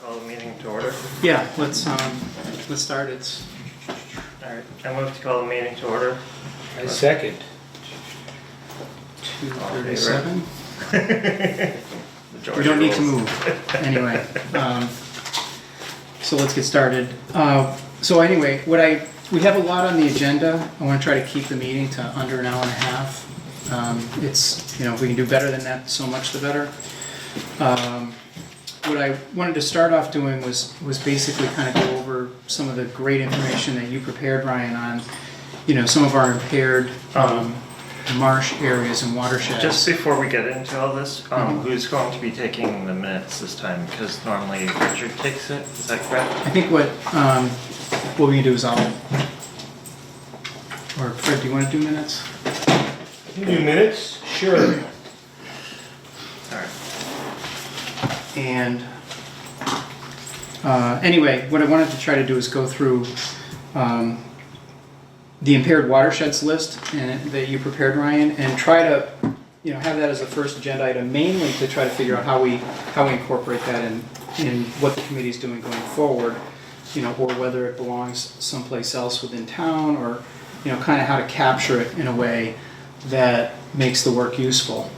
Call the meeting to order. Yeah, let's start. It's All right, I move to call the meeting to order. I second. 2:37. Majority We don't need to rules. move anyway. So let's get started. So anyway, we have a lot on the agenda. I want to try to keep the meeting to under an hour and a half. It's, if we can do better than that, so much the better. What I wanted to start off doing was basically kind of go over some of the great information that you prepared, Ryan, on, some of our impaired marsh areas and watersheds. Just before we get into all this, who's going to be taking the minutes this time? Because normally Richard takes it, is that correct? I think what we can do is or Fred, do you want to do minutes? You do minutes? Sure. All right. And anyway, what I wanted to try to do is go through the impaired watersheds list that you prepared, Ryan, and try to have that as a first agenda item, mainly to try to figure out how we incorporate that in what the committee is doing going forward, or whether it belongs someplace else within town, or kind of how to capture it in a way that makes the work useful.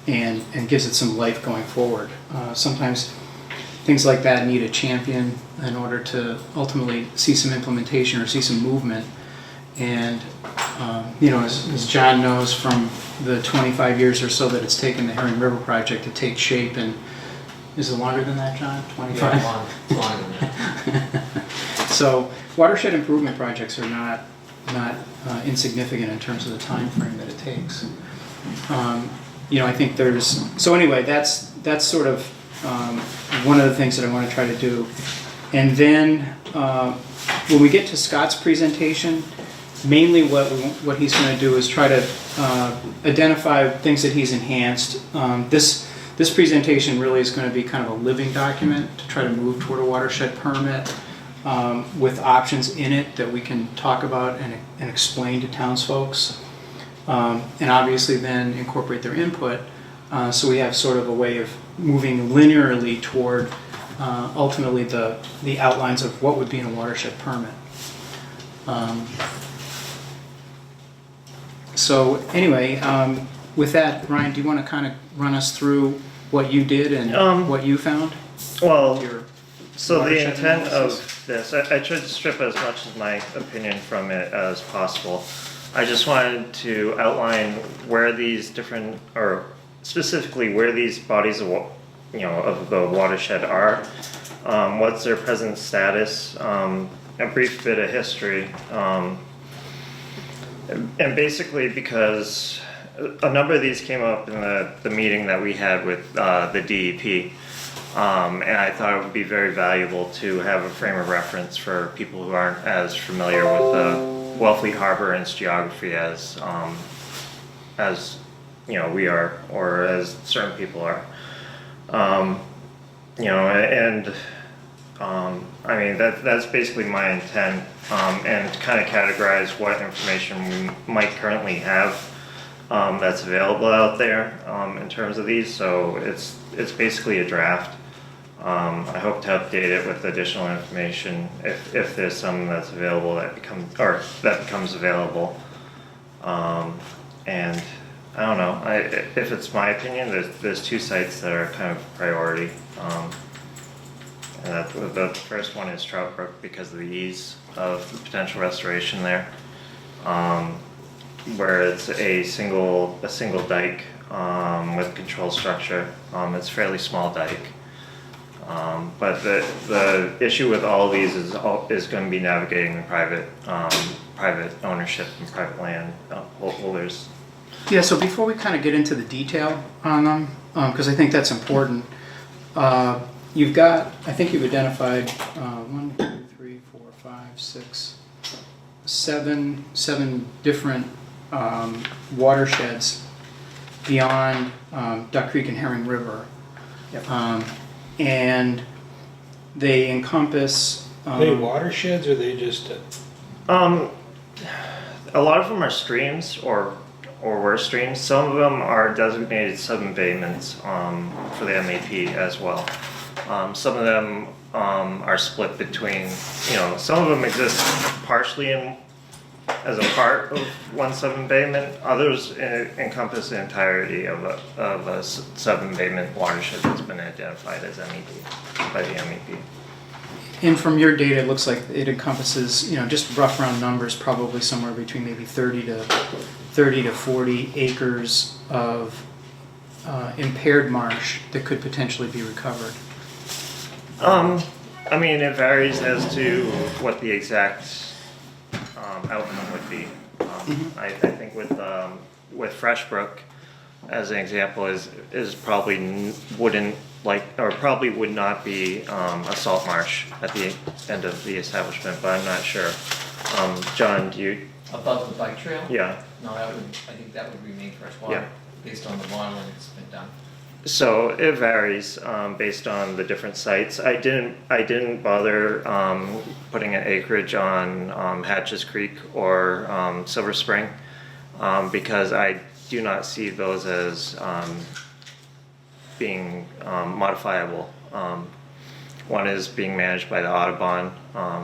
And gives it some life going forward. Sometimes things like that need a champion in order to ultimately see some implementation or see some movement. And as John knows from the 25 years or so that it's taken the Herring River project to take shape, and is it longer than that, John? 25? Yeah, longer than that. So watershed improvement projects are not insignificant in terms of the time frame that it takes. I think so anyway, that's sort of one of the things that I want to try to do. And then when we get to Scott's presentation, mainly what he's going to do is try to identify things that he's enhanced. This presentation really is going to be kind of a living document to try to move toward a watershed permit with options in it that we can talk about and explain to townsfolk. And obviously then incorporate their input, so we have sort of a way of moving linearly toward ultimately the outlines of what would be in a watershed permit. So anyway, with that, Ryan, do you want to kind of run us through what you did and what you found? Well, so the watershed intent analysis? of this, I tried to strip as much of my opinion from it as possible. I just wanted to outline where these different, or specifically where these bodies of, of the watershed are, what's their present status, a brief bit of history, and basically because a number of these came up in the meeting that we had with the DEP, and I thought it would be very valuable to have a frame of reference for people who aren't as familiar with the Wellfleet Harbor and its geography as we are, or as certain people are. I mean that's basically my intent, and kind of categorize what information we might currently have that's available out there in terms of these. So it's basically a draft. I hope to update it with additional information if there's some that's available that becomes available. And I don't know. If it's my opinion, there's two sites that are kind of priority. And the first one is Trout Brook because of the ease of the potential restoration there, where it's a single dike with control structure. It's a fairly small dike. But the issue with all of these is going to be navigating the private ownership and private land holders. Yeah, so before we kind of get into the detail on them, because I think that's important, I think you've identified 1, 2, 3, 4, 5, 6, 7 different watersheds beyond Duck Creek and Herring River. Yep. And they encompass... Are they watersheds or are they just... A lot of them are streams or were streams. Some of them are designated sub-embayments for the MAP as well. Some of them are split between, some of them exist partially as a part of 1/7 Bayman. Others encompass the entirety of a 7 Bayman watershed that's been identified as MEP by the MEP. And from your data, it looks like it encompasses, just rough round numbers, probably somewhere between maybe 30 to 40 acres of impaired marsh that could potentially be recovered. It varies as to what the exact outcome would be. I think with Fresh Brook, as an example, is probably probably would not be a salt marsh at the end of the establishment, but I'm not sure. John, do you? Above the bike trail? Yeah. No, I think that would remain freshwater, Yeah. based on the modeling that's been done. So it varies based on the different sites. I didn't bother putting an acreage on Hatches Creek or Silver Spring because I do not see those as being modifiable. One is being managed by the Audubon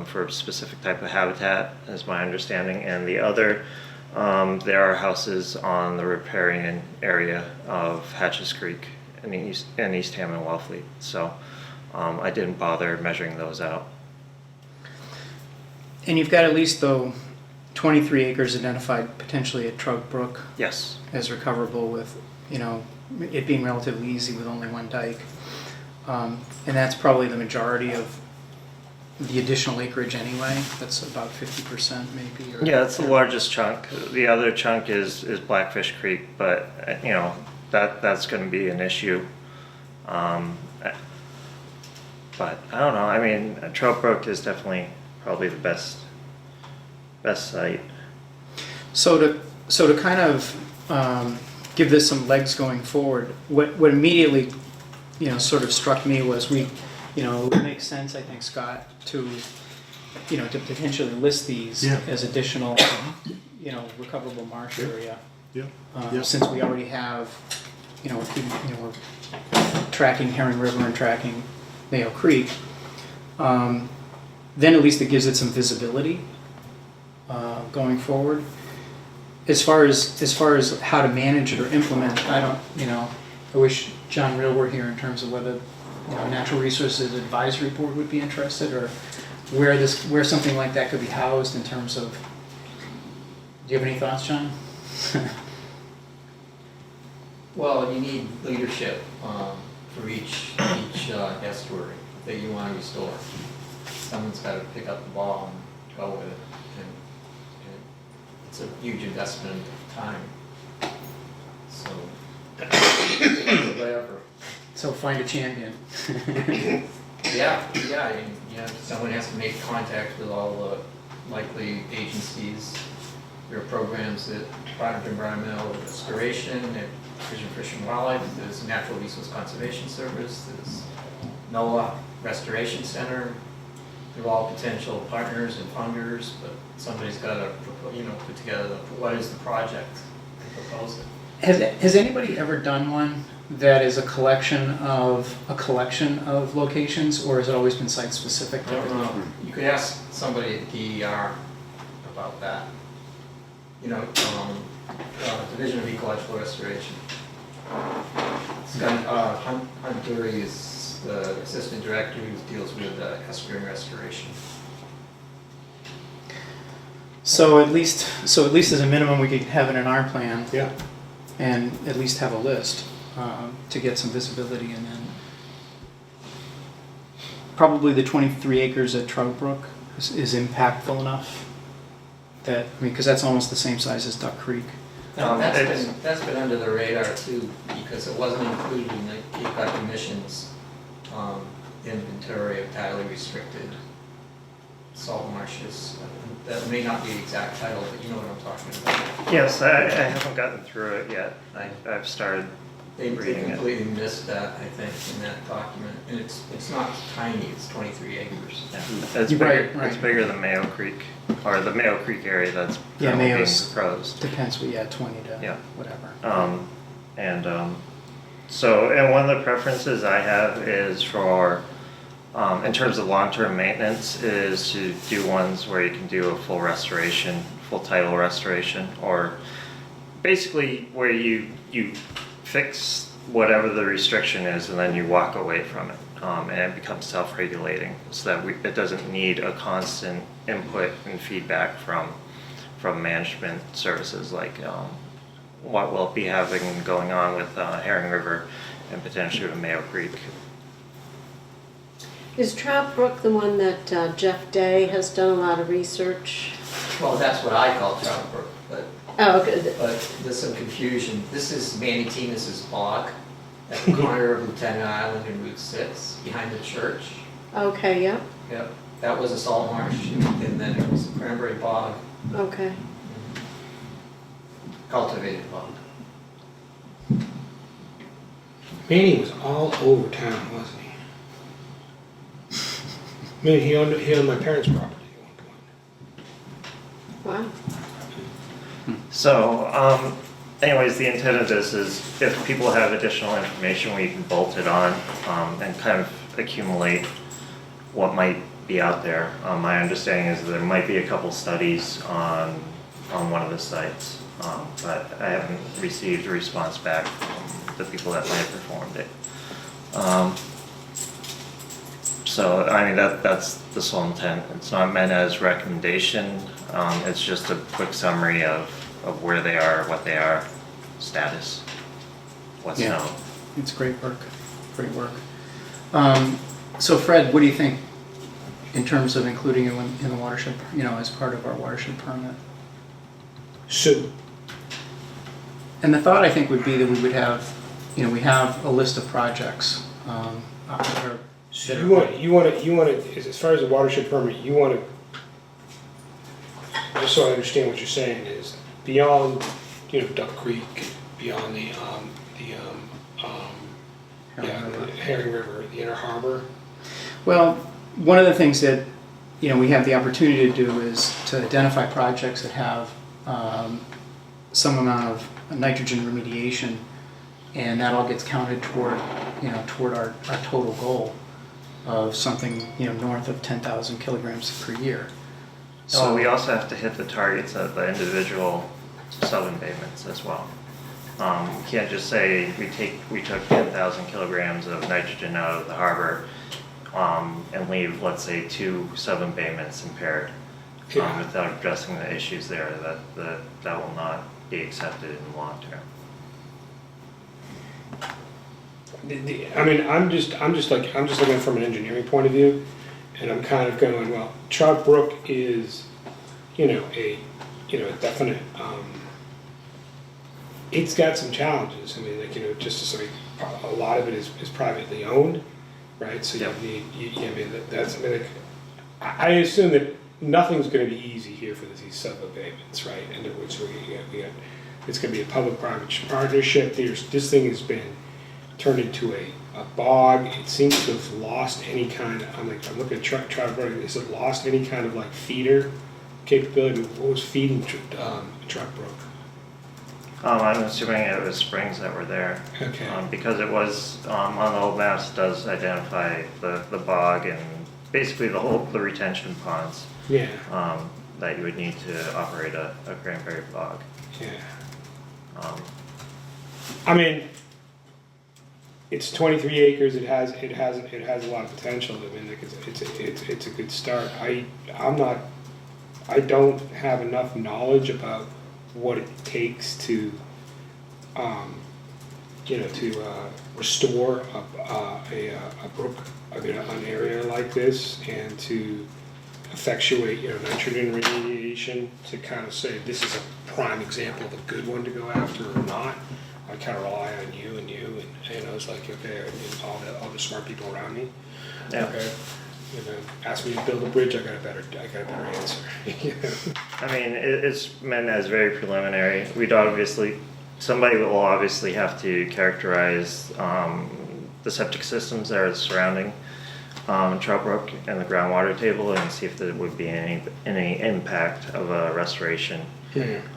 for a specific type of habitat, is my understanding, and the other, there are houses on the riparian area of Hatches Creek in East Ham and Wellfleet, so I didn't bother measuring those out. And you've got at least, though, 23 acres identified potentially at Trout Brook Yes. as recoverable with, it being relatively easy with only one dike. And that's probably the majority of the additional acreage anyway. That's about 50% maybe. Yeah, it's the largest chunk. The other chunk is Blackfish Creek, but that's going to be an issue. But I don't know. Trout Brook is definitely probably the best site. So to kind of give this some legs going forward, what immediately sort of struck me was it would make sense, I think, Scott, to potentially list these as additional recoverable marsh area. Since we already have we're tracking Herring River and tracking Mayo Creek, then at least it gives it some visibility going forward. As far as how to manage it or implement, I wish John Real were here in terms of whether Natural Resources Advisory Board would be interested, or where something like that could be housed in terms of. Do you have any thoughts, John? Well, you need leadership for each estuary that you want to restore. Someone's got to pick up the ball and go with it, and it's a huge investment of time. So, whatever. So find a champion. Yeah, and, someone has to make contact with all the likely agencies. There are programs that Department of Environmental Restoration, Division of Fish and Wildlife, there's Natural Resource Conservation Service, there's NOAA Restoration Center. They're all potential partners and funders, but somebody's got to, put together what is the project and propose it. Has anybody ever done one that is a collection of locations, or has it always been site specific? I don't know. You could ask somebody at DER about that. Division of Ecological Restoration. Hunter is the assistant director who deals with estuarine restoration. So at least as a minimum, we could have it in our plan. Yeah. And at least have a list to get some visibility, and then probably the 23 acres at Trout Brook is impactful enough that, because that's almost the same size as Duck Creek. That's been under the radar too, because it wasn't included in the Cape Cod Commission's inventory of tidally restricted salt marshes. That may not be the exact title, but you know what I'm talking about. Yes, I haven't gotten through it yet. I've started They reading it. completely missed that, I think, in that document. And it's not tiny, it's 23 acres. It's bigger. Right. It's bigger than Mayo Creek, or the Mayo Creek area that's Yeah, currently being Mayo's proposed. depends, but 20 to Yeah. whatever. So, and one of the preferences I have is for, in terms of long-term maintenance, is to do ones where you can do a full restoration, full title restoration, or basically where you fix whatever the restriction is and then you walk away from it. And it becomes self-regulating, so that it doesn't need a constant input and feedback from management services like what we'll be having going on with Herring River and potentially with Mayo Creek. Is Trout Brook the one that Jeff Day has done a lot of research? Well, that's what I call Trout Brook, but Oh, okay. there's some confusion. This is Manny Timus's bog at the corner of Lieutenant Island and Route 6, behind the church. Okay, yep, Yep, that was a salt marsh, and then it was a cranberry bog, okay. cultivated bog. Manny was all over town, wasn't he? I mean, he owned my parents' property at one point. Wow. So, anyways, the intent of this is if people have additional information, we can bolt it on and kind of accumulate what might be out there. My understanding is that there might be a couple studies on one of the sites, but I haven't received a response back from the people that might have performed it. So, I mean, that's the sole intent. It's not meant as recommendation. It's just a quick summary of where they are, what they are, status, what's Yeah. known. It's great work, great work. So Fred, what do you think in terms of including it in the watershed, as part of our watershed permit? So, And the thought, I think, would be that we would have, we have a list of projects. so you want to, as far as the watershed permit, you want to, just so I understand what you're saying is, beyond, Duck Creek, beyond the Herring River, the Inner Harbor. Well, one of the things that, we have the opportunity to do is to identify projects that have some amount of nitrogen remediation, and that all gets counted toward our total goal of something, north of 10,000 kilograms per year. So we also have to hit the targets of the individual sub-embayments as well. We can't just say we took 10,000 kilograms of nitrogen out of the harbor and leave, let's say, 2 sub-embayments impaired without addressing the issues there. That will not be accepted in the long term. I mean, I'm just looking from an engineering point of view, and I'm kind of going, well, Trout Brook is, a definite. It's got some challenges. I mean, just to say, a lot of it is privately owned, right? So Yep. I assume that nothing's going to be easy here for these sub-abatements, right? And which it's going to be a public-private partnership. This thing has been turned into a bog. It seems to have lost any kind of, I'm looking at Trout Brook, has it lost any kind of feeder capability? What was feeding Trout Brook? I'm assuming it was springs that were there. Okay. Because it was, on the old maps, it does identify the bog and basically the retention ponds Yeah. that you would need to operate a cranberry bog. Yeah. Um, I mean, it's 23 acres. It has a lot of potential. I mean, it's a good start. I don't have enough knowledge about what it takes to restore a brook, an area like this, and to effectuate nitrogen remediation, to kind of say this is a prime example of a good one to go after or not. I kind of rely on you, and I was like, okay, and all the smart people around me. Yeah. Okay. Ask me to build a bridge, I got a better answer. I mean, it's meant as very preliminary. Somebody will obviously have to characterize the septic systems that are surrounding Trout Brook and the groundwater table and see if there would be any impact of a restoration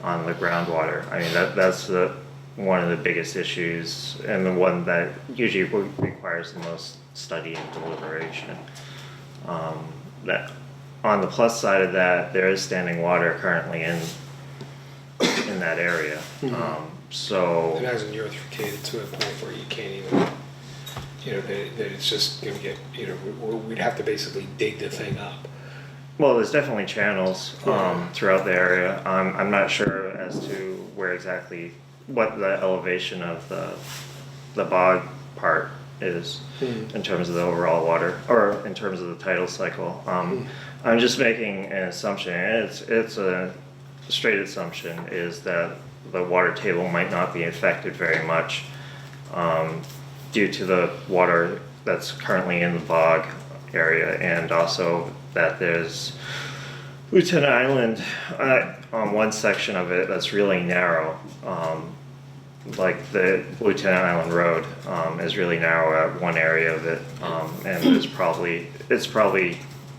on the groundwater. I mean, that's the one of the biggest issues and the one that usually requires the most study and deliberation. That on the plus side of that, there is standing water currently in that area. So It hasn't eutrophicated to a point where you can't even, that it's just gonna get, we'd have to basically dig the thing up. well, there's definitely channels throughout the area. I'm not sure as to where exactly what the elevation of the bog part is in terms of the overall water or in terms of the tidal cycle. I'm just making an assumption. It's a straight assumption is that the water table might not be affected very much due to the water that's currently in the bog area, and also that there's Lieutenant Island on one section of it that's really narrow. Like the Lieutenant Island Road is really narrow at one area of it, and it's probably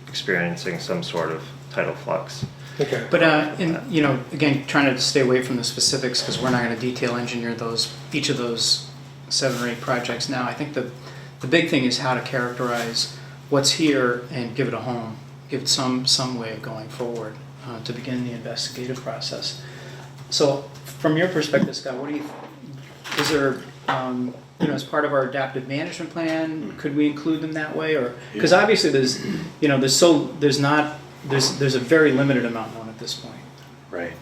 experiencing some sort of tidal flux. Okay. But again, trying to stay away from the specifics because we're not going to detail engineer each of those 7 or 8 projects now. I think the big thing is how to characterize what's here and give it a home, give it some way of going forward to begin the investigative process. So, from your perspective, Scott, is there as part of our adaptive management plan, could we include them that way, or because obviously there's a very limited amount known at this point. Right.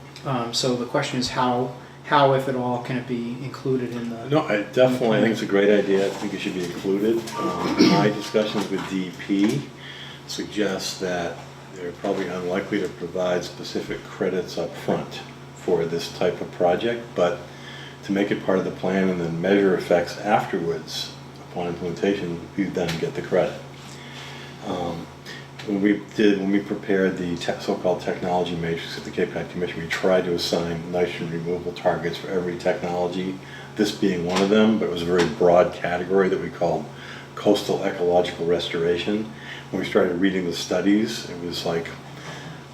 So the question is how, if at all, can it be included in the? No, I think it's a great idea. I think it should be included. My discussions with DEP suggest that they're probably unlikely to provide specific credits up front for this type of project, but to make it part of the plan and then measure effects afterwards upon implementation, we then get the credit. When we prepared the so-called technology matrix at the Cape Cod Commission, we tried to assign nitrogen removal targets for every technology, this being one of them, but it was a very broad category that we called coastal ecological restoration. When we started reading the studies, it was like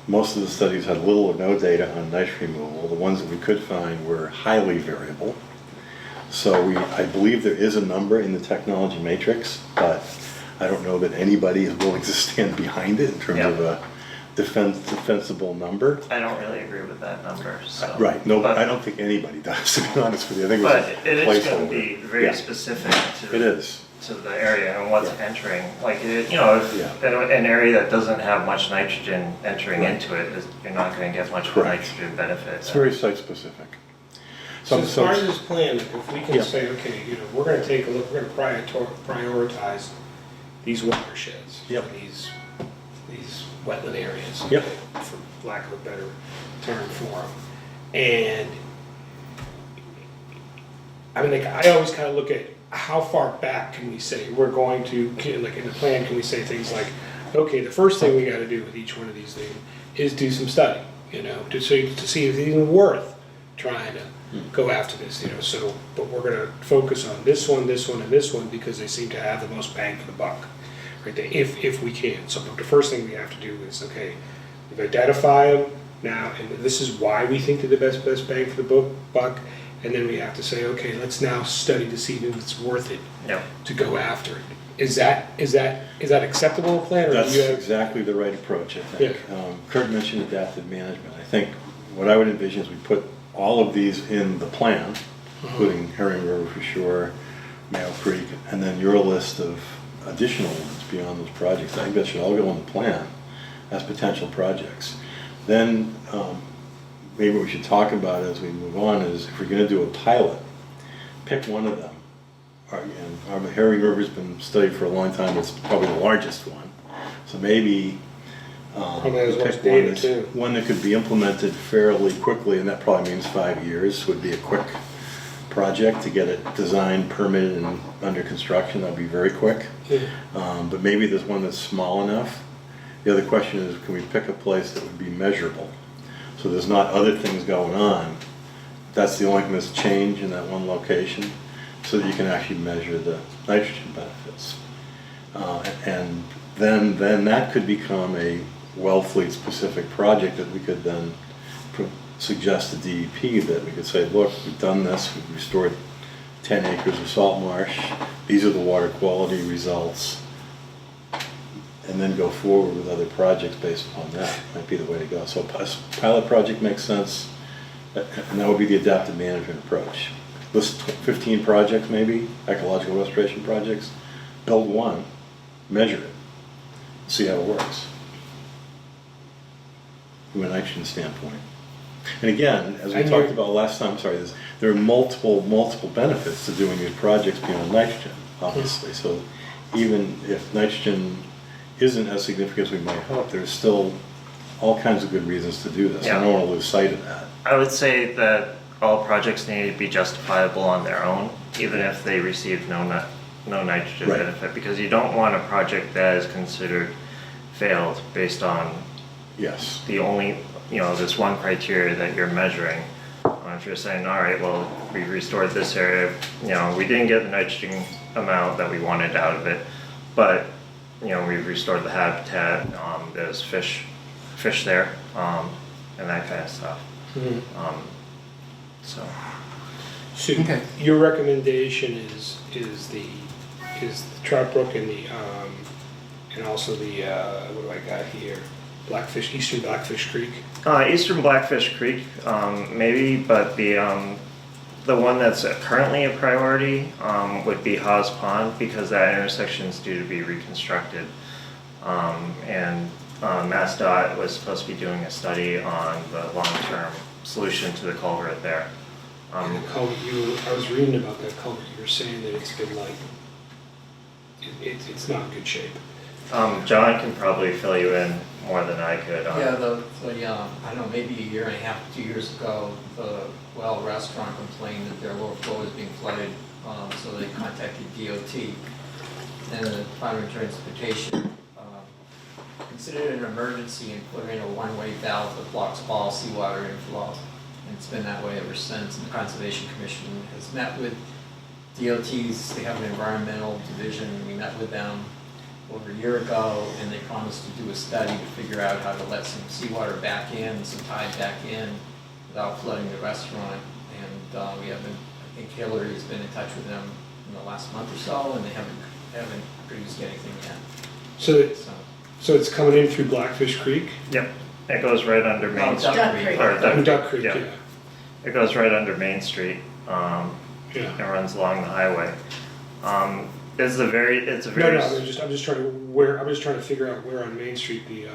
most of the studies had little or no data on nitrogen removal. The ones that we could find were highly variable. So I believe there is a number in the technology matrix, but I don't know that anybody is willing to stand behind it in terms of a defensible number. I don't really agree with that number. So. Right. No, but I don't think anybody does, to be honest with you. I think But it it was is a going to placeholder. be very Yeah. specific to the area and what's Yeah. entering. Like, if an area that doesn't have much nitrogen entering Right. into it, you're not going to get much Correct. nitrogen benefit. It's very site specific. So as part of this plan, if we can Yeah. say, okay, we're gonna take a look, we're gonna prioritize these watersheds. Yep. These wetland areas. Yep. okay, for lack of a better term for them. And, I mean, like, I always kind of look at how far back can we say we're going to, like in the plan, can we say things like, okay, the first thing we gotta do with each one of these things is do some study, to see if it's even worth trying to go after this, so, but we're gonna focus on this one, and this one, because they seem to have the most bang for the buck, right, if we can. So the first thing we have to do is, okay, we've identified them now, and this is why we think they're the best bang for the buck, and then we have to say, okay, let's now study to see if it's worth it to go after it. Is that acceptable plan, or That's do you have? exactly the right approach, I think. Kurt mentioned adaptive management. I think what I would envision is we put all of these in the plan, including Herring River for sure, Mayo Creek, and then your list of additional ones beyond those projects. I think that should all go in the plan as potential projects. Then maybe what we should talk about as we move on is if we're going to do a pilot, pick one of them. And Herring River's been studied for a long time. It's probably the largest one. So maybe there's pick much data too. one that could be implemented fairly quickly, and that probably means 5 years would be a quick project to get it designed, permitted, and under construction. That'd be very quick. But maybe there's one that's small enough. The other question is, can we pick a place that would be measurable? So there's not other things going on. That's the only thing that's changed in that one location, so that you can actually measure the nitrogen benefits. And then that could become a well fleet specific project that we could then suggest to DEP that we could say, look, we've done this, we've restored 10 acres of salt marsh, these are the water quality results, and then go forward with other projects based upon that, might be the way to go. So a pilot project makes sense, and that would be the adaptive management approach. List 15 projects maybe, ecological restoration projects, build one, measure it, see how it works from a nitrogen standpoint. And again, as we And talked you're- about last time, there are multiple benefits to doing these projects beyond nitrogen, obviously. So even if nitrogen isn't as significant as we might hope, there's still all kinds of good reasons to do this. Yeah. I don't want to lose sight of that. I would say that all projects need to be justifiable on their own, even if they receive no nitrogen Right. benefit, because you don't want a project that is considered failed based on Yes. the only, this one criteria that you're measuring. If you're saying, all right, well, we restored this area, we didn't get the nitrogen amount that we wanted out of it, but, we've restored the habitat, there's fish there, and that kind of stuff. So, So Okay. your recommendation is the Trout Brook and and also the, what do I got here? Eastern Blackfish Creek? Eastern Blackfish Creek, maybe, but the one that's currently a priority, would be Hawes Pond, because that intersection is due to be reconstructed. And MassDOT was supposed to be doing a study on the long-term solution to the culvert there. And the culvert, I was reading about that culvert, you were saying that it's been like, it's not in good shape. John can probably fill you in more than I could. Yeah, I don't know, maybe a year and a half, 2 years ago, the Well Restaurant complained that their overflow was being flooded, so they contacted DOT. And the Department of Transportation considered it an emergency and put in a one-way valve that blocks all seawater inflow. And it's been that way ever since. And the Conservation Commission has met with DOTs, they have an environmental division, we met with them over a year ago, and they promised to do a study to figure out how to let some seawater back in, some tide back in, without flooding the restaurant. And we haven't, I think Hillary's been in touch with them in the last month or so, and they haven't produced anything yet. So it's coming in through Blackfish Creek? Yep, it goes right under Main Street. Duck Creek. Or Duck- Duck Creek, yeah. yeah. It goes right under Main Street. It Yeah. runs along the highway. It's a No, very. I'm just trying to figure out where on Main Street the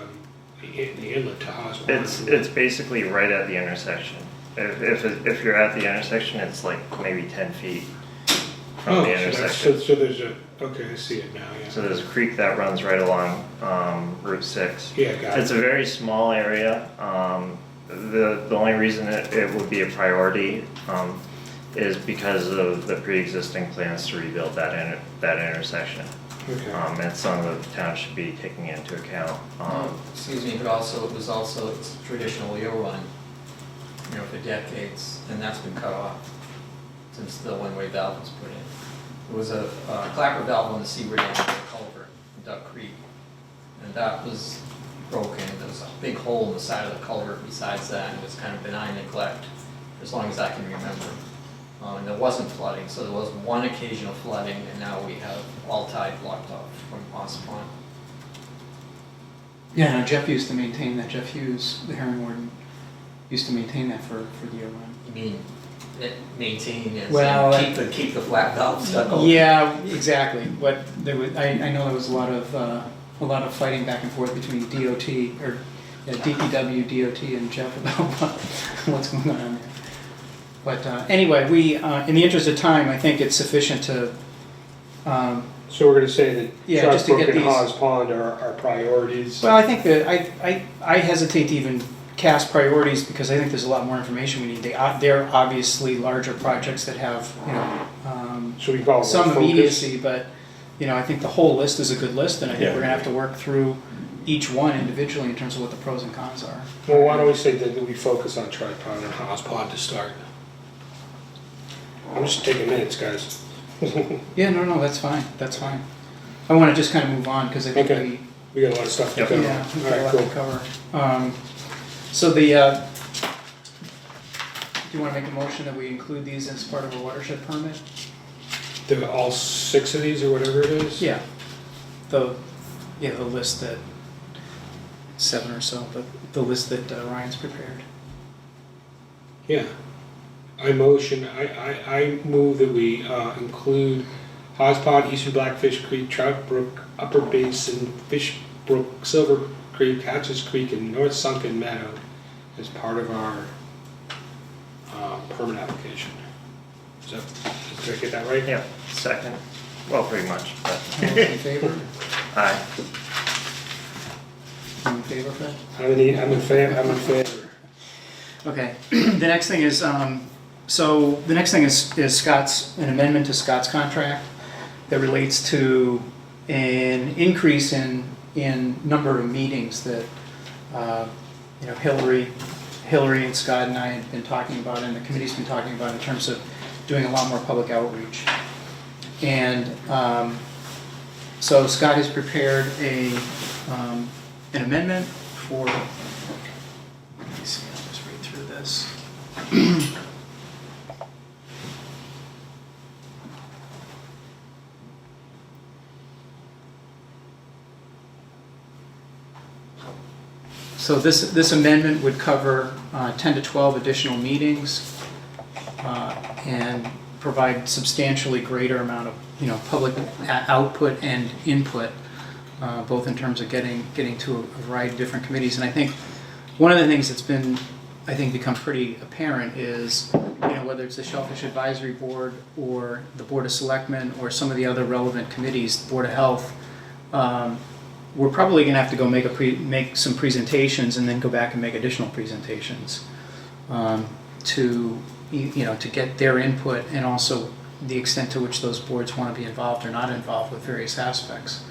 inlet to Hawes Pond. It's basically right at the intersection. If you're at the intersection, it's like maybe 10 feet from the intersection. So there's okay, I see it now, yeah. So there's a creek that runs right along Route 6. Yeah, got It's it. a very small area. The only reason it would be a priority is because of the pre-existing plans to rebuild that intersection. Okay. And some of the town should be taking into account. Excuse me, but it's a traditional oil run, for decades, and that's been cut off since the one-way valve was put in. There was a clapper valve on the seaward end of the culvert in Duck Creek, and that was broken. There was a big hole in the side of the culvert besides that, and it was kind of benign neglect, for as long as I can remember. And there wasn't flooding, so there was one occasional flooding, and now we have all tide blocked off from Hawes Pond. Yeah, no, Jeff used to maintain that. Jeff Hughes, the heron warden, used to maintain that for the year round. You mean maintain and Well, keep the flat valve stuck open? Yeah, exactly. But there was, I know there was a lot of fighting back and forth between DOT or DPW, DOT, and Jeff about what's going on there. But anyway, we, in the interest of time, I think it's sufficient to. So we're gonna say that Yeah, Trout just to Brook get and these- Hawes Pond are priorities. Well, I think that I hesitate to even cast priorities because I think there's a lot more information we need. They're obviously larger projects that have Should we call it some focus? immediacy, but I think the whole list is a good list, and I think Yeah. we're gonna have to work through each one individually in terms of what the pros and cons are. Well, why don't we say that we focus on Trout Pond and Hawes Pond to start? I'm just taking minutes, guys. Yeah, no, that's fine. That's fine. I want to just kind of move on because I think Okay. We got a lot of stuff to Yep. cover. we've All got a right, lot cool. to cover. So the you want to make a motion that we include these as part of a watershed permit? All 6 of these or whatever it is? Yeah. The list that, 7 or so, but the list that Ryan's prepared. Yeah. I move that we include Hospod, Eastern Blackfish Creek, Trout Brook, Upper Basin, Fish Brook, Silver Creek, Hatches Creek, and North Sunken Meadow as part of our permit application. Did I get that right? Yeah, second. Well, pretty much, but. All those in favor? Aye. You in favor, Fred? I'm in favor. Okay. The next thing is, Scott's, an amendment to Scott's contract that relates to an increase in number of meetings that, Hillary and Scott and I have been talking about, and the committee's been talking about in terms of doing a lot more public outreach. And so Scott has prepared an amendment for, let me see, I'll just read through this. So this amendment would cover 10 to 12 additional meetings and provide substantially greater amount of public output and input, both in terms of getting to a variety of different committees. And I think one of the things that's become pretty apparent is whether it's the Shellfish Advisory Board or the Board of Selectmen or some of the other relevant committees, the Board of Health. We're probably going to have to go make some presentations and then go back and make additional presentations to get their input and also the extent to which those boards want to be involved or not involved with various aspects.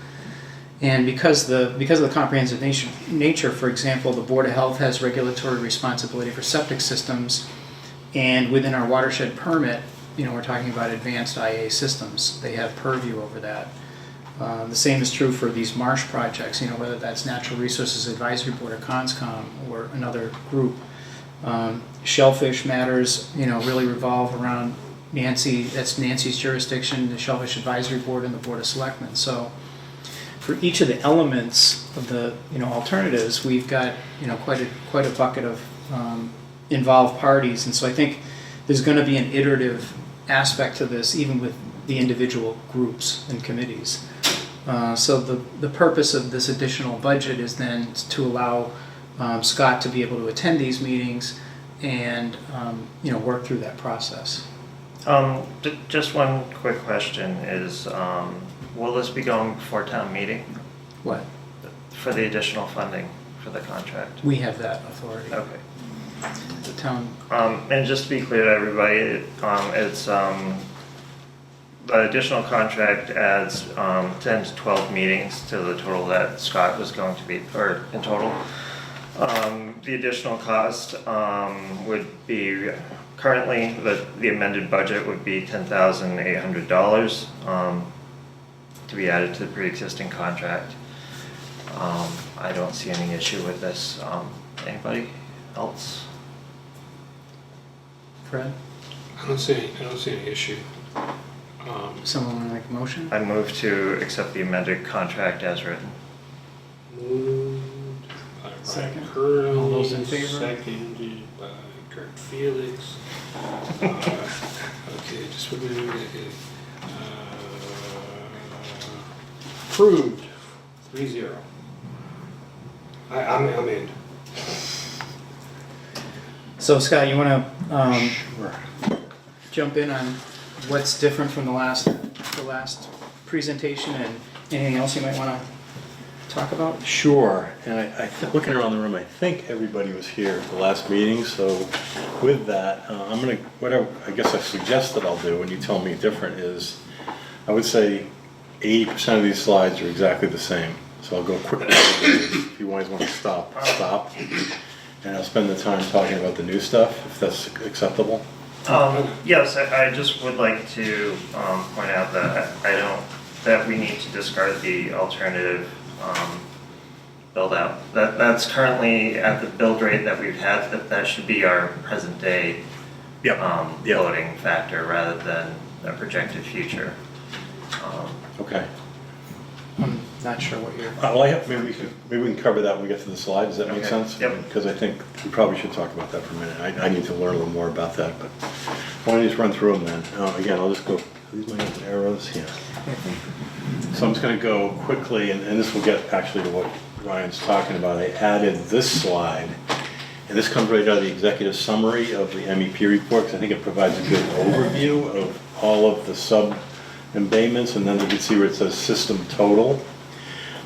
And because of the comprehensive nature, for example, the Board of Health has regulatory responsibility for septic systems, and within our watershed permit, we're talking about advanced IA systems. They have purview over that. The same is true for these marsh projects, whether that's Natural Resources Advisory Board or CONSCOM or another group. Shellfish matters, really revolve around Nancy's jurisdiction, the Shellfish Advisory Board and the Board of Selectmen. So for each of the elements of the alternatives, we've got quite a bucket of involved parties, and so I think there's going to be an iterative aspect to this, even with the individual groups and committees. So the purpose of this additional budget is then to allow Scott to be able to attend these meetings and work through that process. Just one quick question is, will this be going before town meeting What? for the additional funding for the contract? We have that authority. Okay. The town. And just to be clear to everybody, it's the additional contract adds 10 to 12 meetings to the total that Scott was going to be, or in total. The additional cost would be, currently the amended budget would be $10,800 to be added to the pre-existing contract. I don't see any issue with this. Anybody else? Fred? I don't see any issue. Someone want to make a motion? I move to accept the amended contract as written. Moved by Second. Ryan Curley, All those in favor? seconded by Kurt Felix. Okay, just what we do. Approved, 3-0. I'm in. So Scott, you want to Sure. jump in on what's different from the last presentation and anything else you might want to talk about? Sure, and looking around the room, I think everybody was here at the last meeting, so with that, I'm gonna, whatever, I guess I suggest that I'll do, and you tell me different, is, I would say 80% of these slides are exactly the same, so I'll go quickly. If you guys want to stop, and I'll spend the time talking about the new stuff, if that's acceptable. Yes, I just would like to point out that that we need to discard the alternative build out. That's currently at the build rate that we've had, that should be our present day Yep. Yep. loading factor rather than a projected future. Okay. I'm not sure what you're. Well, maybe we can cover that when we get to the slide. Does that make Okay. sense? Yep. Because I think we probably should talk about that for a minute. I need to learn a little more about that, but why don't you just run through them then? Again, I'll just go, are these my arrows? Yeah. So I'm just gonna go quickly, and this will get actually to what Ryan's talking about. I added this slide, and this comes right out of the executive summary of the MEP report, because I think it provides a good overview of all of the sub-embayments, and then you can see where it says system total.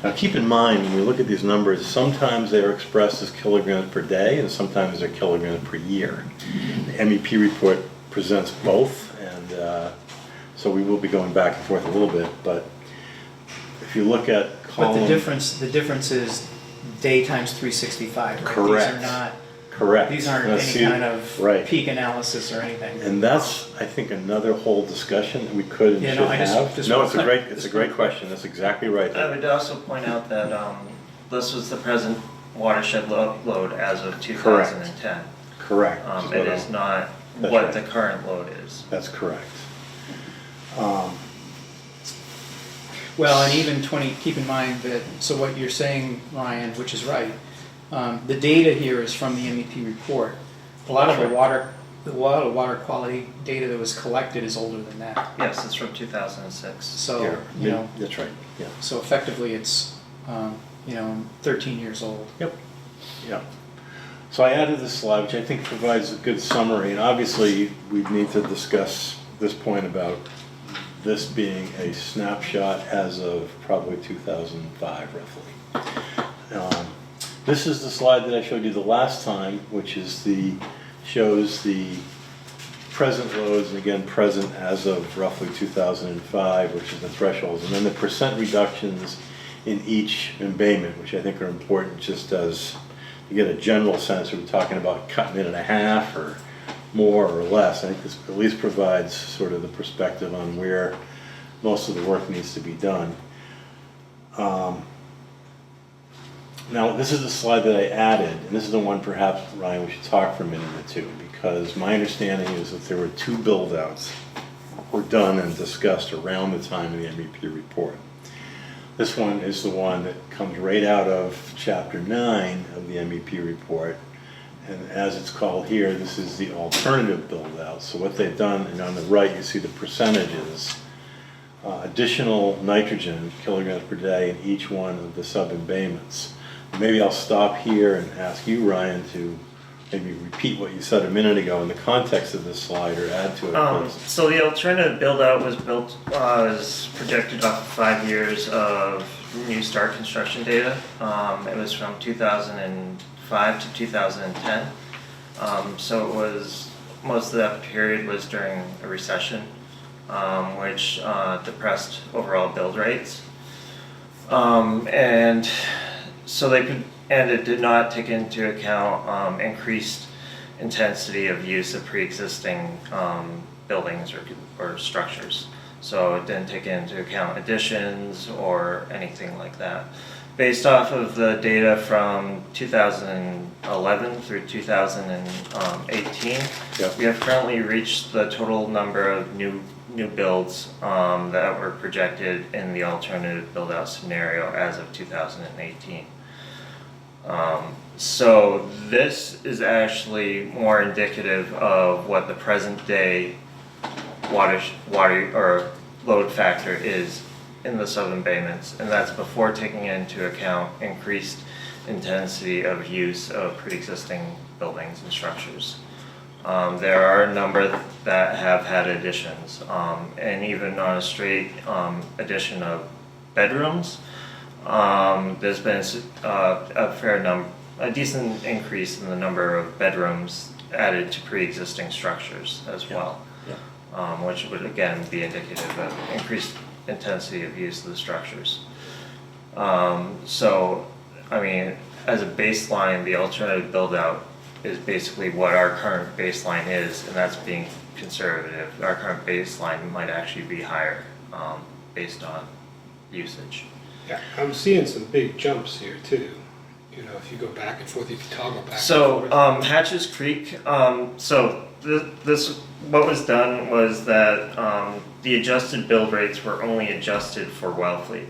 Now keep in mind, when we look at these numbers, sometimes they are expressed as kilograms per day, and sometimes they're kilograms per year. The MEP report presents both, and so we will be going back and forth a little bit, but if you look at column... But the difference is day times 365, right? Correct. These are not, Correct. these aren't Now, any see, kind of right. peak analysis or anything. And that's, I think, another whole discussion that we could and Yeah, should no, I just- have. just No, wanna it's a cut- great, it's a just great wanna- question, that's exactly right. I would also point out that this was the present watershed load as of 2010. Correct. It is not That's what right. the current load is. That's correct. Well, and even keep in mind that, so what you're saying, Ryan, which is right, the data here is from the MEP report. A lot of the water quality data that was collected is older than that. Yes, it's from 2006. So, Here, you know, That's right, yeah. so effectively it's, 13 years old. Yep. Yep. So I added this slide, which I think provides a good summary, and obviously we need to discuss this point about this being a snapshot as of probably 2005 roughly. This is the slide that I showed you the last time, which is shows the present loads, and again present as of roughly 2005, which is the thresholds, and then the percent reductions in each embayment, which I think are important just as you get a general sense. Are we talking about cutting it in half or more or less? I think this at least provides sort of the perspective on where most of the work needs to be done. Now, this is the slide that I added, and this is the one perhaps, Ryan, we should talk for a minute or two, because my understanding is that there were 2 build-outs that were done and discussed around the time of the MEP report. This one is the one that comes right out of Chapter 9 of the MEP report, and as it's called here, this is the alternative build-out. So what they've done, and on the right you see the percentages, additional nitrogen, kilograms per day, in each one of the sub-embayments. Maybe I'll stop here and ask you, Ryan, to maybe repeat what you said a minute ago in the context of this slide, or add to it, please. So the alternative build-out was projected off of 5 years of new start construction data. It was from 2005 to 2010. So it was, most of that period was during a recession, which depressed overall build rates. And so it did not take into account increased intensity of use of pre-existing buildings or structures. So it didn't take into account additions or anything like that. Based off of the data from 2011 through 2018, Yep. we have currently reached the total number of new builds that were projected in the alternative build-out scenario as of 2018. So this is actually more indicative of what the present day water or load factor is in the sub-embayments, and that's before taking into account increased intensity of use of pre-existing buildings and structures. There are a number that have had additions, and even on a straight addition of bedrooms, there's been a decent increase in the number of bedrooms added to pre-existing structures as well, which would again be indicative of increased intensity of use of the structures. So, I mean, as a baseline, the alternative build-out is basically what our current baseline is, and that's being conservative. Our current baseline might actually be higher based on usage. Yeah, I'm seeing some big jumps here too. You know, if you go back and forth, if you toggle back So and forth. Hatches Creek, so what was done was that the adjusted build rates were only adjusted for Wellfleet.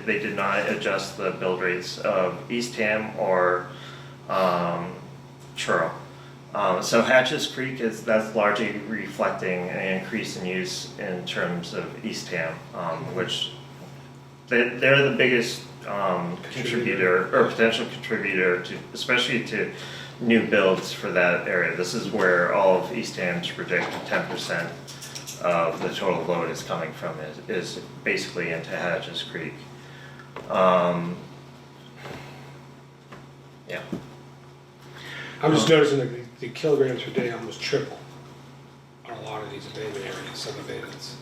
They did not adjust the build rates of Eastham or Churro. So Hatches Creek that's largely reflecting an increase in use in terms of Eastham, which they're the biggest contributor or potential contributor to, especially to new builds for that area. This is where all of Eastham's predict 10% of the total load is coming from, is basically into Hatches Creek. Yeah. I'm just noticing that the kilograms per day almost triple on a lot of these abatement areas, sub-abatements.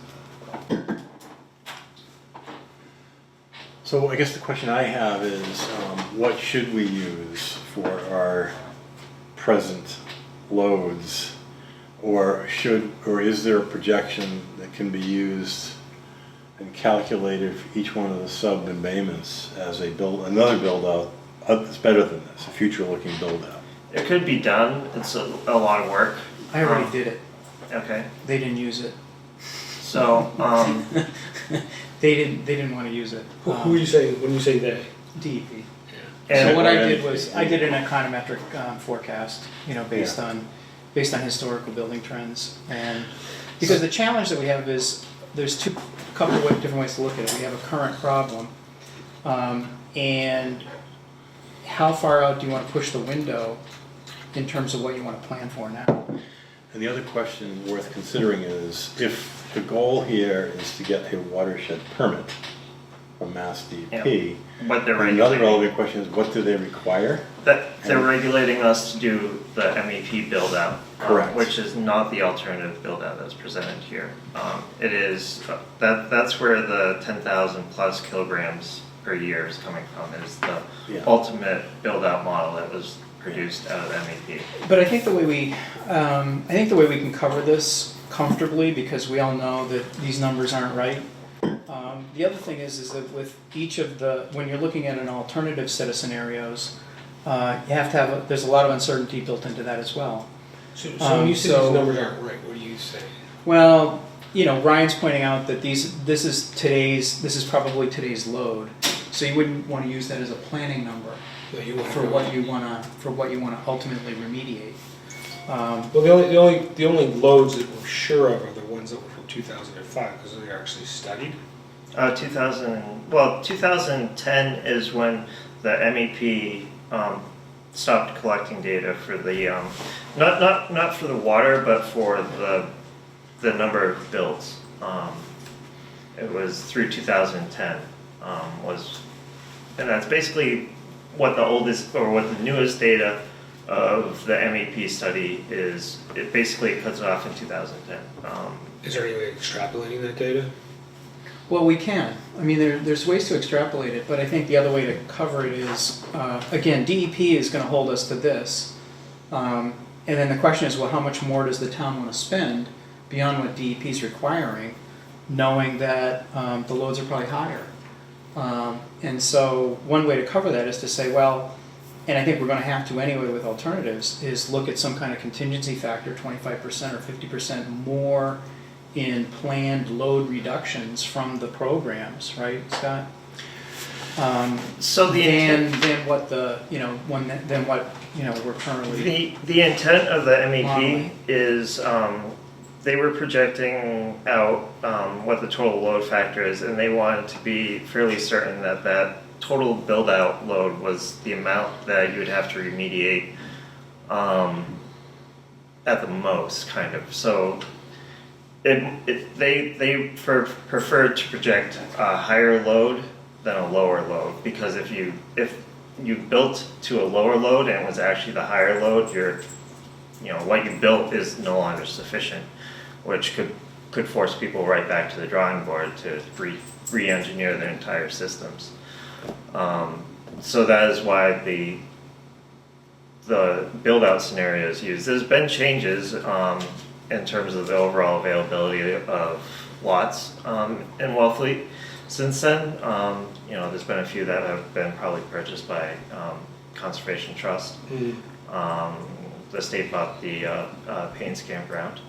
So I guess the question I have is, what should we use for our present loads? Or is there a projection that can be used and calculated for each one of the sub-embayments as another build-out that's better than this, a future-looking build-out? It could be done. It's a lot of work. I already did it. Okay. They didn't use it. So, They didn't want to use it. Who are you saying, when you say they? DEP. and So what I did was, I did an econometric forecast, based on historical building trends. And because the challenge that we have is, there's a couple of different ways to look at it. We have a current problem, and how far out do you want to push the window in terms of what you want to plan for now? And the other question worth considering is, if the goal here is to get a watershed permit from Mass DEP, what they're and the other regulating, relevant question is, what do they require? that they're regulating us to do the MEP build out, Correct. which is not the alternative build out that's presented here. It is that's where the 10,000 plus kilograms per year is coming from. Is the Yeah. ultimate build out model that was produced out of MEP. But I think the way we can cover this comfortably, because we all know that these numbers aren't right. The other thing is that with each of when you're looking at an alternative set of scenarios, you have to have, there's a lot of uncertainty built into that as well. So when you say so- these numbers aren't right, what are you saying? Well, Ryan's pointing out that this is probably today's load. So you wouldn't want to use that as a planning number No, you want for what you want to ultimately remediate. Well, the only loads that we're sure of are the ones that were from 2005, because they're actually studied. 2010 is when the MEP stopped collecting data for the not for the water, but for the number of builds. It was through 2010 and that's basically what the oldest or what the newest data of the MEP study is. It basically cuts it off in 2010. Is there any way of extrapolating that data? Well, we can. I mean, there's ways to extrapolate it, but I think the other way to cover it is, again, DEP is going to hold us to this. And then the question is, well, how much more does the town want to spend beyond what DEP is requiring, knowing that the loads are probably higher? And so one way to cover that is to say, well, and I think we're going to have to anyway with alternatives, is look at some kind of contingency factor, 25% or 50% more in planned load reductions from the programs, right, Scott? So the intent, Than what we're currently. the intent of the MEP Modeling. is they were projecting out what the total load factor is, and they wanted to be fairly certain that that total build out load was the amount that you would have to remediate at the most, kind of. So they preferred to project a higher load than a lower load, because if you built to a lower load and it was actually the higher load, what you built is no longer sufficient, which could force people right back to the drawing board to re-engineer their entire systems. So that is why the build-out scenario is used. There's been changes in terms of the overall availability of lots in Wellfleet since then. There's been a few that have been probably purchased by Conservation Trust. the state bought the Payne's Campground.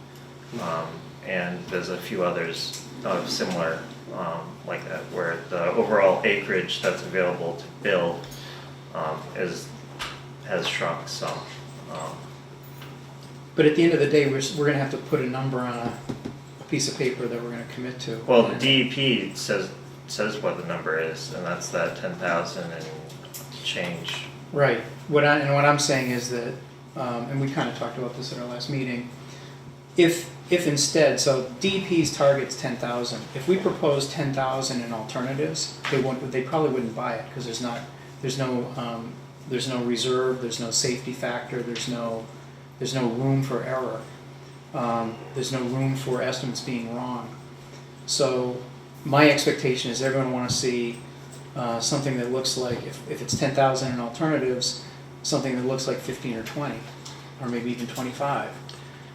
And there's a few others of similar like that, where the overall acreage that's available to build has shrunk some. But at the end of the day, we're gonna have to put a number on a piece of paper that we're gonna commit to. Well, the DEP says what the number is, and that's that 10,000 and change. Right, what I'm saying is that, and we kind of talked about this at our last meeting, if instead, so DEP's target's 10,000, if we propose 10,000 in alternatives, they probably wouldn't buy it, because there's no reserve, there's no safety factor, there's no room for error. There's no room for estimates being wrong. So my expectation is everyone want to see something that looks like, if it's 10,000 in alternatives, something that looks like 15 or 20, or maybe even 25.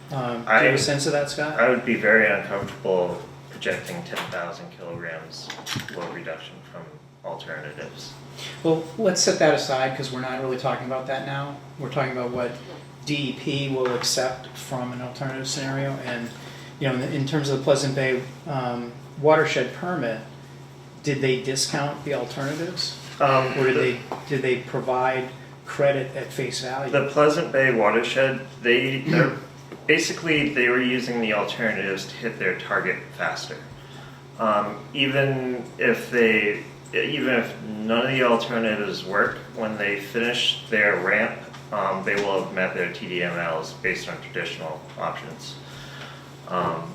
Do you have a sense of that, Scott? I would be very uncomfortable projecting 10,000 kilograms load reduction from alternatives. Well, let's set that aside, because we're not really talking about that now. We're talking about what DEP will accept from an alternative scenario. And, you know, in terms of the Pleasant Bay watershed permit, did they discount the alternatives? Or did they provide credit at face value? The Pleasant Bay watershed, they're basically they were using the alternatives to hit their target faster. Even if none of the alternatives work, when they finish their ramp, they will have met their TDMLs based on traditional options.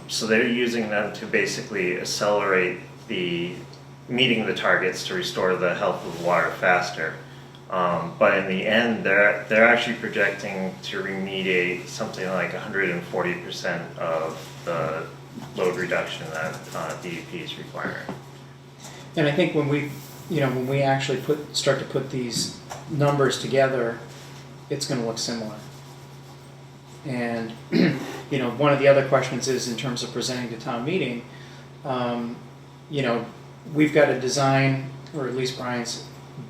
So they're using them to basically accelerate meeting the targets to restore the health of the water faster. But in the end, they're actually projecting to remediate something like 140% of the load reduction that DEP is requiring. And I think when we actually start to put these numbers together, it's going to look similar. And one of the other questions is, in terms of presenting to town meeting, we've got to design, or at least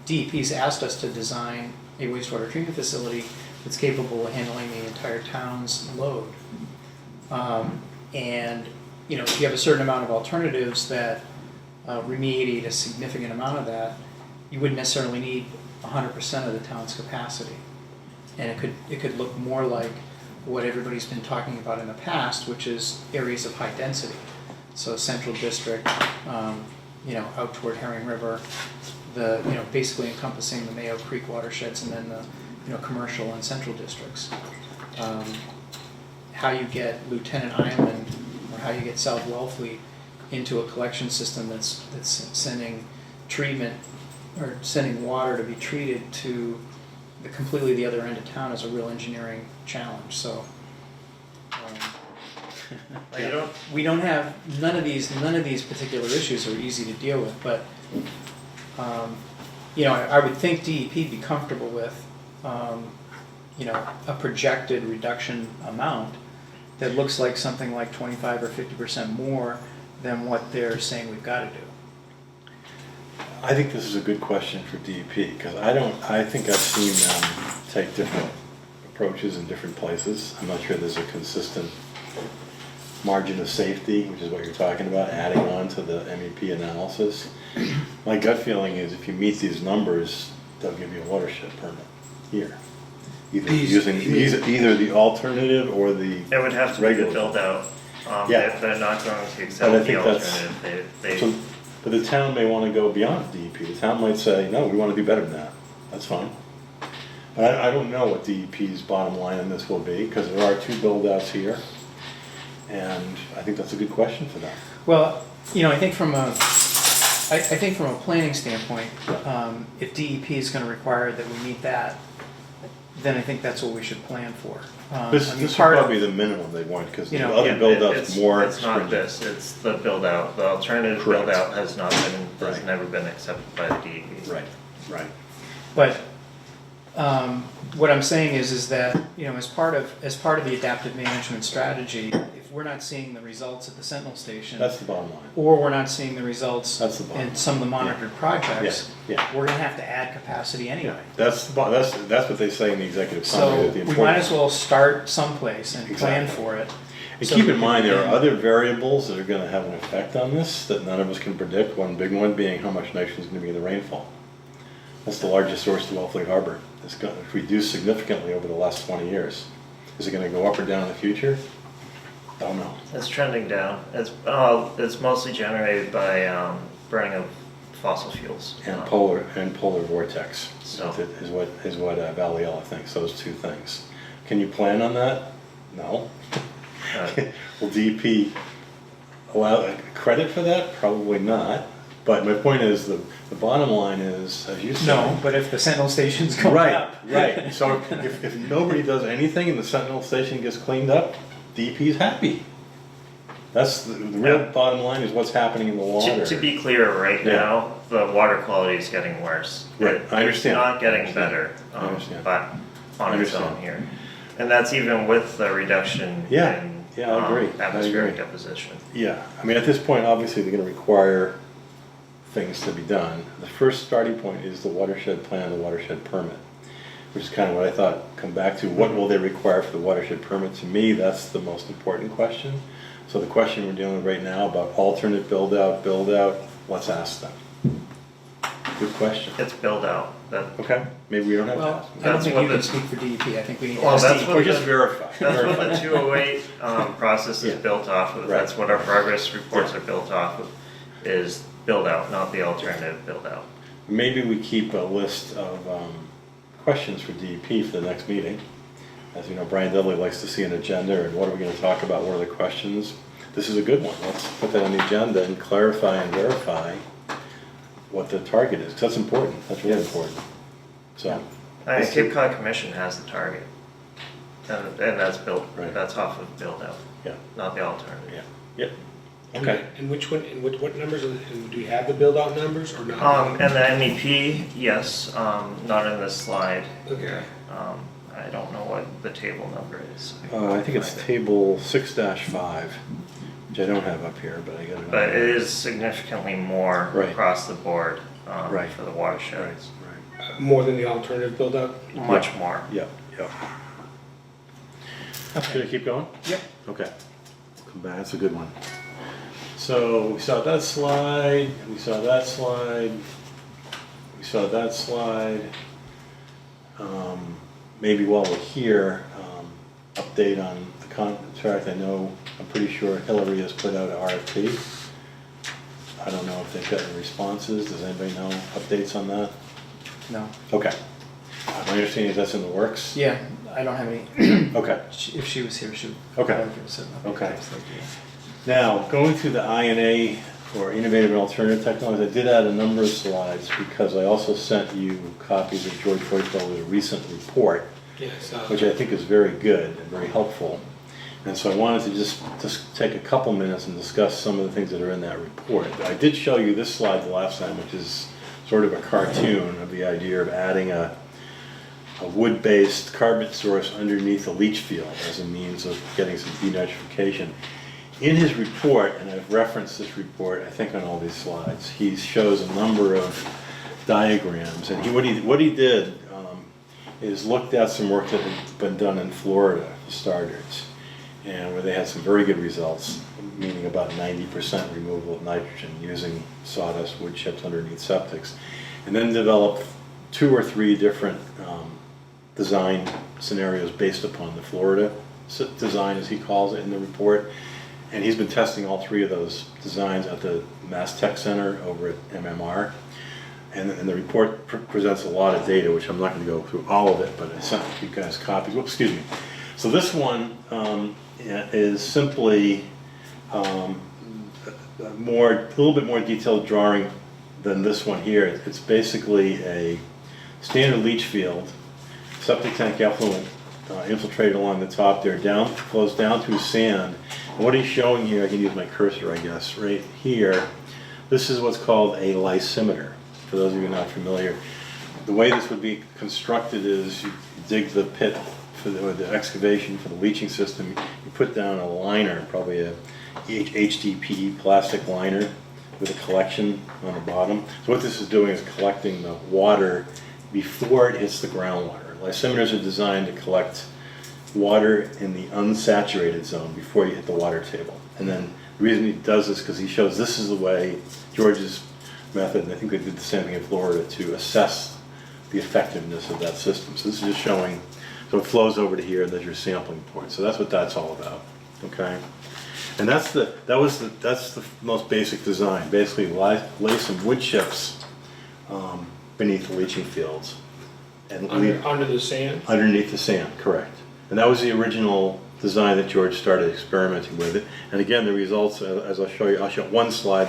DEP's asked us to design a wastewater treatment facility that's capable of handling the entire town's load. And if you have a certain amount of alternatives that remediate a significant amount of that, you wouldn't necessarily need 100% of the town's capacity. And it could look more like what everybody's been talking about in the past, which is areas of high density. So Central District, out toward Herring River, basically encompassing the Mayo Creek watersheds, and then the commercial and central districts. How you get Lieutenant Island, or how you get South Wellfleet into a collection system that's sending treatment, or sending water to be treated to completely the other end of town, is a real engineering challenge. So we don't have none of these particular issues are easy to deal with, but I would think DEP be comfortable with a projected reduction amount that looks like something like 25 or 50% more than what they're saying we've got to do. I think this is a good question for DEP, because I think I've seen them take different approaches in different places. I'm not sure there's a consistent margin of safety, which is what you're talking about, adding on to the MEP analysis. My gut feeling is if you meet these numbers, they'll give you a watershed permit here. Either the alternative or the It would have to regular. be the build-out. Yeah. If they're not going to But I accept the think that's- alternative, But the town may want to go beyond DEP. The town might say, no, we want to do better than that. That's fine. But I don't know what DEP's bottom line on this will be, because there are 2 build-outs here. And I think that's a good question for them. Well, I think from a planning standpoint, if DEP is going to require that we meet that, then I think that's what we should plan for. This is probably the minimum they want, because the other build-out's more It's not stringent. this, it's the build-out. The alternative Correct. build-out has Right. never been accepted by the DEP. Right. But what I'm saying is that as part of the adaptive management strategy, we're not seeing the results at the Sentinel station, That's the bottom line. or we're not seeing the results That's the bottom in some of the monitored projects, Yeah, yeah. we're gonna have to add capacity anyway. That's what they say in the executive So summary. that the we might important- as well start someplace and plan Exactly. for it. And So keep we in can mind, there are begin. other variables that are gonna have an effect on this that none of us can predict. One big one being how much nitrogen is gonna be in the rainfall. That's the largest source to Wellfleet Harbor. It's gonna reduce significantly over the last 20 years. Is it gonna go up or down in the future? Don't know. It's trending down. It's mostly generated by burning of fossil fuels. And polar vortex So- is what Valiella thinks, those two things. Can you plan on that? No. Will DEP allow credit for that? Probably not. But my point is, the bottom line is, as you said. No, but if the Sentinel station's going Right, up. right. So if nobody does anything and the Sentinel station gets cleaned up, DEP's happy. That's the real Yeah. bottom line is what's happening in the water. To be clear, right Yeah. now, the water quality is getting worse. Right, I understand. It's not I getting understand. better, I understand. but on its understand. own here. And that's even with the reduction Yeah, in yeah, I agree. I atmospheric agree. deposition. Yeah, I mean, at this point, obviously, they're gonna require things to be done. The first starting point is the watershed plan, the watershed permit, which is kind of what I thought come back to. What will they require for the watershed permit? To me, that's the most important question. So the question we're dealing with right now about alternate build-out, let's ask them. Good question. It's build out. Okay, maybe we don't have to Well, ask them. I don't That's think what you can the- speak for DEP, I think we need to Well, ask that's DEP. what Or just verify. That's what the Verify. 208 process is Yeah. built off of. Right. That's what our progress reports Yeah. are built off of, is build out, not the alternative build out. Maybe we keep a list of questions for DEP for the next meeting. As you know, Brian Dudley likes to see an agenda and what are we going to talk about, what are the questions. This is a good one. Let's put that on the agenda and clarify and verify what the target is, 'cause that's important, that's really Yes. important. So, Cape Cod Commission has the target. And that's built, Right. that's off of build out, yeah, not the alternative. yeah, yep. Okay, And which one, and what numbers, and do we have the build-out numbers or not? And the MEP, yes, not in this slide. Okay. I don't know what the table number is. I think it's table 6-5, which I don't have up here, but I got it. But it is significantly more Right. across the board Right. for the Right, watersheds. right, More than the alternative build-out? Much more. yep, yep. Should I Okay. keep going? Yep. Okay, come back, that's a good one. So we saw that slide, we saw that slide, we saw that slide. Maybe while we're here, update on the contract. I know, I'm pretty sure Hillary has put out an RFP. I don't know if they've got any responses. Does anybody know updates on that? No. Okay. My understanding is that's in the works? Yeah, I don't have any, Okay. if she was here, she would. Okay. probably give us an update. Okay. Thanks, thank you. Now, going through the INA or Innovative and Alternative Technologies, I did add a number of slides because I also sent you copies of George Hoyfelder's recent report, Yes. which I think is very good and very helpful. And so I wanted to just take a couple minutes and discuss some of the things that are in that report. I did show you this slide the last time, which is sort of a cartoon of the idea of adding a wood-based carbon source underneath a leach field as a means of getting some denitrification. In his report, and I've referenced this report, I think on all these slides, he shows a number of diagrams. And what he did is looked at some work that had been done in Florida, for starters, and where they had some very good results, meaning about 90% removal of nitrogen using sawdust wood chips underneath septics. And then developed 2 or 3 different design scenarios based upon the Florida design, as he calls it in the report. And he's been testing all 3 of those designs at the Mass Tech Center over at MMR. And the report presents a lot of data, which I'm not going to go through all of it, but I sent you guys copies. Whoops, excuse me. So this one is simply a little bit more detailed drawing than this one here. It's basically a standard leach field, septic tank effluent infiltrated along the top there, flows down through sand. And what he's showing here, I can use my cursor, I guess, right here. This is what's called a lysimeter. For those of you not familiar, the way this would be constructed is you dig the pit with the excavation for the leaching system, you put down a liner, probably a HDPE plastic liner with a collection on the bottom. So what this is doing is collecting the water before it hits the groundwater. Lysimeters are designed to collect water in the unsaturated zone before you hit the water table. And then the reason he does this because he shows this is the way George's method, and I think they did the same thing in Florida, to assess the effectiveness of that system. So this is just showing, so it flows over to here, and there's your sampling point. So that's what that's all about, okay? And that's the most basic design. Basically, lay some wood chips beneath the leaching fields, and Under the sand? underneath the sand, correct. And that was the original design that George started experimenting with it. And again, the results, as I'll show you, I'll show one slide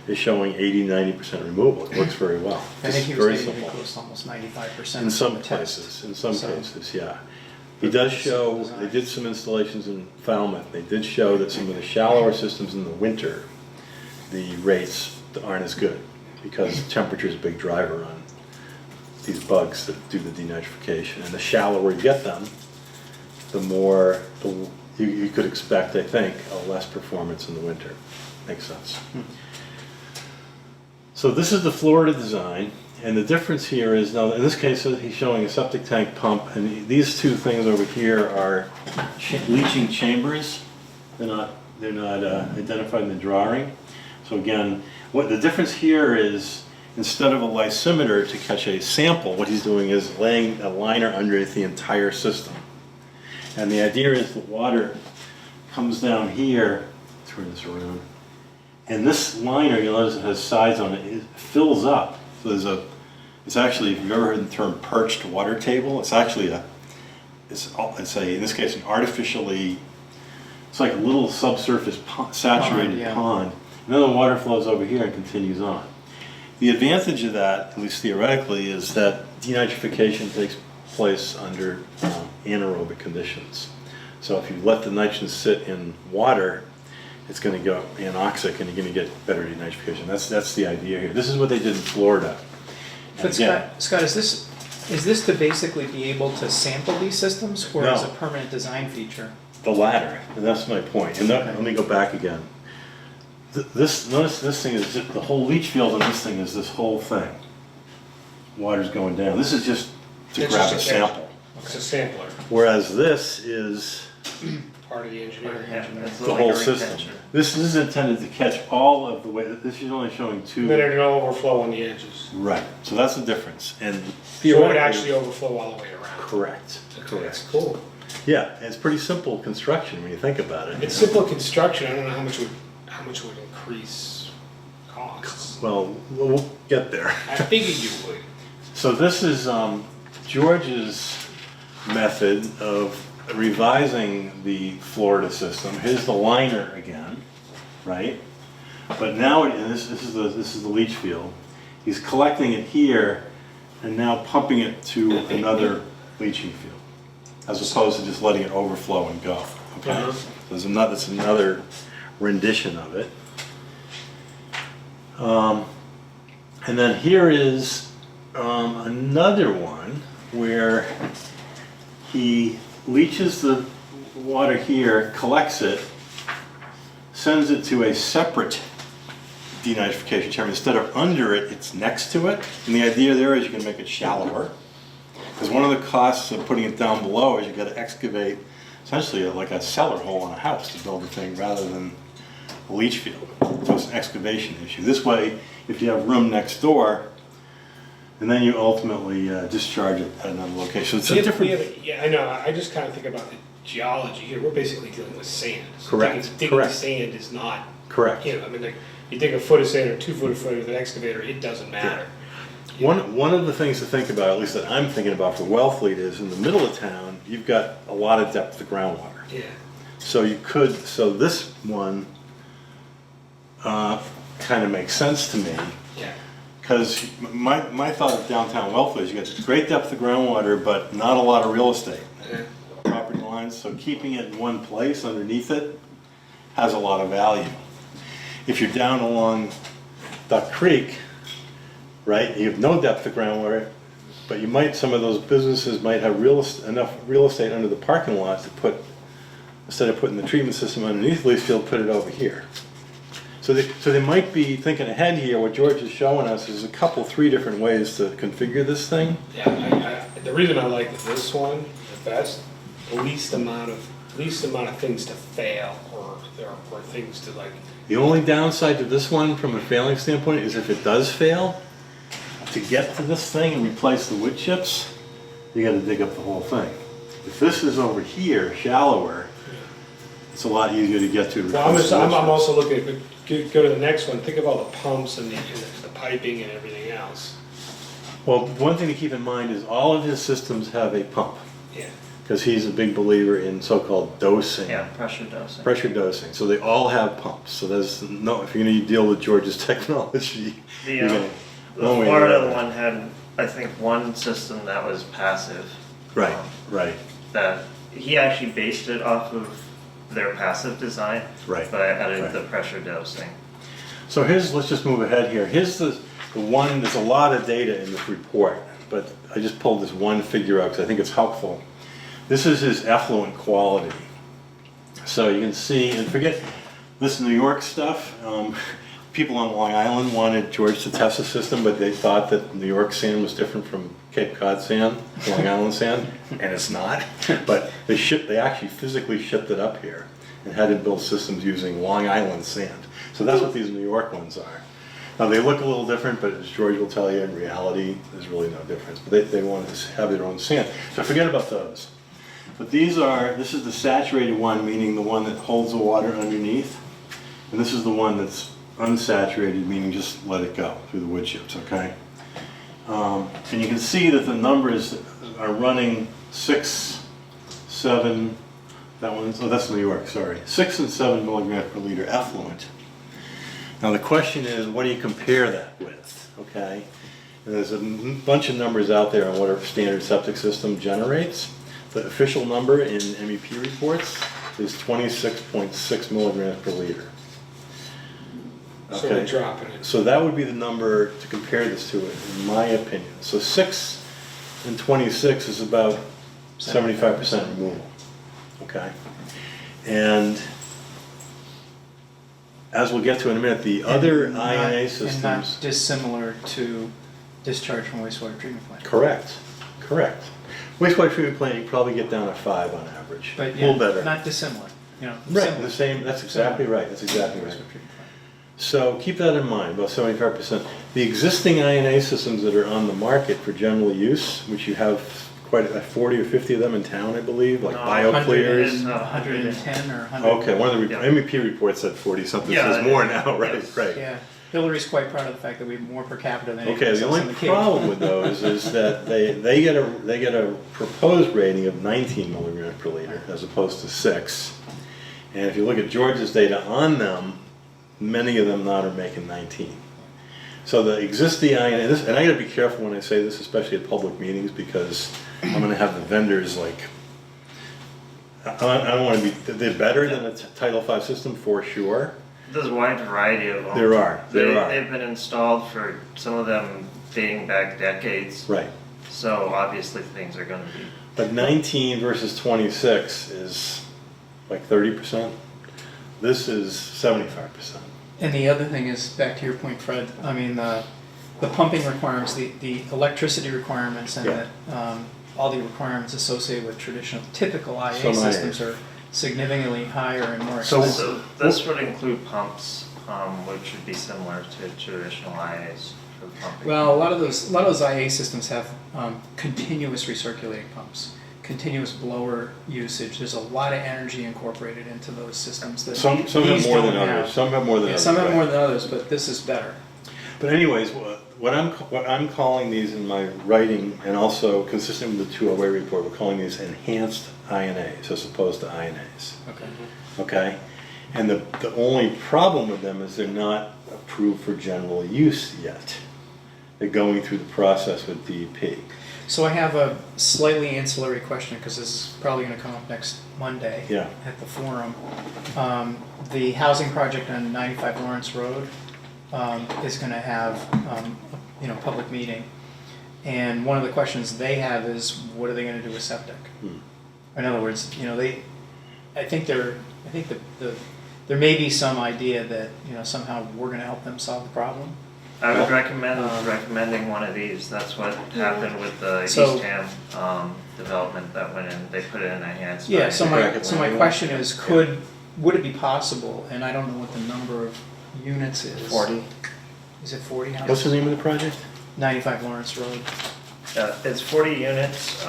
is showing 80–90% removal. It works very well. I think he It's was very maybe simple. close to almost 95% In some of the test. cases, yeah. He does show, Design. they did some installations in Falmouth, they did show that some of the shallower systems in the winter, the rates aren't as good because temperature is a big driver on these bugs that do the denitrification. And the shallower you get them, the more you could expect, I think, a less performance in the winter. Makes sense. So this is the Florida design, and the difference here is, now in this case he's showing a septic tank pump, and these two things over here are leaching chambers. They're not identified in the drawing. So again, what the difference here is, instead of a lysimeter to catch a sample, what he's doing is laying a liner underneath the entire system. And the idea is the water comes down here, turn this around, and this liner, you'll notice it has sides on it, it fills up. So it's actually, if you've ever heard the term perched water table, it's actually in this case, an artificially, it's like a little subsurface saturated pond. And then the water flows over here and continues on. The advantage of that, at least theoretically, is that denitrification takes place under anaerobic conditions. So if you let the nitrogen sit in water, it's going to go anoxic and you're going to get better denitrification. That's the idea here. This is what they did in Florida. But Scott, is this to basically be able to sample these systems, or is it a permanent design feature? The latter, and that's my point. And let me go back again. Notice this thing is just, the whole leach field on this thing is this whole thing. Water's going down. This is just to grab a sample. It's a sampler, Whereas this is part of the engineering. the whole system. This is intended to catch all of the way. This is only showing two. Then it'll overflow on the edges. Right. So that's the difference. And So it would actually overflow all the way around. correct. That's cool. Yeah, it's pretty simple construction when you think about it. It's simple construction. I don't know how much it would increase costs. Well, we'll get there. I figured you would. So this is George's method of revising the Florida system. Here's the liner again, right? But now, and this is the leach field. He's collecting it here and now pumping it to another leaching field, as opposed to just letting it overflow and go. Okay, that's another rendition of it. And then here is another one where he leaches the water here, collects it, sends it to a separate denitrification chamber. Instead of under it, it's next to it. And the idea there is you can make it shallower. Because one of the costs of putting it down below is you got to excavate essentially like a cellar hole in a house to build the thing rather than a leach field. So it's an excavation issue. This way, if you have room next door, and then you ultimately discharge it at another location. So it's a different. Yeah, I know. I just kind of think about the geology here. We're basically dealing with sand. So Correct. Digging sand is not. Correct. You know, I mean, like, you dig a foot of sand or 2 foot of foot with an excavator, it doesn't matter. One of the things to think about, at least that I'm thinking about for Wellfleet, is in the middle of town, you've got a lot of depth of groundwater. Yeah. So so this one kind of makes sense to me. Yeah. Because my thought of downtown Wellfleet is you got great depth of groundwater, but not a lot of real estate. Yeah. Property lines, so keeping it in one place underneath it has a lot of value. If you're down along Duck Creek, right, you have no depth of groundwater, But you might, some of those businesses might have enough real estate under the parking lots to put, instead of putting the treatment system underneath the leach field, put it over here. So they might be thinking ahead here. What George is showing us is three different ways to configure this thing. Yeah, the reason I like this one, if that's the least amount of things to fail, or things to like. The only downside to this one from a failing standpoint is if it does fail, to get to this thing and replace the wood chips, you gotta dig up the whole thing. If this is over here, shallower, it's a lot easier to get to. Well, I'm also looking at, go to the next one, think of all the pumps and the piping and everything else. Well, one thing to keep in mind is all of his systems have a pump, Yeah. because he's a big believer in so-called dosing. Yeah, pressure dosing. Pressure dosing. So they all have pumps. So there's no, if you're gonna deal with George's technology, you're gonna. The Florida one had, I think, one system that was passive. Right, right. That he actually based it off of their passive design. Right, But I added right. the pressure dosing. So let's just move ahead here. Here's the one, there's a lot of data in this report, but I just pulled this one figure out because I think it's helpful. This is his effluent quality. So you can see, and forget this New York stuff. People on Long Island wanted George to test the system, but they thought that New York sand was different from Cape Cod sand, Long Island sand, and it's not. But they actually physically shipped it up here and had to build systems using Long Island sand. So that's what these New York ones are. Now they look a little different, but as George will tell you, in reality, there's really no difference. But they want to have their own sand. So forget about those. But this is the saturated one, meaning the one that holds the water underneath. And this is the one that's unsaturated, meaning just let it go through the wood chips, okay? And you can see that the numbers are running 6, 7, that's New York, sorry. 6 and 7 milligrams per liter effluent. Now the question is, what do you compare that with, okay? And there's a bunch of numbers out there on what a standard septic system generates. The official number in MEP reports is 26.6 milligrams per liter. So we're dropping it. So that would be the number to compare this to, in my opinion. So 6 and 26 is about 75% removal, okay? And as we'll get to in a minute, the other INA systems. And not dissimilar to discharge from wastewater treatment plant. Correct, correct. Wastewater treatment plant, you probably get down to 5 on average. But a little better. not dissimilar, Right, similar. the same, that's exactly right, that's exactly right. Wastewater treatment plant. So keep that in mind, about 75%. The existing INA systems that are on the market for general use, which you have quite 40 or 50 of them in town, I believe, like No, BioClears. 110 or 100. Okay, one of the Yeah. MEP reports said 40 something, Yeah, says more now, right, yes. right. Yeah, Hillary's quite proud of the fact that we have more per capita than anyone Okay, the else in only the Cape. problem with those is that they get a proposed rating of 19 milligrams per liter as opposed to 6. And if you look at George's data on them, many of them now are making 19. So the existing INA, and I gotta be careful when I say this, especially at public meetings, because I'm gonna have the vendors like, I don't wanna be, they're better than a Title V system for sure. There's a wide variety of them. There are. They've been installed for some of them dating back decades. Right. So obviously things are going to be. But 19 versus 26 is like 30%. This is 75%. And the other thing is, back to your point, Fred, I mean, the pumping requirements, the electricity requirements, and Yeah. all the requirements associated with typical IA Some systems IAs. are significantly higher and more So- expensive. So this would include pumps, which would be similar to traditional IAs for the pumping. Well, a lot of those IA systems have continuous recirculating pumps, continuous blower usage. There's a lot of energy incorporated into those systems that Some have these more than don't have. others. Some have more than Yeah, others. some have right. more than others, but this is better. But anyways, what I'm calling these in my writing, and also consistent with the 208 report, we're calling these enhanced INAs as opposed to INAs. Okay. Okay? And the only problem with them is they're not approved for general use yet. They're going through the process with DEP. So I have a slightly ancillary question, because this is probably going to come up next Monday Yeah. at the forum. The housing project on 95 Lawrence Road is going to have a public meeting. And one of the questions they have is, what are they gonna do with septic? In other words, you know, I think there may be some idea that, you know, somehow we're gonna help them solve the problem. I would recommending one of these. That's what happened with the So- East Ham development that went in. They put it in a hand. Yeah, so Bracket my landing. question is, would it be possible, and I don't know what the number of units is. 40. Is it 40 houses? What's the name of the project? 95 Lawrence Road. It's 40 units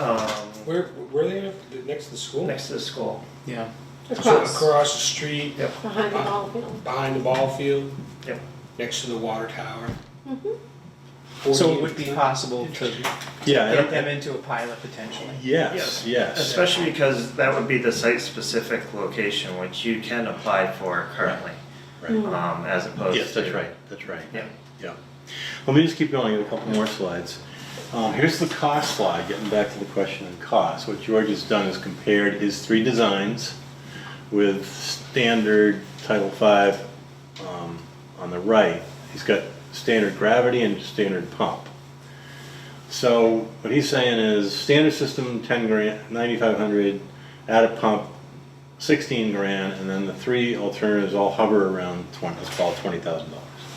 Where are they at? Next to the school? next to the school. Yeah. So Across, across the street, behind the ball field. behind the ball field, Yep. next to the water tower. Mhm. 40 So it would be units. possible to Yeah. get them into a pilot potentially. Yes, yes. Especially because that would be the site-specific location, which you can apply for currently, Right. as opposed to. Yes, that's right, that's right. Yeah. Yeah. Let me just keep going, I got a couple more slides. Here's the cost slide, getting back to the question of cost. What George has done is compared his 3 designs with standard Title V on the right. He's got standard gravity and standard pump. So what he's saying is standard system 10 grand, 9,500, add a pump 16 grand, and then the 3 alternatives all hover around 20, let's call it $20,000.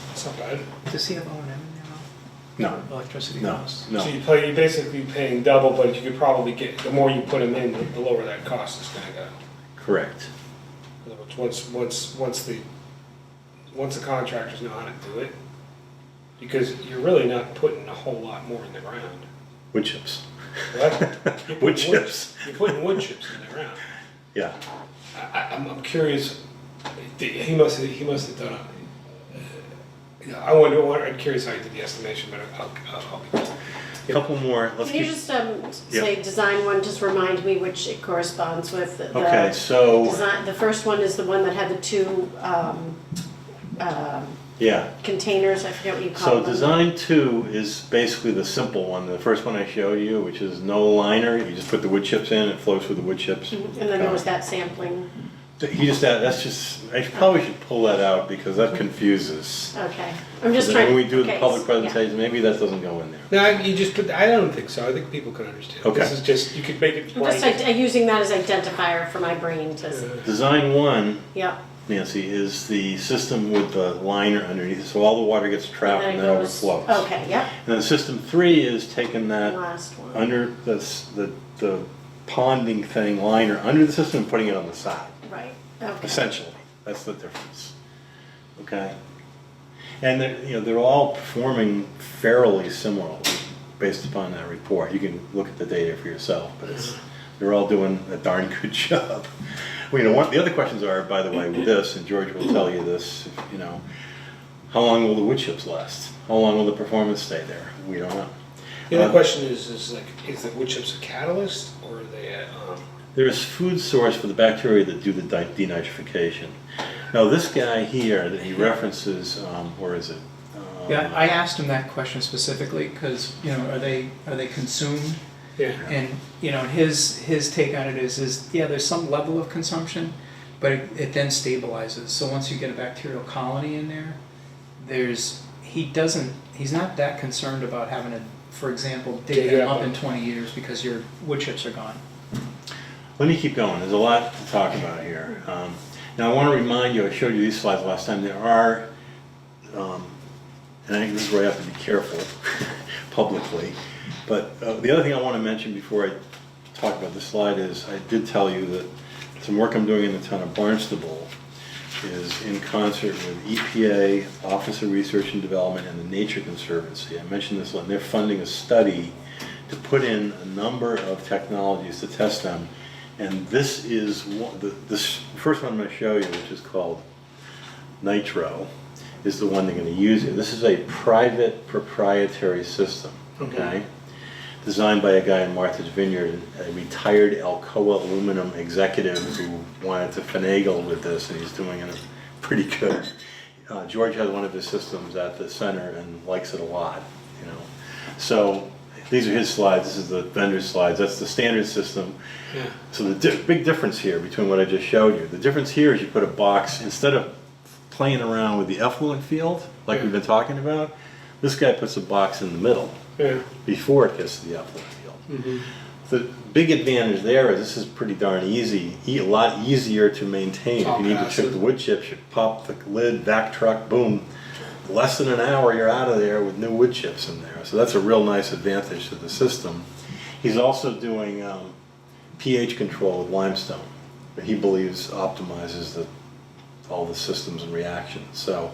That's not bad. Does he have O&M in there No. now? Electricity No, costs? no. So you're basically paying double, but you could probably get, the more you put them in, the lower that cost is gonna go. Correct. In other words, once the contractors know how to do it, because you're really not putting a whole lot more in the ground. Wood chips. What? You're putting Wood chips. You're putting wood chips in the ground. Yeah. I'm curious, he must have done I'm curious how he did the estimation, but I'll be. A couple more. Let's Can you keep. just say design one, just remind me which it corresponds with? Okay, so The first one is the one that had the 2 yeah. containers, I forget what you call So them. design 2 is basically the simple one, the first one I showed you, which is no liner. You just put the wood chips in, it flows with the wood chips. And then there was that sampling. He just that's just. I probably should pull that out because that confuses. Okay, I'm just Then trying. when we do the okay, public yeah. presentation, maybe that doesn't go in there. No, you just put, I don't think so, I think people can understand. Okay. This is just, you could make it I'm just blanket. using that as identifier for my brain to, Design 1, yeah. Nancy, is the system with the liner underneath it, so all the water gets trapped and it then goes- overflows. Okay, yep, And then system 3 is taking that last one. under the ponding thing liner under the system and putting it on the side. Right, okay. Essentially, that's the difference. Okay, and they're all performing fairly similarly based upon that report. You can look at the data for yourself, but they're all doing a darn good job. Well, the other questions are, by the way, with this, and George will tell you this. How long will the wood chips last? How long will the performance stay there? We don't know. The other question is the wood chips a catalyst, or are they, There's food source for the bacteria that do the denitrification. Now, this guy here that he references, where is it? Yeah, I asked him that question specifically because, are they consumed? yeah. And, his take on it is yeah, there's some level of consumption, but it then stabilizes. So once you get a bacterial colony in there, he's not that concerned about having to, for example, dig them up in 20 years because your wood chips are gone. Let me keep going. There's a lot to talk about here. Now, I want to remind you, I showed you these slides last time. There are, and I think this is where I have to be careful publicly. But the other thing I want to mention before I talk about this slide is I did tell you that some work I'm doing in the town of Barnstable is in concert with EPA, Office of Research and Development, and the Nature Conservancy. I mentioned this, and they're funding a study to put in a number of technologies to test them. And this is this first one I'm going to show you, which is called Nitro, is the one they're going to use here. This is a private proprietary system, okay? Designed by a guy in Martha's Vineyard, a retired Alcoa aluminum executive who wanted to finagle with this, and he's doing it pretty good. George has one of his systems at the center and likes it a lot, So these are his slides. This is the vendor slides. That's the standard system. Yeah. So the big difference here between what I just showed you, the difference here is you put a box, instead of playing around with the effluent field, like we've been talking about, This guy puts a box in the middle Yeah. before it gets to the effluent field. Mhm. The big advantage there is this is pretty darn easy, a lot easier to maintain. If All you need to passive. chip the wood chips, you pop the lid, vac truck, boom. Less than an hour, you're out of there with new wood chips in there. So that's a real nice advantage to the system. He's also doing pH control with limestone. He believes optimizes all the systems and reactions. So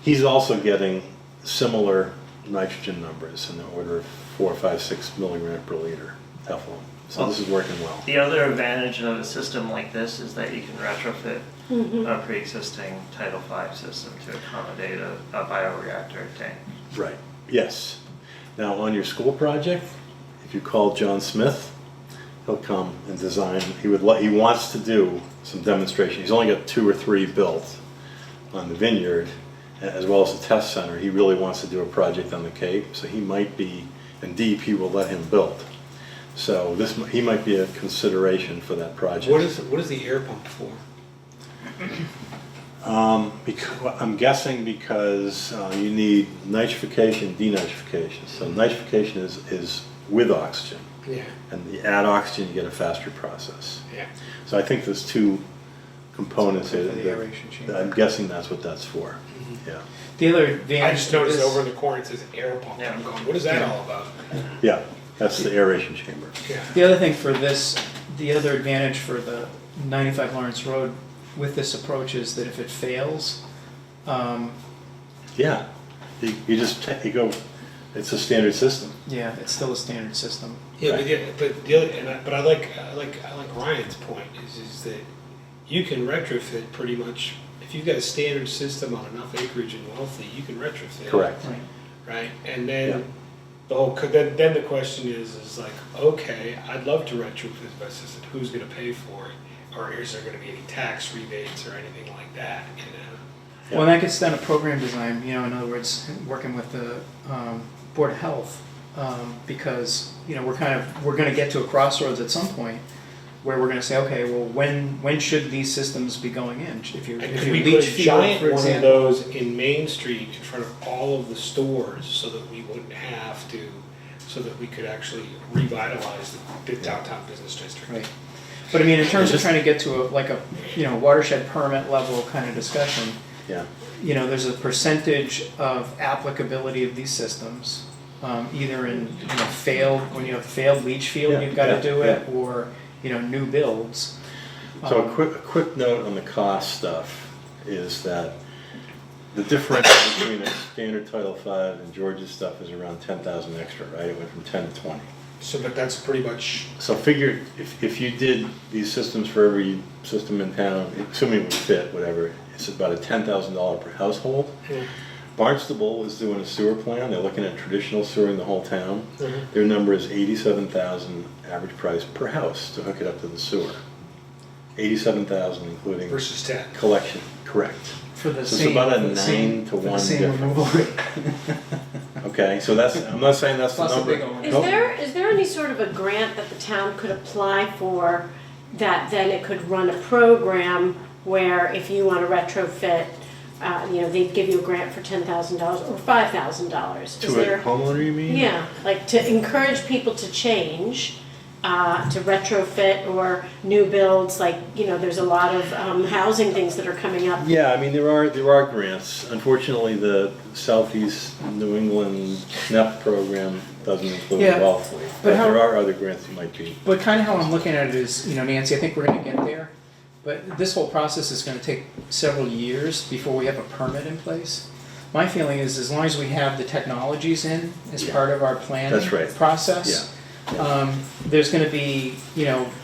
he's also getting similar nitrogen numbers in the order of 4, 5, 6 milligram per liter effluent. So this is working well. The other advantage of a system like this is that you can retrofit a pre-existing Title V system to accommodate a bioreactor tank. Right, yes. Now, on your school project, if you call John Smith, he'll come and design. He wants to do some demonstration. He's only got 2 or 3 built on the vineyard, as well as the test center. He really wants to do a project on the Cape, so he might be, and DEP will let him build. So he might be a consideration for that project. What is the air pump for? I'm guessing because you need nitrification, denitrification. So nitrification is with oxygen, Yeah. and you add oxygen, you get a faster process. Yeah. So I think there's 2 components For here. the aeration chamber. I'm guessing that's what that's for. Yeah. The other advantage. I just noticed is- over in the corner it says air pump. Yeah. I'm going, what is that all about? Yeah, that's the aeration chamber. Yeah. The other thing for this, the other advantage for the 95 Lawrence Road with this approach is that if it fails, Yeah. You just you go. It's a standard system. yeah, it's still a standard system. Yeah, Right. but the other, but I like Ryan's point is that you can retrofit pretty much if you've got a standard system on enough acreage in Wealthy, you can retrofit. Correct. Right. Right, and then Yeah. then the question is like, okay, I'd love to retrofit my system. Who's going to pay for it, or is there going to be any tax rebates or anything like that? You know. Well, and that gets down to program design, in other words, working with the Board of Health, because, we're gonna get to a crossroads at some point where we're gonna say, okay, well, when should these systems be going in? If you And if could you we put leach a field, giant for one of example. those in Main Street in front of all of the stores so that we wouldn't have to, so that we could actually revitalize the downtown business district? Right. But I mean, in terms of trying to get to a watershed permit level kind of discussion, Yeah. there's a percentage of applicability of these systems, either in when you have failed leach field, Yeah, you've got to yeah, do it, or new builds. So a quick note on the cost stuff is that the difference between a standard Title V and Georgia's stuff is around 10,000 extra, right? It went from 10 to 20. So, but that's pretty much, So figure if you did these systems for every system in town, assuming it would fit, whatever, it's about a $10,000 per household. yeah. Barnstable is doing a sewer plan. They're looking at traditional sewer in the whole town. Mhm. Their number is $87,000 average price per house to hook it up to the sewer. $87,000 including Versus 10. collection, correct. For the So it's same, about a for the same- 9 to for the 1 same difference. removal rate. Okay, so I'm not saying that's the Plus a number. big one. Is Nope. there any sort of a grant that the town could apply for that then it could run a program where if you want to retrofit, they'd give you a grant for $10,000 or $5,000? Is To a there? homeowner, you mean? Yeah, like to encourage people to change, to retrofit or new builds, there's a lot of housing things that are coming up. Yeah, I mean, there are grants. Unfortunately, the Southeast New England SNEP program doesn't include Yeah, Wellfleet. but But how- there are other grants that might be. But kind of how I'm looking at it is, Nancy, I think we're going to get there, but this whole process is going to take several years before we have a permit in place. My feeling is as long as we have the technologies in as Yeah. part of our planning That's right. process, there's going to be,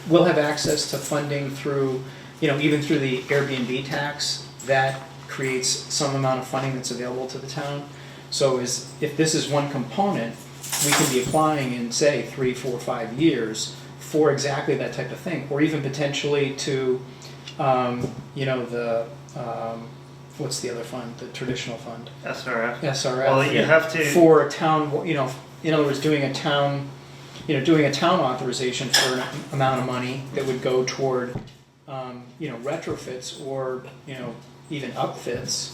we'll have access to funding through, even through the Airbnb tax, that creates some amount of funding that's available to the town. So if this is one component, we can be applying in, say, 3, 4, 5 years for exactly that type of thing, or even potentially to, what's the other fund, the traditional fund? SRF. SRF. Well, you have to. For a town, in other words, doing a town authorization for an amount of money that would go toward, retrofits or, even upfits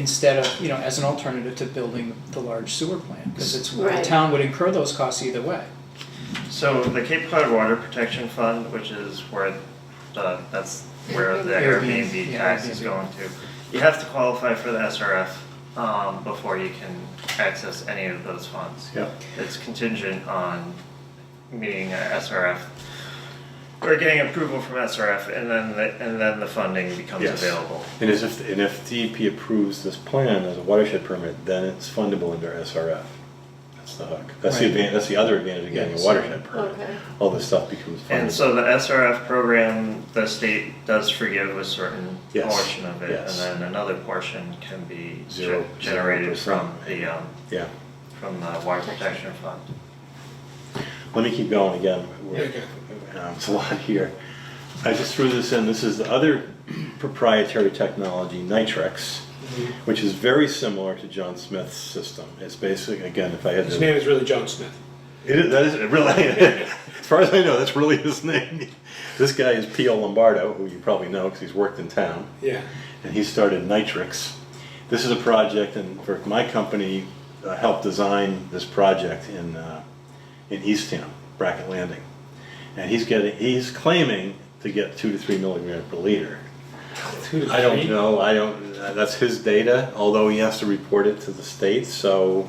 instead of, you know, as an alternative to building the large sewer plant, because it's, the Right. town would incur those costs either way. So the Cape Cod Water Protection Fund, which is where that's where the Airbnb, Airbnb yeah, tax is Airbnb. going to. You have to qualify for the SRF before you can access any of those funds. Yep. It's contingent on meeting a SRF or getting approval from SRF, and then the funding becomes Yes. available. And if DEP approves this plan as a watershed permit, then it's fundable under SRF. That's the hook. That's Right. that's the other advantage of getting Yeah, a so- watershed permit. Okay. All this stuff becomes fundable. And so the SRF program, the state does forgive a certain Yes. portion of it, Yes. and then another portion can be Zero- generated 0%. from the Yeah. Water Protection Fund. Let me keep going again. Okay. It's a lot here. I just threw this in. This is the other proprietary technology, Nitrex, which is very similar to John Smith's system. It's basically, again, if I had His to... name is really John Smith. That is really, as far as I know, that's really his name. This guy is P.O. Lombardo, who you probably know because he's worked in town. Yeah. And he started Nitrex. This is a project, and for my company helped design this project in Easttown, Brackett Landing. And he's claiming to get 2 to 3 milligrams per liter. 2 to I don't 3? know. That's his data, although he has to report it to the state. So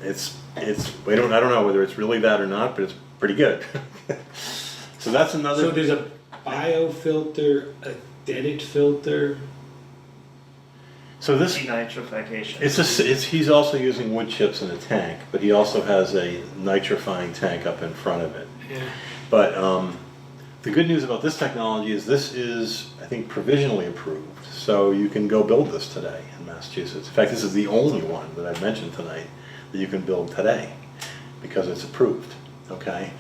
I don't know whether it's really that or not, but it's pretty good. So that's another. So there's a biofilter, a deaded filter. So this Denitrification. he's also using wood chips in a tank, but he also has a nitrifying tank up in front of it. Yeah. But the good news about this technology is this is, I think, provisionally approved. So you can go build this today in Massachusetts. In fact, this is the only one that I've mentioned tonight that you can build today because it's approved. Okay,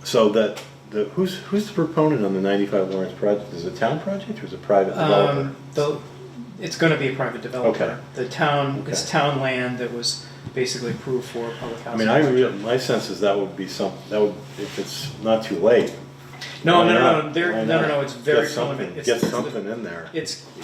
so that who's the proponent on the 95 Lawrence project? Is it a town project or is it a private developer? It's gonna be a private developer. Okay. The town, Okay. it's town land that was basically approved for public I housing. mean, my sense is that would be if it's not too late. No, why no, not? no, there, Why no, not? no, it's very Get something, preliminary. get something in there.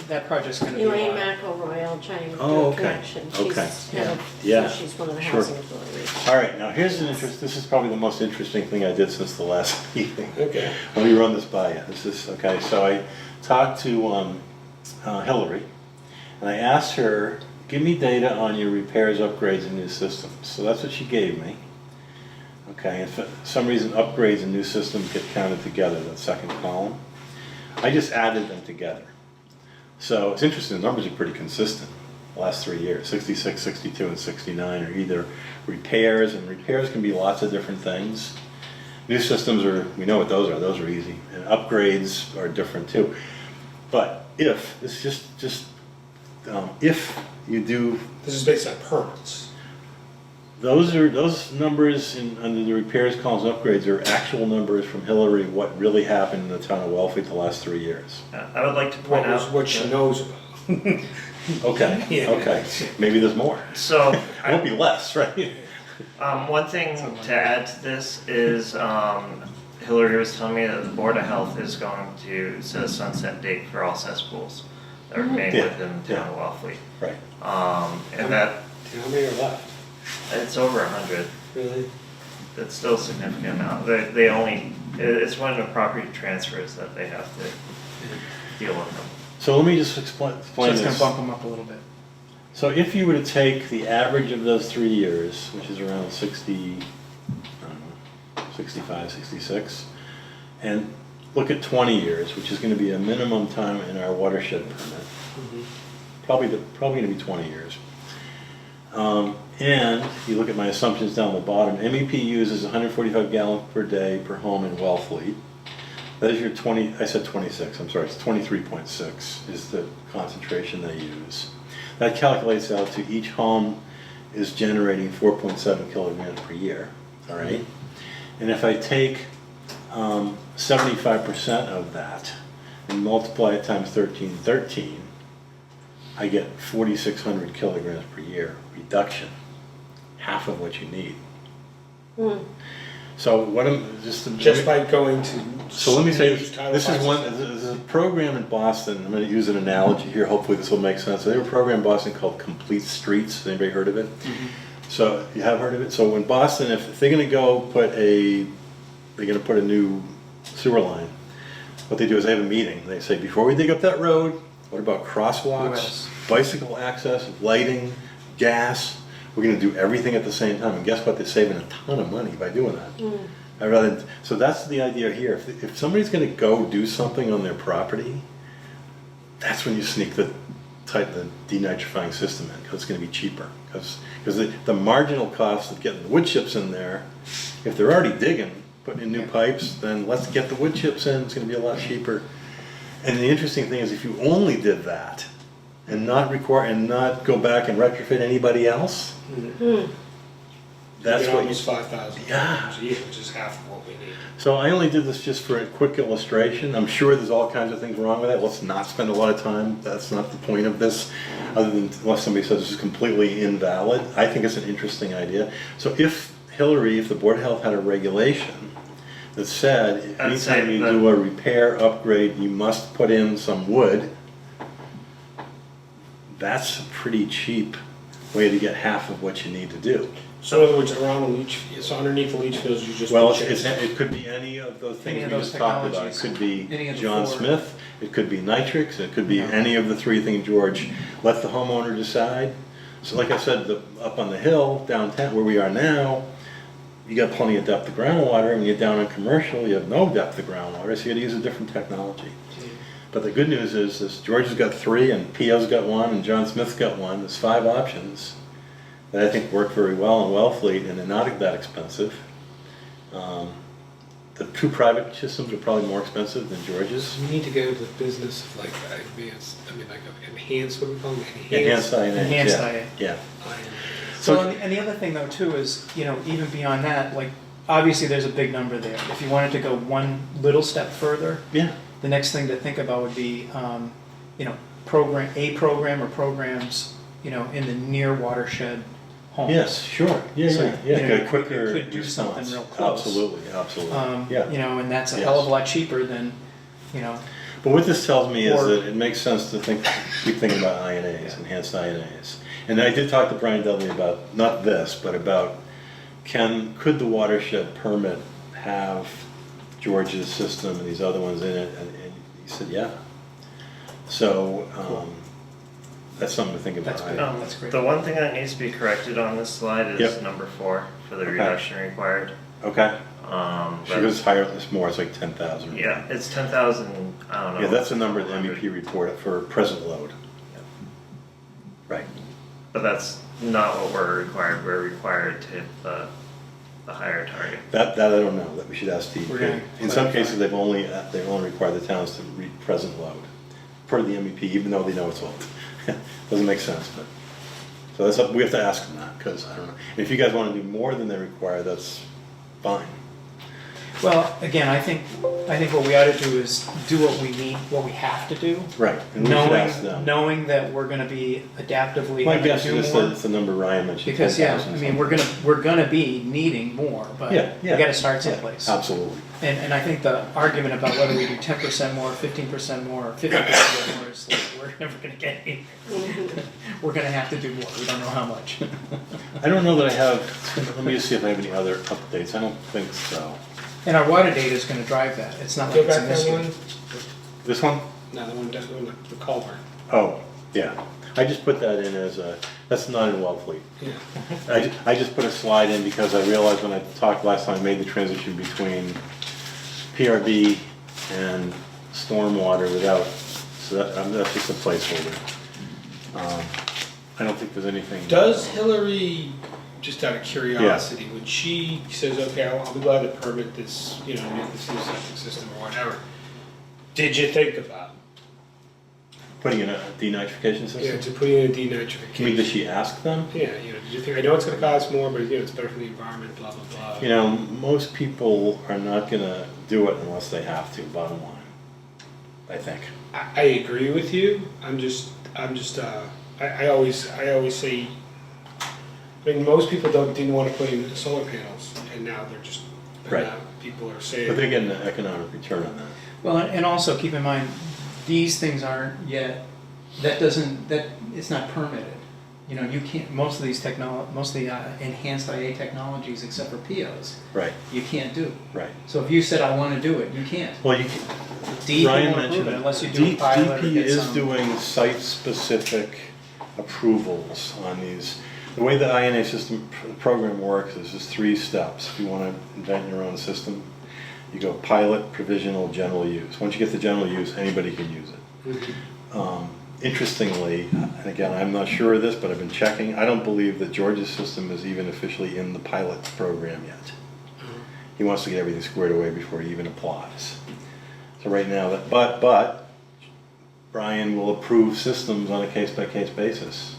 That project's gonna be a Elaine while. McElroy, I'll try and do Oh, a okay. connection. Okay. She's head of, Yeah. so she's one of the Sure. housing authorities. All right, now here's this is probably the most interesting thing I did since the last meeting. Okay. Let me run this by you. This is, okay, so I talked to Hillary, and I asked her, give me data on your repairs, upgrades, and new systems. So that's what she gave me. Okay, and for some reason, upgrades and new systems get counted together, that second column. I just added them together. So it's interesting, the numbers are pretty consistent the last 3 years. 66, 62, and 69 are either repairs, and repairs can be lots of different things. New systems we know what those are easy. And upgrades are different too. But if you do, This is based on permits. those numbers under the repairs, columns, and upgrades are actual numbers from Hillary, what really happened in the town of Wellfleet the last 3 years. I would like to point out What she knows about. Okay, Yeah. okay, maybe there's more. So It won't be less, right? one thing to add to this is Hillary was telling me that the Board of Health is going to set a sunset date for all cesspools that remain Yeah, within the town of Wellfleet. Right. And that How many are left? it's over 100. Really? It's still a significant amount. It's one of the property transfers that they have to deal with them. So let me just So explain it's gonna this. bump them up a little bit. So if you were to take the average of those 3 years, which is around 60, I don't know, 65, 66, and look at 20 years, which is going to be a minimum time in our watershed permit, probably going to be 20 years. And you look at my assumptions down the bottom, MEP uses 145 gallons per day per home in Wellfleet. That is your 20, I said 26, I'm sorry, it's 23.6 is the concentration they use. That calculates out to each home is generating 4.7 kilograms per year, all right? And if I take 75% of that and multiply it times 1313, I get 4,600 kilograms per year reduction, half of what you need. So what I'm Just by going to So let me say, Use Title this is V one, system. there's a program in Boston, I'm gonna use an analogy here, hopefully this will make sense. They have a program in Boston called Complete Streets, anybody heard of it? So, you have heard of it? So in Boston, if they're gonna go they're gonna put a new sewer line, what they do is they have a meeting, they say, before we dig up that road, what about Who crosswalks, else? bicycle access, lighting, gas? We're gonna do everything at the same time, and guess what, they're saving a ton of money by doing that. So that's the idea here. If somebody's going to go do something on their property, that's when you sneak the denitrifying system in, because it's going to be cheaper. Because the marginal cost of getting the wood chips in there, if they're already digging, putting in new pipes, then let's get the wood chips in. It's going to be a lot cheaper. And the interesting thing is, if you only did that and not go back and retrofit anybody else, that's You get what almost $5,000 Yeah. a year, which is half of what we need. So I only did this just for a quick illustration. I'm sure there's all kinds of things wrong with it. Let's not spend a lot of time. That's not the point of this, other than unless somebody says this is completely invalid. I think it's an interesting idea. So if the Board of Health had a regulation that said, I'd say anytime you that- do a repair, upgrade, you must put in some wood, that's a pretty cheap way to get half of what you need to do. So in other words, around the leach, so underneath the leach fields, you just. Well, put chips. it could be any of those Any things of we those just talked about. It technologies. could be Any of the John four. Smith, it could be nitrics, it could be Yeah. any of the three things, George. Let the homeowner decide. So like I said, up on the hill, downtown, where we are now, you got plenty of depth of groundwater. When you're down on commercial, you have no depth of groundwater, so you gotta use a different technology. But the good news is, George has got 3, and P.O.'s got 1, and John Smith's got 1. There's 5 options that I think work very well in Wellfleet, and they're not that expensive. The 2 private systems are probably more expensive than George's. We need to go to the business of like advanced, enhanced, what do we call them? Enhanced IA. Enhanced yeah. IA. Yeah. So, and the other thing though too is, even beyond that, like, obviously there's a big number there. If you wanted to go one little step further, Yeah. the next thing to think about would be, program or programs, in the near watershed homes. Yes, sure. Yeah, So, yeah. you Got a could- quicker could do something response. real close. Absolutely, absolutely. Yeah. And that's a Yes. hell of a lot cheaper than, But what this tells me is Or- that it makes sense to keep thinking about INAs, enhanced INAs. And I did talk to Brian Dudley about, not this, but about could the watershed permit have George's system and these other ones in it? And he said, yeah. So, that's something to think about. That's good. That's great. The one thing that needs to be corrected on this slide is Yep. number 4 for the Okay. reduction required. Okay. She That- goes higher, it's more, it's like 10,000. Yeah, it's 10,000, I don't know. Yeah, that's the number the MEP report for present load. Right. But that's not what we're required. We're required to hit the higher target. That I don't know, that we should ask We're DEP. gonna In some clarify. cases, they've only required the towns to read present load, per the MEP, even though they know it's old. Doesn't make sense, but, so that's up, we have to ask them that, because I don't know. If you guys want to do more than they require, that's fine. well, again, I think what we ought to do is do what we need, what we have to do. Right, and we should ask them. Knowing that we're gonna be adaptively My having guess to is do more. that it's the number Ryan mentioned, Because, 10,000 we're gonna be needing more, but we Yeah, yeah. gotta start Yeah, someplace. absolutely. And I think the argument about whether we do 10% more, 15% more, or 50% more is like, we're never gonna get any. We're gonna have to do more, we don't know how much. I don't know that I have, let me just see if I have any other updates, I don't think so. And our water data is gonna drive that, it's not like Go it's a back that mystery. one, This one? no, the one, definitely the culvert. Oh, yeah. I just put that in as that's not in Wellfleet. Yeah. I just put a slide in because I realized when I talked last time, I made the transition between PRB and stormwater without, so that's just a placeholder. I don't think there's anything. Does Hillary, just out of curiosity, when she says, okay, I'll be glad to permit this, this new septic system or whatever, did you think about Putting in a denitrification it? Yeah, system? to put in a I mean, does denitrification. she ask them? Yeah, did you think, I know it's gonna cost more, but it's better for the environment, blah, blah, blah. Most people are not gonna do it unless they have to, bottom line. I think. I agree with you, I always say, most people didn't wanna put in solar panels, and now they're just Right. People are But saying, they're getting an economic return on that. Well, and also keep in mind, these things aren't yet, it's not permitted. You know, you can't, most of the enhanced IA technologies, except for POs, Right, you can't do. right. So if you said, I want to do it, you can't. Well, you DEP Ryan won't approve mentioned it unless you do a D- pilot or DEP get is some. doing site-specific approvals on these. The way the INA system program works is there's 3 steps. If you want to invent your own system, you go pilot, provisional, general use. Once you get the general use, anybody can use it. Interestingly, and again, I'm not sure of this, but I've been checking, I don't believe that George's system is even officially in the pilot program yet. He wants to get everything squared away before he even applies. So right now, but Brian will approve systems on a case-by-case basis.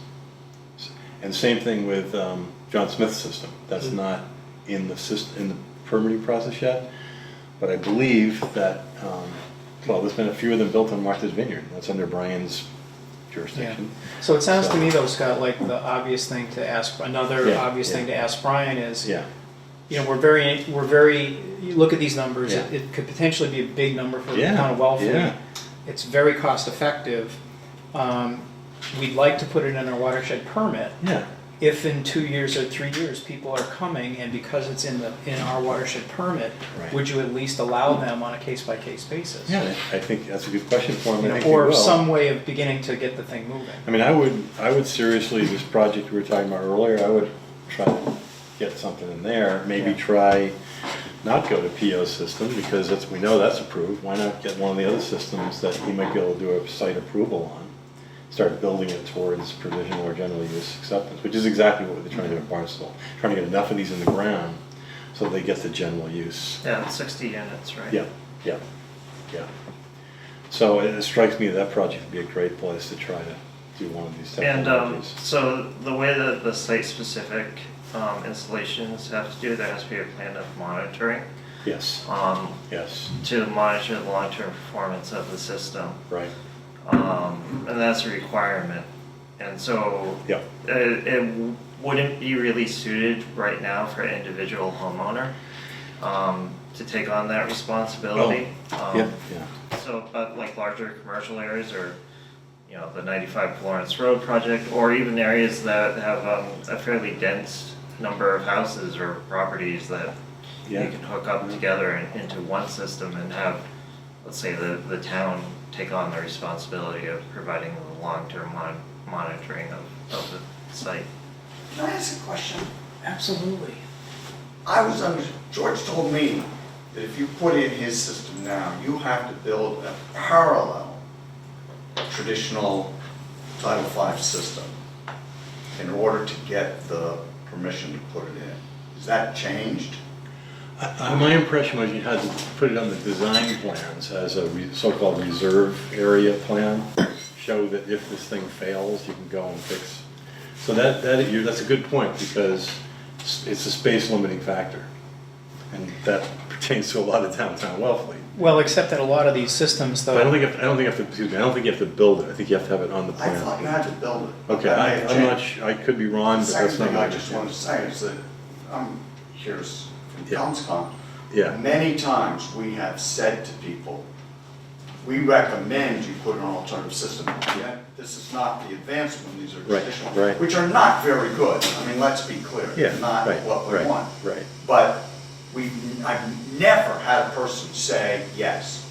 And same thing with John Smith's system. That's not in the permitting process yet, but I believe that, well, there's been a few of them built on Martha's Vineyard. That's under Brian's jurisdiction. So it sounds to So- me though, Scott, like the obvious thing to ask, another Yeah, obvious yeah. thing to ask Brian is, Yeah, you know, we're very, you look at these numbers, Yeah. it could potentially be a big number for the Yeah, town of Wellfleet. yeah. It's very cost effective. We'd like to put it in our watershed permit. yeah. If in 2 years or 3 years, people are coming and because it's in our watershed permit, Right. would you at least allow them on a case-by-case basis? Yeah, I think that's a good question for him. You I know, think he or will. some way of beginning to get the thing moving. I mean, I would seriously, this project we were talking about earlier, I would try to get something in there. Maybe Yeah. try not go to PO system because we know that's approved. Why not get one of the other systems that he might be able to do a site approval on? Start building it towards provisional or general use acceptance, which is exactly what they're trying to do at Barnstable. Trying to get enough of these in the ground so they get the general use. Yeah, it's 60 units, right? Yeah, yeah, yeah. So it strikes me that project would be a great place to try to do one of these And technologies. so the way that the site-specific installations have to do, there has to be a plan of monitoring Yes, yes, to monitor the long-term performance of the system. right, And that's a requirement. And so yeah, it wouldn't be really suited right now for an individual homeowner to take on that responsibility. yeah, yeah, So, but like larger commercial areas or, you know, the 95 Florence Road project, or even areas that have a fairly dense number of houses or properties that yeah. you can hook up together into one system and have, let's say, the town take on the responsibility of providing the long-term monitoring of the site. Can I ask a question? Absolutely. George told me that if you put in his system now, you have to build a parallel traditional Title V system in order to get the permission to put it in. Is that changed? My impression was you had to put it on the design plans as a so-called reserve area plan, show that if this thing fails, you can go and fix. So that's a good point because it's a space limiting factor. And that pertains to a lot of downtown Wellfleet. Well, except that a lot of these systems though. But I don't think you have to build it. I think you have to have it on the I thought plan. you had to build it. Okay, That may have I'm not, changed. I could be wrong, but Second that's not thing my I just wanted to say is that, here's from Yeah. COMSCOM. Yeah. Many times we have said to people, we recommend you put an alternative system. Yet this is not the advanced one, these are Right, traditional. right. Which are not very good. I mean, let's be clear. Yeah, They're not right, what we right, want. right. But I've never had a person say yes.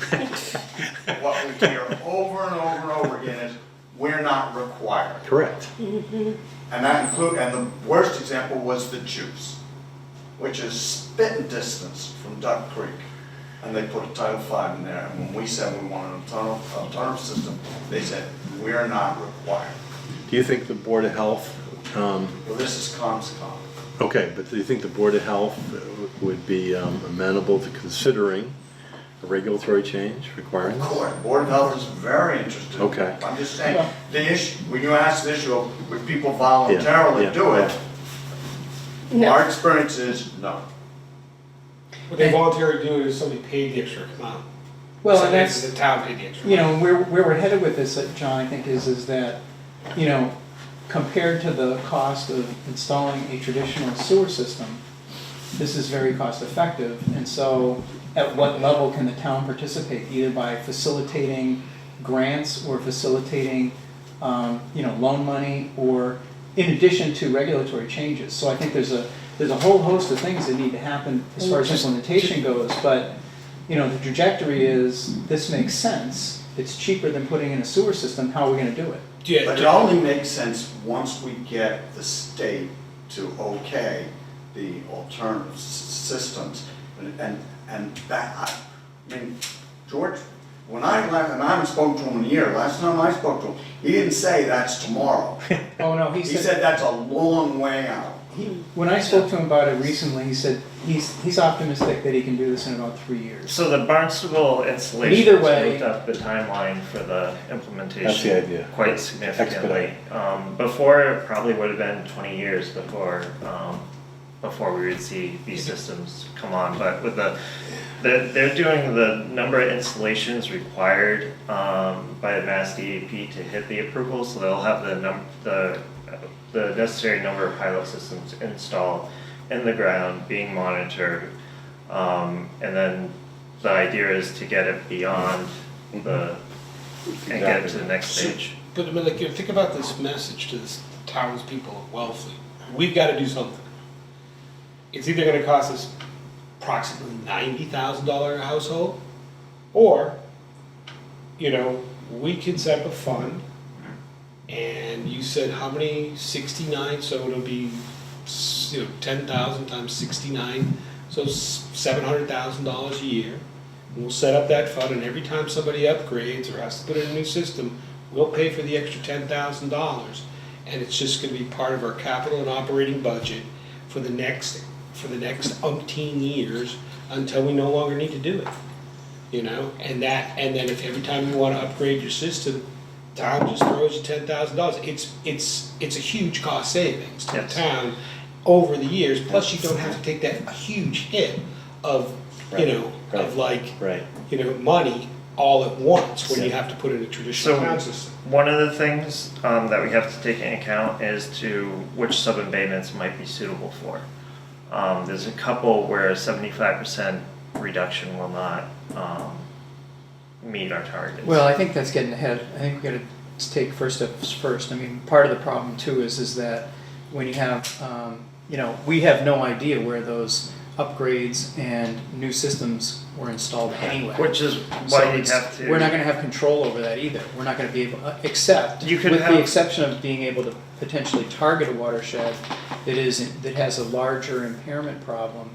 What we hear over and over and over again is, we're not required. Correct. And the worst example was the juice, which is spitting distance from Duck Creek. And they put a Title V in there, and when we said we wanted an alternative system, they said, we're not required. Do you think the Board of Health, Well, this is COMSCOM. okay, but do you think the Board of Health would be amenable to considering a regulatory change requiring Of this? course, Board of Health is very interested. Okay. I'm just saying, the issue, when you ask the issue of would people voluntarily Yeah, do it, No. our experience is no. what they voluntarily do is somebody paid the extra amount. Well, So and that's, the town paid the extra you know, amount. where we're headed with this, John, I think is that, you know, compared to the cost of installing a traditional sewer system, this is very cost effective. And so at what level can the town participate, either by facilitating grants or facilitating, loan money, or in addition to regulatory changes? So I think there's a whole host of things that need to happen as far as implementation goes, but, the trajectory is, this makes sense, it's cheaper than putting in a sewer system, how are we gonna do it? But it only makes sense once we get the state to okay the alternative systems. And that, I mean, George, when I left, and I haven't spoken to him in a year, last time I spoke to him, he didn't say that's tomorrow. Oh, no, He said that's a long way out. When I spoke to him about it recently, he said he's optimistic that he can do this in about 3 years. So the Barnstable installation Either way- moved up the timeline for the implementation. That's the idea. Quite significantly. Before, it probably would have been 20 years before we would see these systems come on. But with they're doing the number of installations required by the Mass DEP to hit the approval, so they'll have the necessary number of pilot systems installed in the ground, being monitored, and then the idea is to get it beyond and get it to the next stage. But I mean, like, think about this message to the townspeople of Wellfleet. We've got to do something. It's either going to cost us approximately $90,000 a household, or, we can set up a fund. And you said how many? 69, so it'll be 10,000 times 69, so $700,000 a year. And we'll set up that fund, and every time somebody upgrades or has to put in a new system, we'll pay for the extra $10,000, and it's just going to be part of our capital and operating budget for the next umpteen years until we no longer need to do it. And then if every time you want to upgrade your system, town just throws you $10,000. It's a huge cost savings to the town over the years. Plus, you don't have to take that huge hit of money all at once when you have to put in a traditional town system. One of the things that we have to take into account is which sub-abatements might be suitable for. There's a couple where 75% reduction will not meet our targets. Well, I think that's getting ahead. I think we got to take first steps first. I mean, part of the problem too is that when you have, we have no idea where those upgrades and new systems were installed anyway. Which is why you'd have to. We're not going to have control over that either. We're not going to be able, except You could with have- the exception of being able to potentially target a watershed that has a larger impairment problem,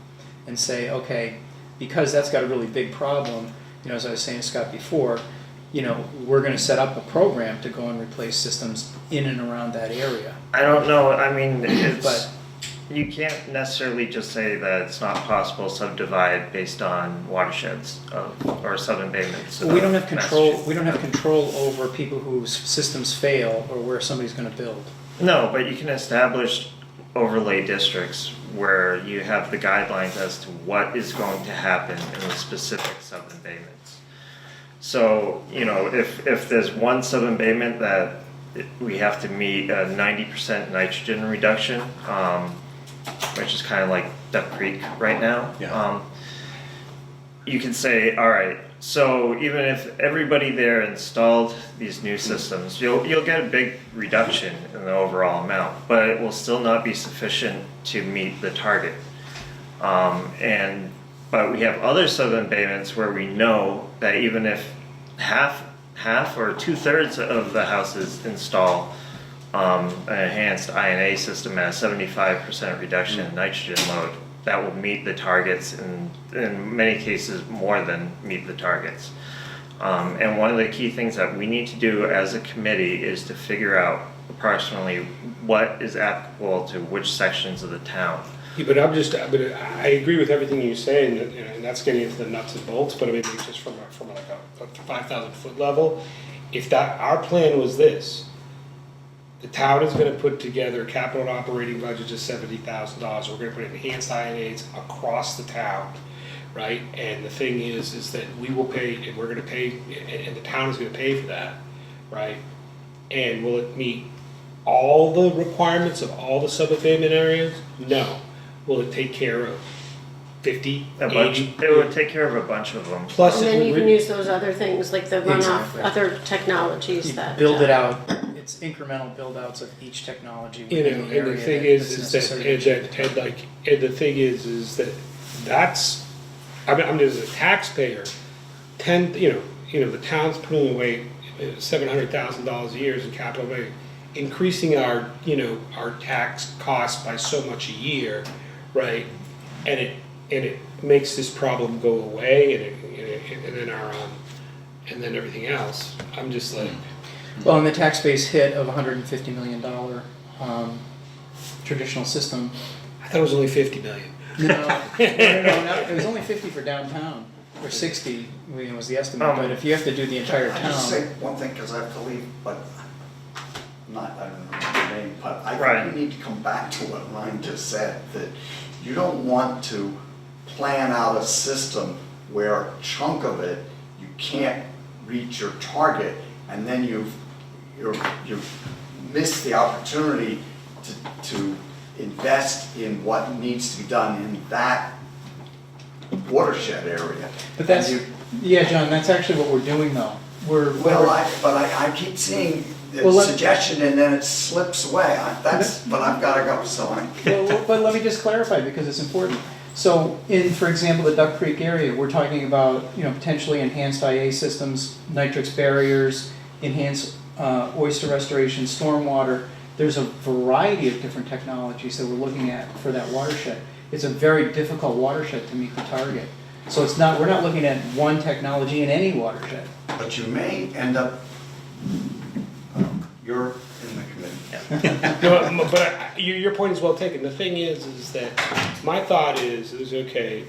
and say, okay, because that's got a really big problem. As I was saying to Scott before, we're going to set up a program to go and replace systems in and around that area. I don't know. I mean, But you can't necessarily just say that it's not possible to subdivide based on watersheds or sub-abatements. we don't have control. We don't have control over people whose systems fail or where somebody's going to build. No, but you can establish overlay districts where you have the guidelines as to what is going to happen in the specific sub-abatements. So, if there's one sub-abatement that we have to meet a 90% nitrogen reduction, which is kind of like Duck Creek right now. Yeah. You can say, all right, so even if everybody there installed these new systems, you'll get a big reduction in the overall amount, but it will still not be sufficient to meet the target. But we have other sub-abatements where we know that even if half or 2/3 of the houses install an enhanced INA system at a 75% reduction in nitrogen load, that will meet the targets and in many cases more than meet the targets. And one of the key things that we need to do as a committee is to figure out approximately what is applicable to which sections of the town. Yeah, but I agree with everything you're saying, and that's getting into the nuts and bolts, but I mean, just from like a 5,000 foot level, if our plan was this, the town is gonna put together a capital and operating budget of $70,000, we're gonna put enhanced INAs across the town, right? And the thing is that we will pay, and we're gonna pay, and the town is gonna pay for that, right? And will it meet all the requirements of all the sub-abatement areas? No. Will it take care of 50, A bunch, 80. it would take care of a bunch of them. Plus, And then you it can would, use those other things, like the runoff, Exactly. other technologies You that. build it out, it's incremental build-outs of each technology you within know, the area. and the thing that's is necessary to achieve the target. and the thing is that that's, I mean, as a taxpayer, the town's putting away $700,000 a year in capital outlay, increasing our, our tax cost by so much a year, right? And it makes this problem go away, and then everything else. I'm just like, Well, and the tax base hit of $150 million traditional system. I thought it was only 50 million. No, it was only 50 for downtown, or 60 was the estimate, but if you have to do the entire Can I just say town. one thing, because I have to leave, but I don't know your name, but I Right. think we need to come back to what Ryan just said, that you don't want to plan out a system where a chunk of it, you can't reach your target, and then you've missed the opportunity to invest in what needs to be done in that watershed area. But that's, And you- yeah, John, that's actually what we're doing though. Well, I keep seeing the Well, suggestion and then it slips away. But I've gotta go, so Well, but let me just clarify because it's important. So in, for example, the Duck Creek area, we're talking about, potentially enhanced IA systems, nitrix barriers, enhanced oyster restoration, stormwater. There's a variety of different technologies that we're looking at for that watershed. It's a very difficult watershed to meet the target. So we're not looking at one technology in any watershed. But you may end up, you're in the committee. No, but your point is well taken. The thing is that my thought is okay,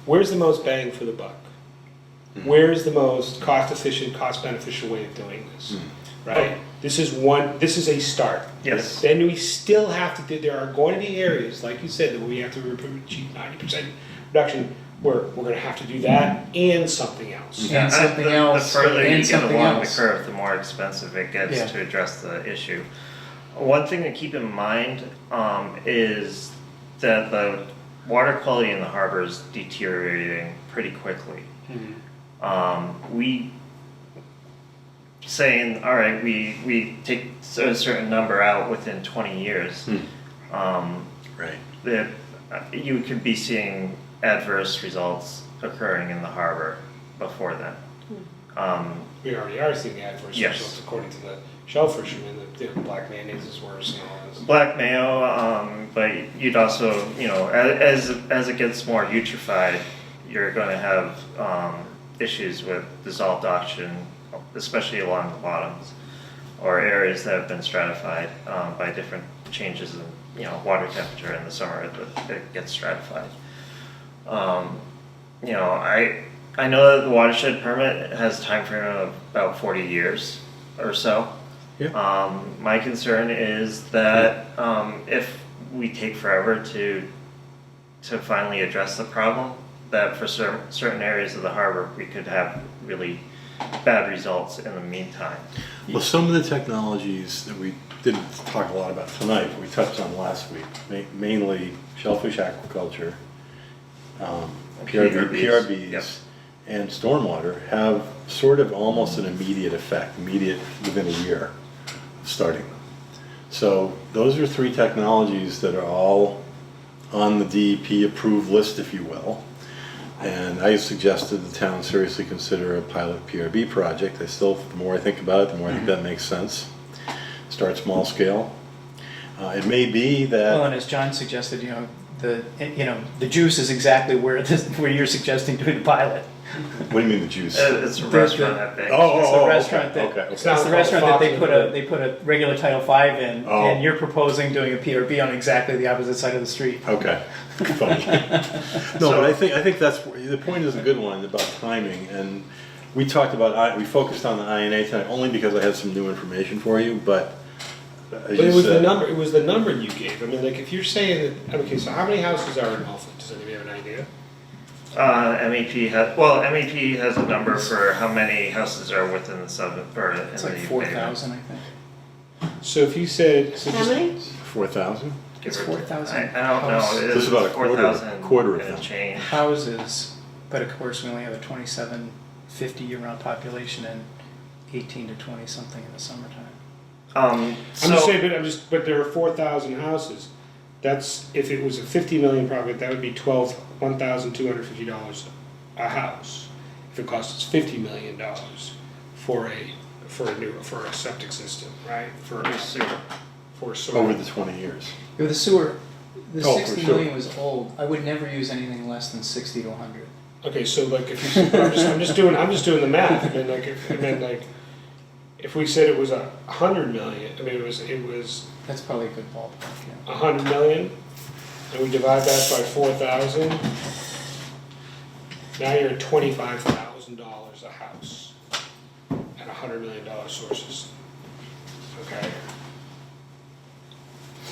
where's the most bang for the buck? Where's the most cost-efficient, cost-beneficial way of doing this? Right? This is a start. Yes. Then we still have to, there are going to be areas, like you said, that we have to achieve 90% reduction, where we're gonna have to do that and something else. And something else, The further and you get something along the else. curve, the more expensive it gets Yeah. to address the issue. One thing to keep in mind is that the water quality in the harbor is deteriorating pretty quickly. We saying, all right, we take a certain number out within 20 years. Right. That you could be seeing adverse results occurring in the harbor before then. We already are seeing adverse Yes. results according to the shell fishermen, the black mayonnaise is worse and all this. Black mayo, but you'd also, as it gets more eutrophied, you're going to have issues with dissolved oxygen, especially along the bottoms, or areas that have been stratified by different changes in water temperature in the summer that it gets stratified. I know that the watershed permit has a time frame of about 40 years or so. Yeah. My concern is that if we take forever to finally address the problem, that for certain areas of the harbor we could have really bad results in the meantime. Well, some of the technologies that we didn't talk a lot about tonight, but we touched on last week, mainly shellfish aquaculture, PRBs, Yep. and stormwater, have sort of almost an immediate effect, within a year of starting them. So those are 3 technologies that are all on the DEP approved list, if you will. And I suggested the town seriously consider a pilot PRB project. The more I think about it, the more I think that makes sense. Start small scale. It may be Well, that, and as John suggested, the juice is exactly where you're suggesting doing the pilot. what do you mean the juice? It's a restaurant that big. It's the restaurant okay, that, okay. it's the restaurant that they put a regular Title V in, Oh. and you're proposing doing a PRB on exactly the opposite side of the street. Okay. Funny. No, but I think that's, the point is a good one about timing, and we focused on the INA tonight only because I had some new information for you, but as But you it was said, the number you gave. I mean, like if you're saying that, okay, so how many houses are in Alfred? Does anybody have an idea? MEP has a number for how many houses are within the sub, or It's in like the 4,000, I think. So if you said, How many? 4,000? It's give or- 4,000 I don't know, house- it This is is about a quarter- 4,000 quarter of and them. change. houses, but of course we only have a 2750 year-round population and 18 to 20 something in the summertime. I'm just saying, but there are 4,000 houses. That's, if it was a 50 million project, that would be $1,250 a house. If it costs us $50 million for a septic system, right? For a sewer. Over the 20 years. The sewer, the Oh, for 60 sure. million was old. I would never use anything less than 60 to 100. Okay, so like if you, I'm just doing the math. I mean, like, if we said it was 100 million, I mean, it was That's probably a good ballpark, yeah. 100 million, and we divide that by 4,000. Now you're at $25,000 a house at $100 million sources. Okay.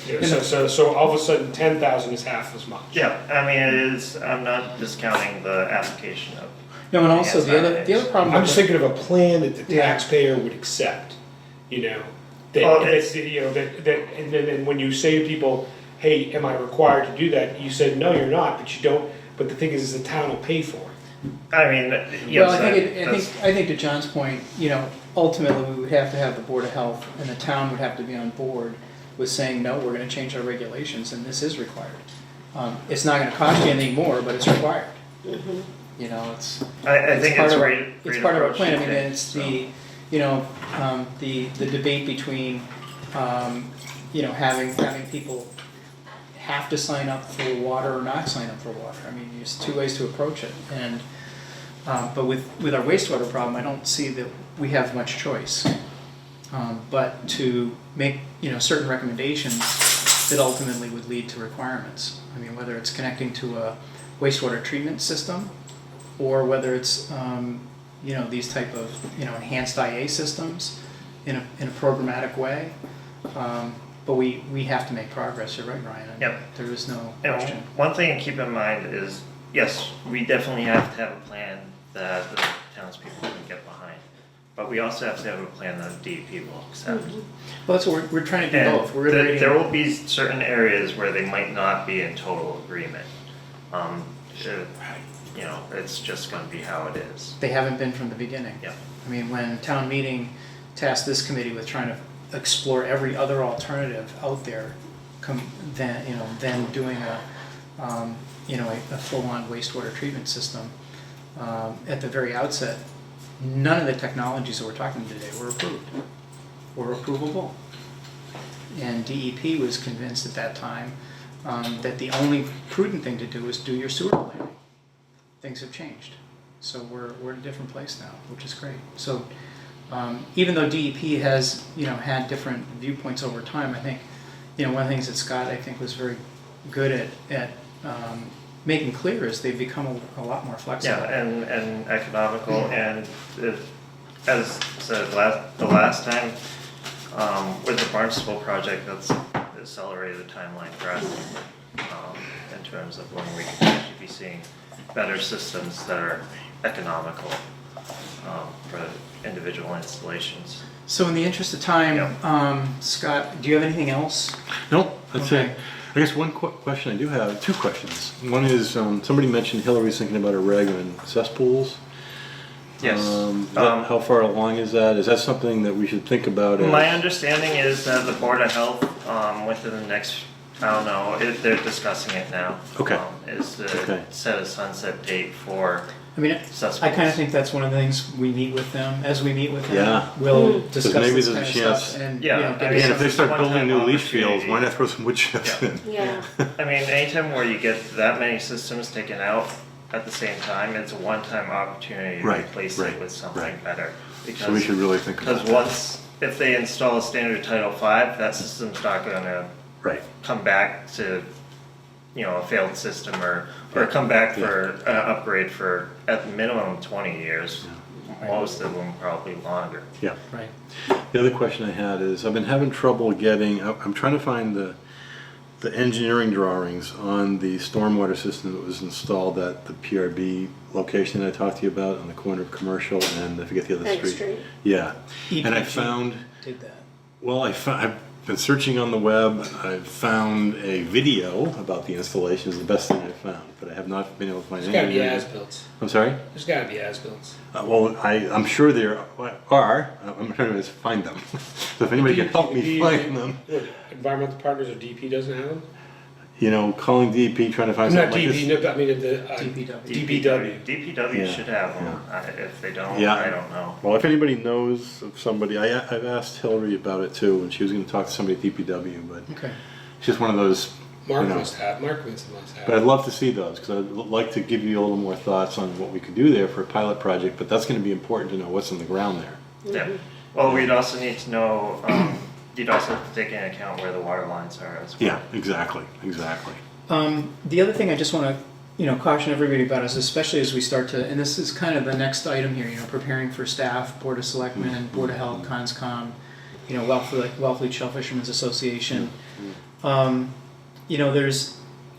Yeah, so all of a sudden 10,000 is half as much. Yeah, I mean, it is, I'm not discounting the application of. No, and also the other Enhanced problem. I'm with just the- thinking of a plan that the Yeah. taxpayer would accept, you know? Well, And then when you say to people, hey, am I required to do that? You said, no, you're not, but you don't, but the thing is the town will pay for it. I mean, Well, yes, I think to John's point, you know, ultimately we would have to have the Board of Health and the town would have to be on board with saying, no, we're gonna change our regulations and this is required. It's not gonna cost you anything more, but it's required. You know, I think part it's of our- great. It's part of our plan, I mean, approach to it's so. the, you know, the debate between, you know, having people have to sign up for water or not sign up for water. I mean, there's two ways to approach it, and, but with our wastewater problem, I don't see that we have much choice. But to make, you know, certain recommendations that ultimately would lead to requirements. I mean, whether it's connecting to a wastewater treatment system, or whether it's, you know, these type of, you know, enhanced IA systems in a programmatic way. But we have to make progress, you're right, Ryan. and Yep. There is no You know, question. one thing to keep in mind is, yes, we definitely have to have a plan that the townspeople can get behind. But we also have to have a plan that DEP will accept. Well, that's what we're trying to do And both. We're there iterating. will be certain areas where they might not be in total agreement. You know, it's just gonna be how it is. They haven't been from the beginning. Yeah. I mean, when town meeting tasked this committee with trying to explore every other alternative out there, then doing you know, a full-on wastewater treatment system, at the very outset, none of the technologies that we're talking today were approved, or approvable. And DEP was convinced at that time that the only prudent thing to do was do your sewer planning. Things have changed, so we're in a different place now, which is great. So even though DEP has, you know, had different viewpoints over time, I think, you know, one of the things that Scott, I think, was very good at making clear is they've become a lot more flexible. Yeah, and economical, and as said the last time, with the Barnstable project, that's accelerated the timeline drastically, in terms of when we can actually be seeing better systems that are economical, for individual installations. So in the interest of time, Scott, do you have anything else? No, that's Okay. it. I guess one question I do have, two questions. One is, somebody mentioned Hillary's thinking about a reg on cesspools. Yes. How far along is that? Is that something that we should think about? My understanding is that the Board of Health, within the next, I don't know, they're discussing it now. Okay. Is Okay. to set a sunset date for I mean, cesspools. I kind of think that's one of the things we meet with them, as we meet with them. Yeah. We'll discuss maybe this there's a kind of chance- stuff and, Yeah, you know, I get mean, And some- if they start building one-time new leach fields, opportunity. why not throw some wood chips Yeah. in? Yeah. I mean, anytime where you get that many systems taken out at the same time, it's a one-time opportunity to Right, replace right, it with something right. better. So we should really think about Because that. once, if they install a standard Title V, that system's not gonna Right. come back to, you know, a failed system or come back for an upgrade for at minimum 20 years. Most of them probably longer. Yeah. Right. The other question I had is, I've been having trouble getting, I'm trying to find the engineering drawings on the stormwater system that was installed at the PRB location that I talked to you about on the corner of Commercial and I forget the other Bank street. Street. Yeah. And I EPG found, Did that. well, I been searching on the web. I've found a video about the installation. Is the best thing I've found, but I have not been able to find There's gotta any. be as-built. I'm sorry. There's gotta be as-built. Well, I'm sure there are. I'm trying to find them. So if anybody can help me find them, What, Environmental Partners or DP doesn't have them? you know, calling DEP trying to find Not something like DP, this. no, I mean, the, DPW. DPW Yeah. should have them. If they don't, Yeah. I don't know. Well, if anybody knows of somebody, I've asked Hillary about it too, and she was going to talk to somebody at DPW, but Okay. it's just one of those. Mark you know, must have, Mark Vincent must have. But I'd love to see those, because I'd like to give you a little more thoughts on what we could do there for a pilot project, but that's going to be important to know what's in the ground there. Yeah. Well, we'd also need to know, you'd also have to take into account where the water lines are as well. Yeah, exactly. The other thing I just want to, caution everybody about is, especially as we start to, and this is kind of the next item here, preparing for staff, Board of Selectmen, Board of Health, CONSCOM, Wellfleet Shell Fishermen's Association.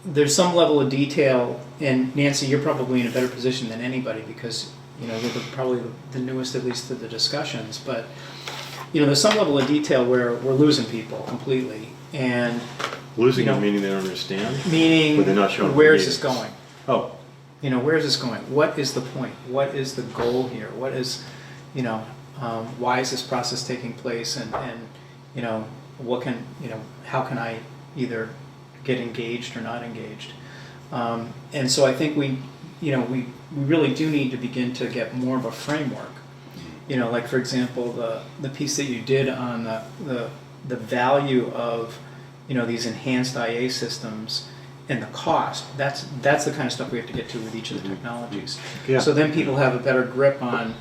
There's some level of detail, and Nancy, you're probably in a better position than anybody because, you're probably the newest, at least to the discussions, but, there's some level of detail where we're losing people completely, and Losing them meaning they don't understand? meaning, But they're not showing where the is this meetings. going? Oh, Where is this going? What is the point? What is the goal here? What is, why is this process taking place? And what can, how can I either get engaged or not engaged? And so I think we really do need to begin to get more of a framework. Like for example, the piece that you did on the value of, these enhanced IA systems and the cost, that's the kind of stuff we have to get to with each of the technologies. Yeah. So then people have a better grip on,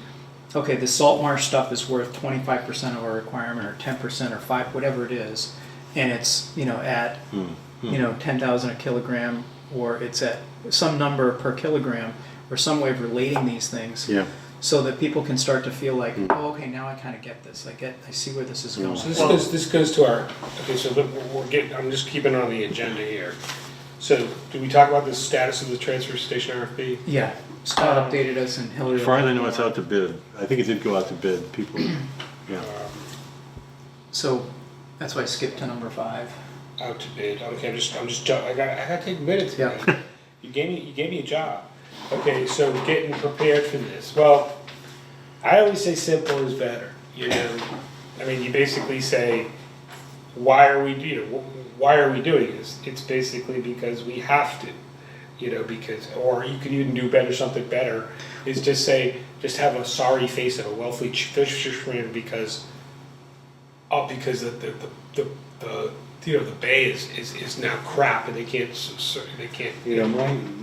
okay, the salt marsh stuff is worth 25% of our requirement, or 10%, or 5, whatever it is, and it's at 10,000 a kilogram, or it's at some number per kilogram, or some way of relating these things. yeah. So that people can start to feel like, oh, okay, now I kind of get this. I see where this is going. So this goes to our, okay, so I'm just keeping on the agenda here. So, did we talk about the status of the transfer station RFP? Yeah, Scott updated us and Hillary. As far as I know, it's out to bid. I think it did go out to bid. People, yeah. So that's why I skipped to number 5. Out to bid, okay, I gotta take a minute. Yeah. You gave me a job. Okay, so getting prepared for this. Well, I always say simple is better, I mean, you basically say, why are we doing this? It's basically because we have to, because, or you could even do better, something better, is just have a sorry face of a Wellfleet fisherman because the bay is now crap and they can't.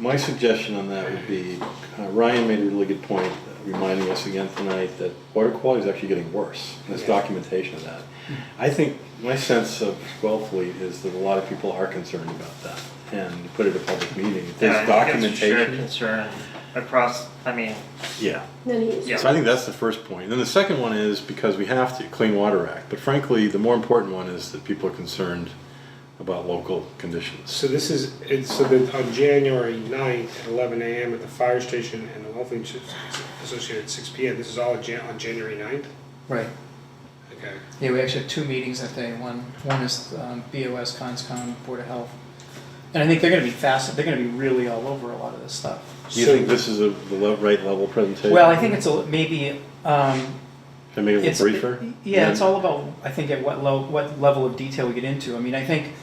My suggestion on that would be, Ryan made a really good point, reminding us again tonight that water quality is actually getting worse. There's documentation of that. I think my sense of Wellfleet is that a lot of people are concerned about that, and you put it at a public meeting. If there's Yeah, I think it's a shared documentation. concern across, Yeah. Yeah. So I think that's the first point. Then the second one is because we have to, Clean Water Act. But frankly, the more important one is that people are concerned about local conditions. So that on January 9th at 11 a.m. at the fire station and the Wellfleet Association at 6 p.m. This is all on January 9th? Right. Okay. Yeah, we actually have 2 meetings that day. One is BOS, CONSCOM, Board of Health. And I think they're going to be fast. They're going to be really all over a lot of this stuff. Do you think this is the right level presentation? Well, I think it's maybe. Can I make it a little briefer? Yeah, it's all about, I think, at what level of detail we get into. I mean, I think,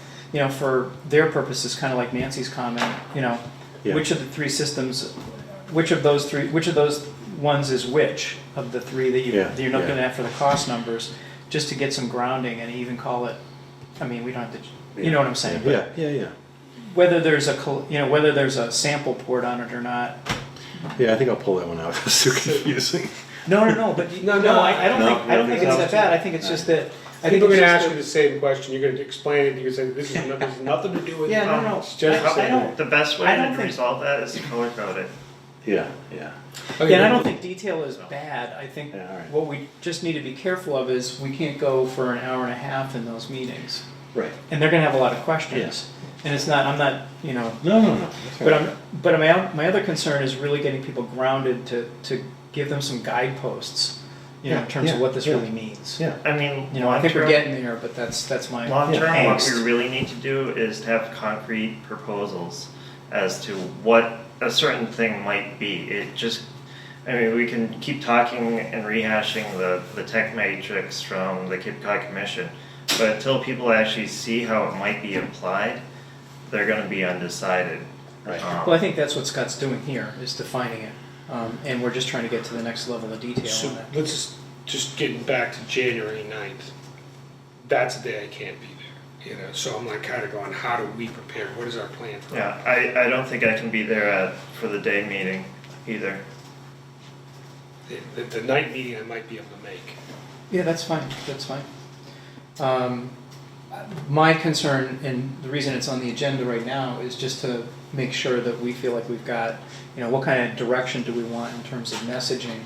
for their purposes, kind of like Nancy's comment, Yeah. which of the 3 systems, which of those ones is which of the 3 that you're looking at for the cost numbers, just to get some grounding and even call it. I mean, we don't have to. You know what I'm saying? Yeah. Whether there's a sample poured on it or not. Yeah, I think I'll pull that one out. It's too confusing. No, but I don't think it's that bad. I think it's just that. I think People are it's going to just ask you the same question. You're going to explain it. You're going to say this has nothing to do with. Yeah, no. It's just I don't. The best way I don't to think- resolve that is to color code it. Yeah. Okay, Yeah, and I don't think detail is bad. I think Yeah, all right. what we just need to be careful of is we can't go for an hour and a half in those meetings, Right. and they're going to have a lot of questions. And it's not. I'm not. No. But my other concern is really getting people grounded to give them some guideposts, you know, in Yeah, terms of yeah, what this yeah. really means. Yeah. I mean, You know, I think we're long-term, getting there, but that's my long-term, what angst. we really need to do is to have concrete proposals as to what a certain thing might be. It just, I mean, we can keep talking and rehashing the tech matrix from the Cape Cod Commission, but until people actually see how it might be applied, they're gonna be undecided. Right. Well, I think that's what Scott's doing here, is defining it. And we're just trying to get to the next level of detail So on it. let's just getting back to January 9th. That's the day I can't be there, you know, so I'm like kind of going, how do we prepare? What is our plan for? Yeah, I don't think I can be there for the day meeting either. The night meeting I might be able to make. Yeah, that's fine, that's fine. My concern, and the reason it's on the agenda right now, is just to make sure that we feel like we've got, you know, what kind of direction do we want in terms of messaging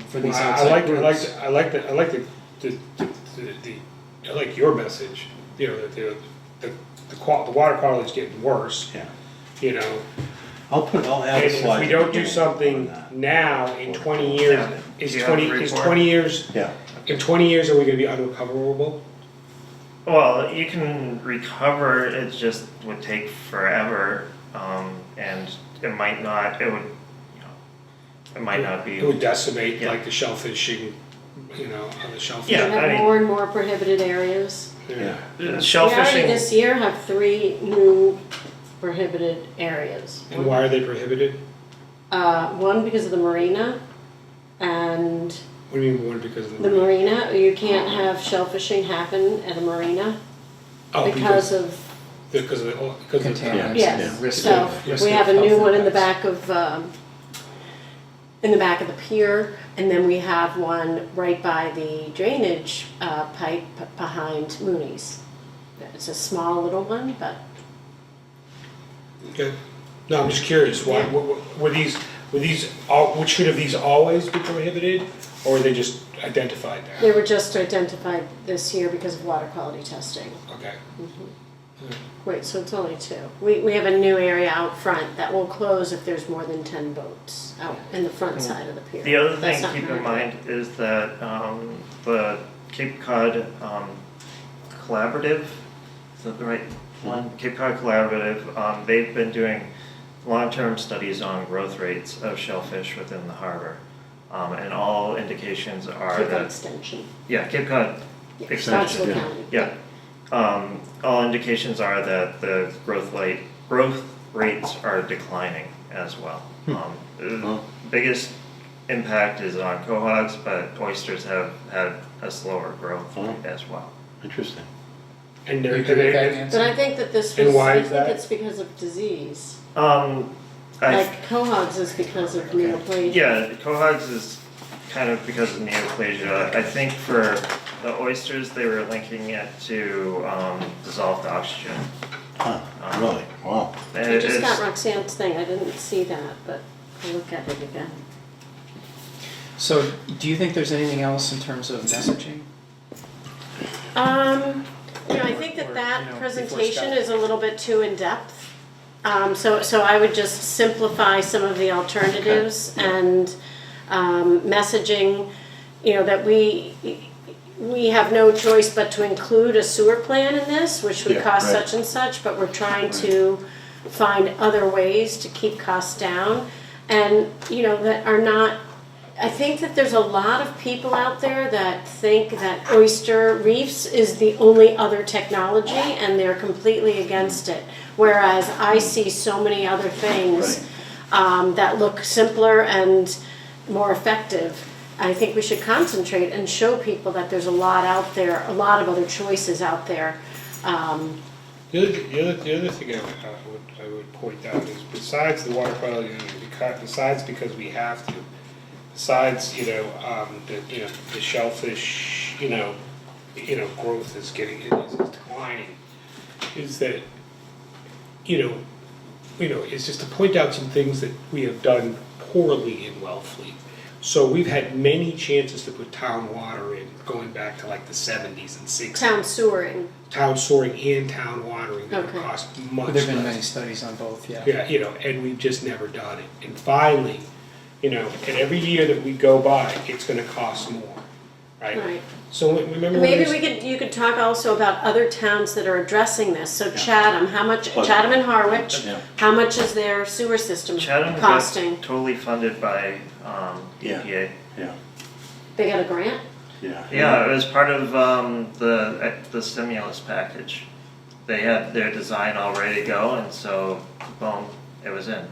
for these Well, outside groups. I like your message, you know, that the water quality is getting worse, Yeah. you know. I'll add And a if slide. we don't do on something that. now, in 20 years, Yeah. is Do you have a 20 report? years, Yeah, in 20 years, are we gonna be unrecoverable? Well, you can recover, it just would take forever, and it might not, it would, you know, it might not It would be, decimate Yeah. like the shellfishing, you know, on the shellfish. Yeah, We I have mean- more and more prohibited areas. yeah. We already shellfishing, this year have 3 new prohibited areas. And why are they prohibited? One because of the marina, and What do you mean, one, because of the marina, you can't have shellfishing happen at a marina Oh, because of, because of the, Contaminants. yes. Yeah. Risk So of- risk we of have a new health one in the impacts. back of the pier, and then we have one right by the drainage pipe behind Mooney's. It's a small little one, but Okay. No, I'm just curious, why, Yeah. were these, should have these always be prohibited, or were they just identified there? they were just identified this year because of water quality testing. Okay. Wait, so it's only 2. We have a new area out front that will close if there's more than 10 boats out in the front side of the pier. the other That's thing not to keep very in good. mind is that, the Cape Cod, Collaborative, is that the right one? Cape Cod Collaborative, they've been doing long-term studies on growth rates of shellfish within the harbor. And all indications are Cape Cod that, extension. yeah, Cape Cod Yeah, extension, Barnstable yeah. County. yeah. All indications are that the growth rates are declining as well. The Oh. biggest impact is on cohogs, but oysters have had a slower growth Oh. rate as well. Interesting. And You they're, agree with that, and Nancy? But I think that this And was, why I is think that? it's because of disease. I, Like cohogs is because of neoplasia. yeah, cohogs is kind of because of neoplasia. I think for the oysters, they were linking it to dissolved oxygen. Huh, really? Wow. And I just got it's- Roxanne's thing, I didn't see that, but I'll look at it again. So, do you think there's anything else in terms of messaging? I think Or, that you know, presentation before Scott- is a little bit too in-depth. So I would just simplify some of the alternatives and, messaging, that we have no choice but to include a sewer plan in this, which would Yeah, cost right. such and such, but we're trying to find other ways to keep costs down. And, that are not, I think that there's a lot of people out there that think that oyster reefs is the only other technology and they're completely against it. Whereas I see so many other things that look simpler and more effective. I think we should concentrate and show people that there's a lot out there, a lot of other choices out there. the other thing I would point out is besides the water quality, besides because we have to, besides, the shellfish, growth is declining, is that, is just to point out some things that we have done poorly in Wellfleet. So we've had many chances to put town water in, going back to like the 70s and 60s. Town sewering. Town storing and town watering that would Okay. cost much But there've been less. many studies on both, yeah. Yeah, and we've just never done it. And finally, you know, and every year that we go by, it's gonna cost more, right? Right. So remember. Maybe when you could talk also about other towns that are addressing this. So Chatham, Pleasant. Chatham and Harwich, Yeah. how much is their sewer system Chatham got costing? totally funded by Yeah. EPA. Yeah, They got a grant? yeah. Yeah, it was part of the stimulus package. They had their design all ready to go, and so boom, it was in.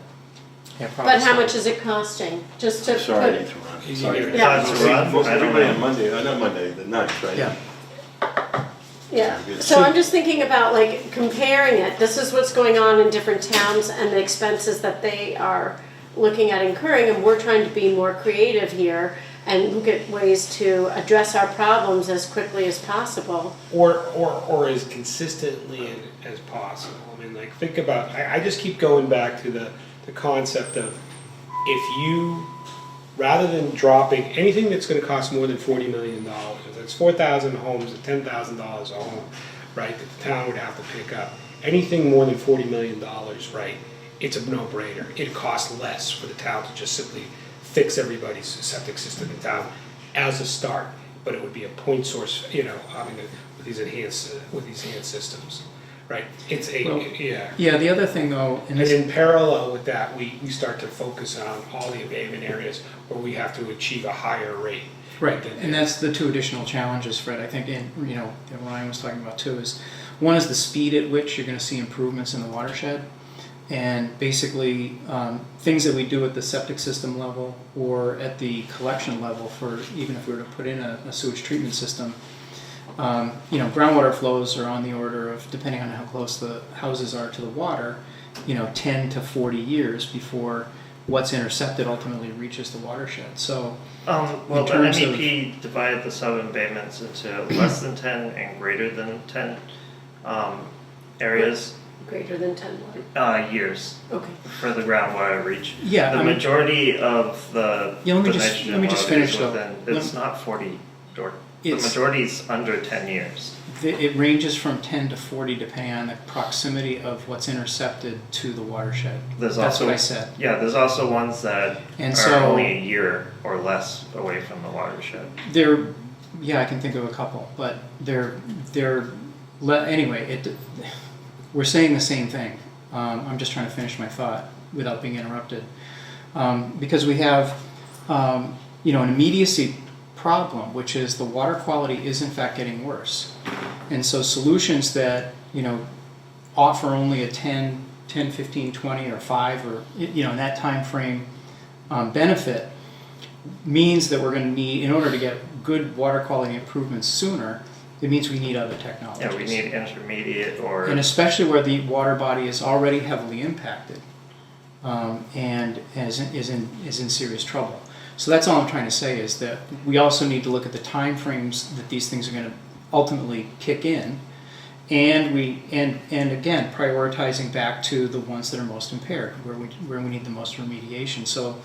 Yeah, probably But how so. much is it costing? Just to Sorry, put, Nathan, Ron. Yeah. Sorry. Yeah. It's a run, Most I don't everybody on know. Monday, not Monday, the 9th, right? Yeah. yeah. Good. So I'm just thinking about like comparing it. This is what's going on in different towns and the expenses that they are looking at incurring, and we're trying to be more creative here and look at ways to address our problems as quickly as possible. or as consistently as possible. I mean, like, think about, I just keep going back to the concept of, if you, rather than dropping anything that's gonna cost more than $40 million, if that's 4,000 homes at $10,000 a home, right, that the town would have to pick up, anything more than $40 million, right, it's a no-brainer. It costs less for the town to just simply fix everybody's septic system in town as a start, but it would be a point source, you know, I mean, with these enhanced systems, right? It's Well, yeah. Yeah, the other thing though, and And this, in parallel with that, we start to focus on all the abatement areas where we have to achieve a higher rate. right, and that's the two additional challenges, Fred, I think, and, you know, that Ryan was talking about too, is one is the speed at which you're gonna see improvements in the watershed. And basically, things that we do at the septic system level or at the collection level for, even if we were to put in a sewage treatment system, you know, groundwater flows are on the order of, depending on how close the houses are to the water, you know, 10 to 40 years before what's intercepted ultimately reaches the watershed. So, Well, the terms of- NEP divided the sub-abatements into less than 10 and greater than 10 areas, Greater than 10 what? years Okay. for the groundwater reach. yeah, The I mean, majority of the Yeah, let me the just- nitrogen let me just load finish, is though. within, it's not 40, or the It's- majority is under 10 years. it ranges from 10 to 40 depending on the proximity of what's intercepted to the watershed. There's That's also, what I said. Yeah, there's also ones that And are so- only a year or less away from the watershed. Yeah, I can think of a couple, but anyway, we're saying the same thing. I'm just trying to finish my thought without being interrupted. Because we have, you know, an immediacy problem, which is the water quality is in fact getting worse. And so solutions that, you know, offer only a 10, 15, 20, or 5, or, you know, in that time frame benefit, means that we're going to need, in order to get good water quality improvements sooner, it means we need other technologies. Yeah, we need intermediate or. And especially where the water body is already heavily impacted and is in serious trouble. So that's all I'm trying to say, is that we also need to look at the time frames that these things are going to ultimately kick in, and again prioritizing back to the ones that are most impaired, where we need the most remediation. So,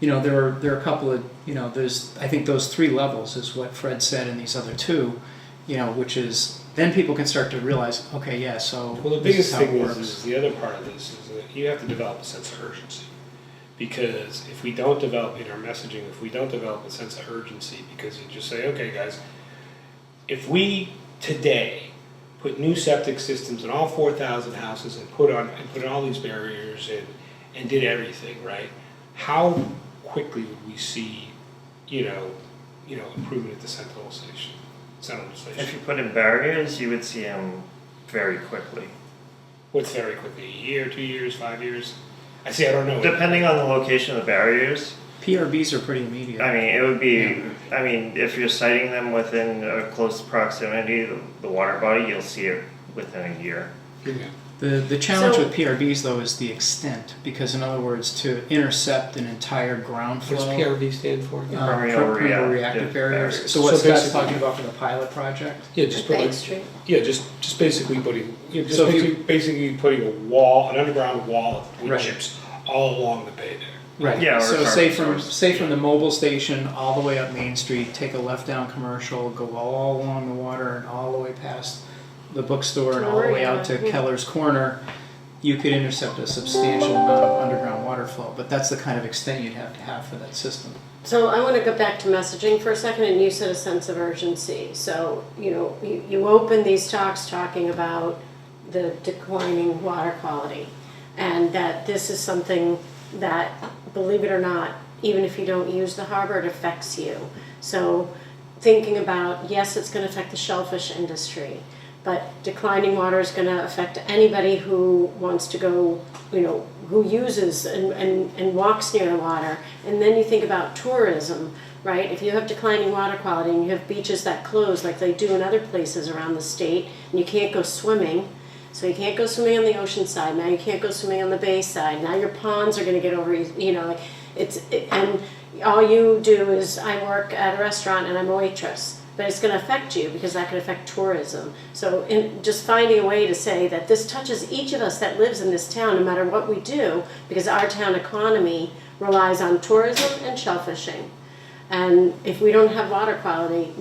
you know, there are a couple of, you know, there's, I think those 3 levels is what Fred said, and these other 2, you know, which is then people can start to realize, okay, yeah, so Well, the this biggest how it thing works. is the other part of this is that you have to develop a sense of urgency. Because if we don't develop in our messaging, if we don't develop a sense of urgency, because you just say, okay, guys, if we today put new septic systems in all 4,000 houses and put in all these barriers and did everything, right? How quickly would we see, you know, improvement at the central station? If you put in barriers, you would see them very quickly. What's very quickly? A year, 2 years, 5 years? I don't know. Depending on the location of the barriers, PRBs are pretty immediate. I mean, it would be, I mean, if you're siting them within a close proximity, the water body, you'll see it within a year. Yeah. The challenge So- with PRBs though is the extent, because in other words, to intercept an entire ground What does flow, PRV stand for again? Permeable permeable reactive barriers. barriers. So what So Scott's basically- talking about for the pilot project? Yeah, just put Bank like, Street. yeah, just basically putting, So if you- basically putting a wall, an underground wall of wood Right. chips all along the bay there. Right. Yeah, or So carbon say source. from the mobile station all the way up Main Street, take a left down Commercial, go all along the water and all the way past the bookstore and all the way out to Yeah. Keller's Corner. you could intercept a substantial amount of underground water flow, but that's the kind of extent you'd have to have for that system. So I want to go back to messaging for a second, and you said a sense of urgency. So, you open these talks talking about the declining water quality, and that this is something that, believe it or not, even if you don't use the harbor, it affects you. So thinking about, yes, it's going to affect the shellfish industry, but declining water is going to affect anybody who wants to go, who uses and walks near the water. And then you think about tourism, right? If you have declining water quality and you have beaches that close like they do in other places around the state, and you can't go swimming, so you can't go swimming on the ocean side, now you can't go swimming on the bay side, now your ponds are going to get over, and all you do is, I work at a restaurant and I'm a waitress. But it's going to affect you because that could affect tourism. So just finding a way to say that this touches each of us that lives in this town, no matter what we do, because our town economy relies on tourism and shellfishing. And if we don't have water quality,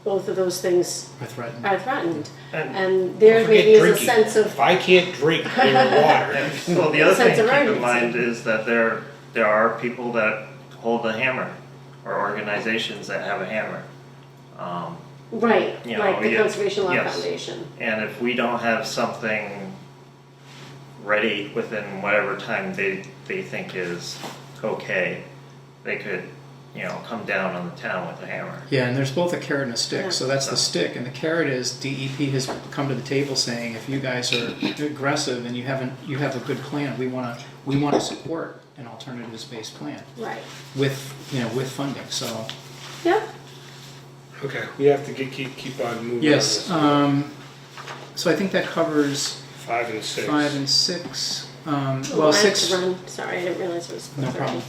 both of those things Are threatened. are threatened. And Don't there forget maybe is a drinking. sense of, If I can't drink clean water, Well, the other thing Sense to of keep in urgency. mind is that there are people that hold the hammer, or organizations that have a hammer. right, You know, like the yes, Conservation Law yes. Foundation. And if we don't have something ready within whatever time they think is okay, they could, come down on the town with a hammer. Yeah, and there's both a carrot and a stick. Yeah. So that's the stick, and the carrot is DEP has come to the table saying, if you guys are aggressive and you have a good plan, we want to support an alternatives-based plan Right. with funding. So Yeah. okay, we have to keep on moving. yes, On this. so I think that covers 5 and 6. 5 and 6. Oh, Well, I have 6. to run. Sorry, I didn't realize it was 4:30. No problem.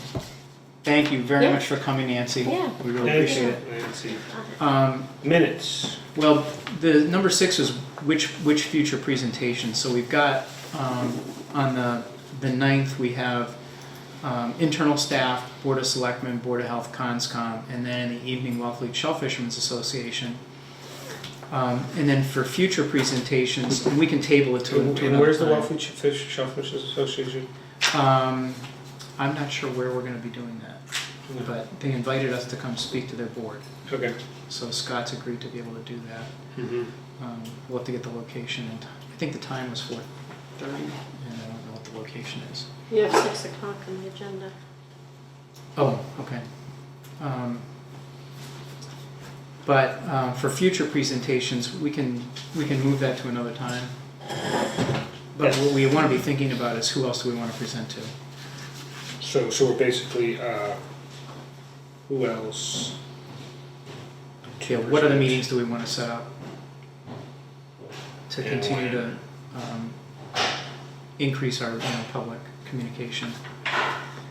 Thank you very Yeah. much for coming, Nancy. Yeah. We really Nancy, appreciate it. Nancy. Minutes. Well, the number 6 is which future presentation. So we've got on the 9th we have internal staff, Board of Selectmen, Board of Health, Conscom, and then in the evening Wellfleet Shellfishermen's Association. And then for future presentations, and we can table it to And another where's the time. Wellfleet Shellfishers Association? I'm not sure where we're going to be doing that, but they invited us to come speak to their board. Okay. So Scott's agreed to be able to do that. Mm-hmm. We'll have to get the location, and I think the time was 4:30, and I don't know what the location is. You have 6 o'clock on the agenda. Oh, okay. But for future presentations, we can move that to another time. But what we want to be thinking about is who else do we want to present to? So we're basically, who else? Yeah, what other meetings do we want to set up to And continue to when? increase our public communication?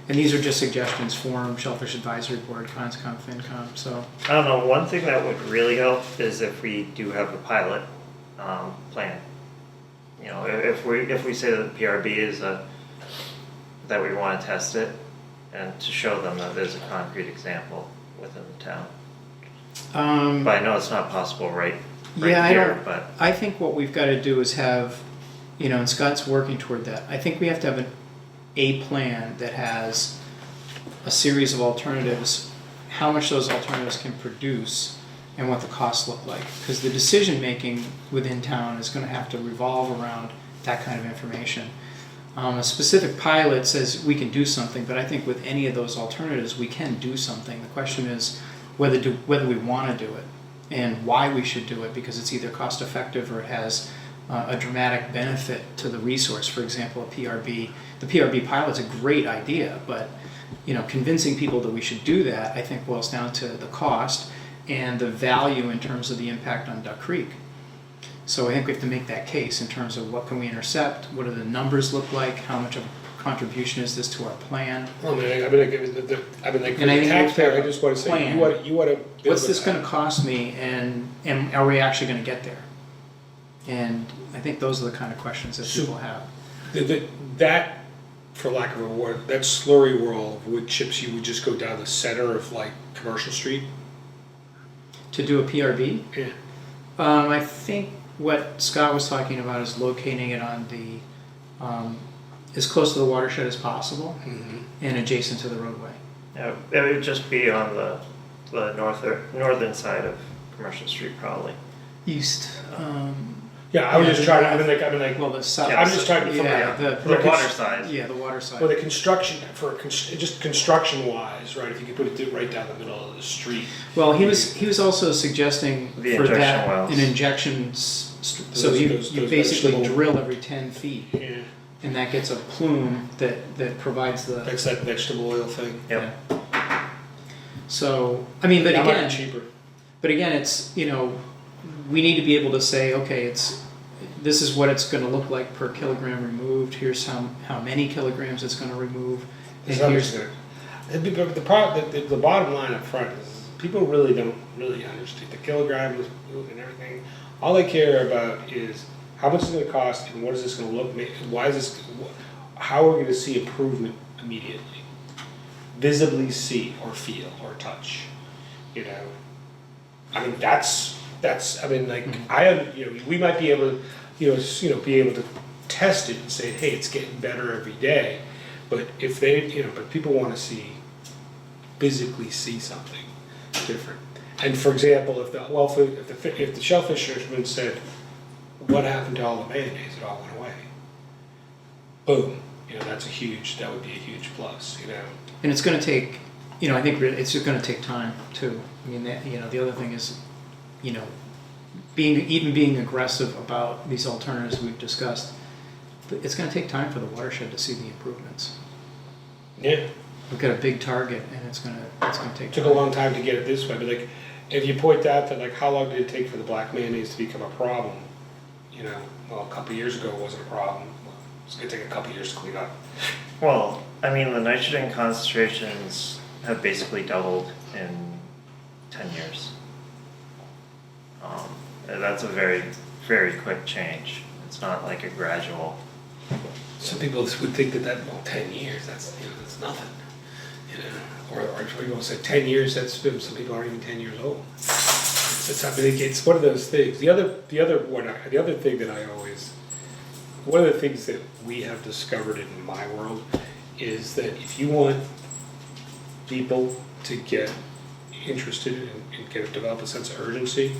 And these are just suggestions: Forum, Shellfish Advisory Board, Conscom, FinCom. So I don't know, one thing that would really help is if we do have a pilot plan. If we say that the PRB is that we want to test it, and to show them that there's a concrete example within the town. But I know it's not possible right yeah, here, but I think what we've got to do is have, and Scott's working toward that. I think we have to have a plan that has a series of alternatives, how much those alternatives can produce, and what the costs look like. Because the decision making within town is going to have to revolve around that kind of information. A specific pilot says we can do something, but I think with any of those alternatives we can do something. The question is whether we want to do it and why we should do it, because it's either cost effective or it has a dramatic benefit to the resource. For example, a PRB. The PRB pilot's a great idea, but convincing people that we should do that, I think, boils down to the cost and the value in terms of the impact on Duck Creek. So I think we have to make that case in terms of what can we intercept, what do the numbers look like, how much of a contribution is this to our plan. Well, I mean, I've been like, And I the think taxpayer, we I just want to say, plan. you want to. What's this going to cost me, and are we actually going to get there? And I think those are the kind of questions that people have. That, for lack of a word, that slurry whirl of wood chips, you would just go down the center of like Commercial Street. To do a PRB? Yeah. I think what Scott was talking about is locating it on the as close to the watershed as possible Mhm. and adjacent to the roadway. Yeah, it would just be on the northern side of Commercial Street probably. East, Yeah, I was Yeah, just trying, I mean, like, well, the south. I'm just trying to, Yeah, The water side. Yeah, the water side. well, the construction, just construction wise, right, if you could put it right down the middle of the street. Well, he was also suggesting The for injection that, wells. an injection, so you Those basically vegetable- drill every 10 feet, Yeah, and that gets a plume that provides the. that's that vegetable oil thing. Yep. Yeah. So, I mean, but That might be again, cheaper. it's, we need to be able to say, okay, this is what it's gonna look like per kilogram removed, here's how many kilograms it's gonna remove. And It's here's, understood. The bottom line up front is, people really don't really understand the kilograms and everything. All they care about is how much it's gonna cost and what is this gonna look, why is this, how are we gonna see improvement immediately? Visibly see or feel or touch, I mean, I mean, like, we might be able to, be able to test it and say, hey, it's getting better every day. But if they, but people want to physically see something different. And for example, if the shellfish fisherman said, what happened to all the mayonnaise? It all went away. Boom. That would be a huge plus, and it's gonna take, I think it's just gonna take time too. I mean, the other thing is, being aggressive about these alternatives we've discussed, it's gonna take time for the watershed to see the improvements. Yeah. We've got a big target, and it's gonna take It took time. a long time to get it this way, but like, if you point out that, like, how long did it take for the black mayonnaise to become a problem? Well, a couple of years ago it wasn't a problem. Well, it's gonna take a couple of years to clean up. Well, I mean, the nitrogen concentrations have basically doubled in 10 years. That's a very, very quick change. It's not like a gradual. Some people would think that 10 years, that's nothing, or people say 10 years, some people aren't even 10 years old. It's one of those things. One of the things that we have discovered in my world is that if you want people to get interested and develop a sense of urgency,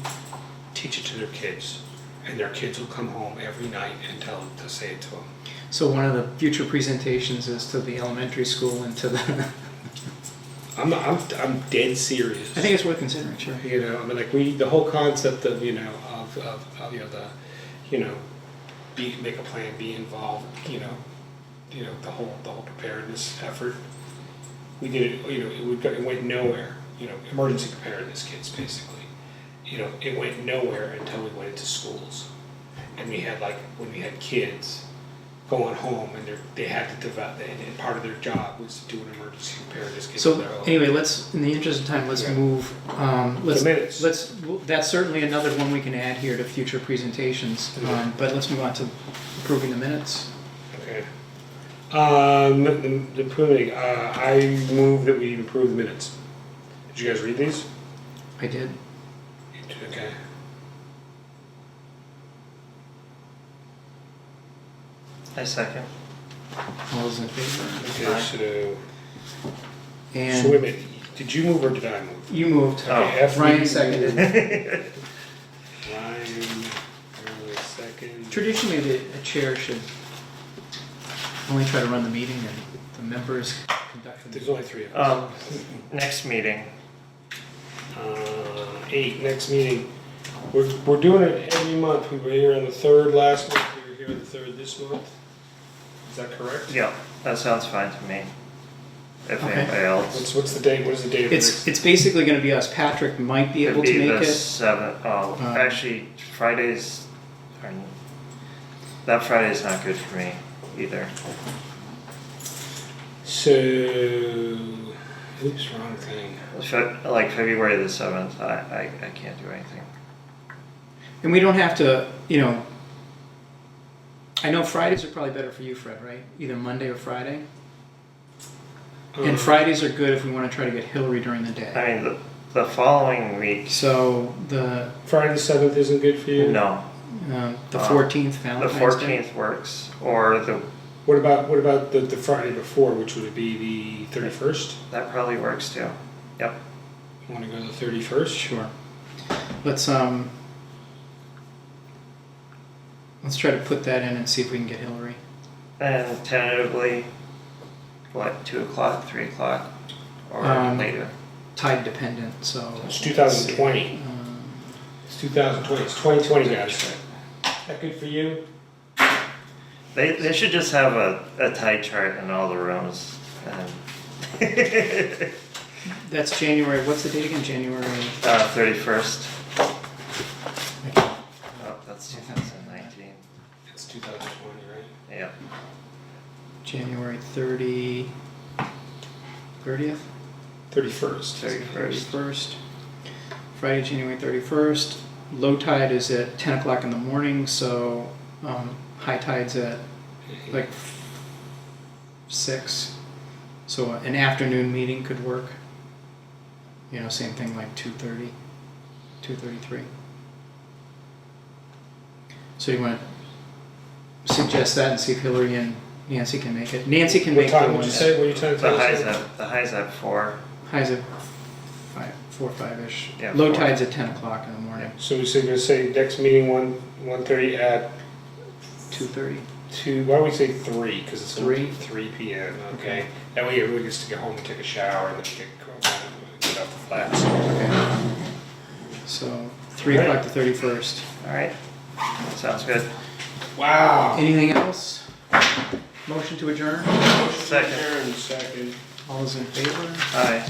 teach it to their kids, and their kids will come home every night and tell them to say it to them. So one of the future presentations is to the elementary school and to the. I'm dead serious. I think it's worth considering, sure. I mean, like, the whole concept of make a plan, be involved, the whole preparedness effort. We did it, it went nowhere, emergency preparedness kits basically. It went nowhere until we went into schools. And we had, when we had kids going home and they had to develop, and part of their job was to do an emergency preparedness kit. So anyway, in the interest of time, let's Yeah. move. The minutes. That's certainly another one we can add here to future presentations. Yeah. But let's move on to approving the minutes. Okay. The approving, I move that we approve the minutes. Did you guys read these? I did. Okay. I second. All those in favor? Okay, so wait a And minute, did you move or did I move? you moved. Oh. Okay, F. Ryan seconded. Ryan, early second. Traditionally, a chair should only try to run the meeting and the members conduct the There's meeting. only three of us. Next meeting. 8, next meeting. We're doing it every month. We were here on the 3rd last month, we were here on the 3rd this month. Is that correct? Yeah, that sounds fine to me. If Okay. anybody else. What's the date, what is the date of the next? It's basically going to be us. Patrick might be able to It'd be make the it. 7th. Oh, actually, Fridays are. That Friday's not good for me either. So, oops, wrong thing. Like February the 7th, I can't do anything. And we don't have to, I know Fridays are probably better for you, Fred, right? Either Monday or Friday? And Fridays are good if we want to try to get Hillary during the day. I mean, the following week, So the Friday the 7th isn't good for you? no. the 14th, The Valentine's Day. 14th works, or What about the Friday before, which would be the 31st? That probably works too. Yep. Want to go to the 31st? Sure. Let's try to put that in and see if we can get Hillary. And tentatively, what, 2 o'clock, 3 o'clock, or later? Tide dependent, so. It's 2020. It's 2020. It's 2020, guys. Is that good for you? They should just have a tide chart in all the rooms. And That's January, what's the date again? January? 31st. Oh, that's 2019. It's 2020, right? Yeah. January 30th? 31st. 31st. Friday, January 31st. Low tide is at 10 o'clock in the morning, so high tide's at like 6. So an afternoon meeting could work. You know, same thing like 2:30, 2:33. So you want to suggest that and see if Hillary and Nancy can make it. Nancy can make What the time would you ones. say? What are you trying to The tell us? high's at 4. Highs at 4 or 5-ish. Yeah, Low 4. tide's at 10 o'clock in the morning. So we're going to say next meeting 1:30 at 2:30. 2. Why don't we say 3? Because it's 3? 3 p.m. Okay. Okay. That way everybody gets to get home and take a shower and then get off the flats. Okay. So 3 o'clock to 31st. All right. Sounds good. Wow. Anything else? Motion to adjourn? Second. Second. All those in favor? Aye.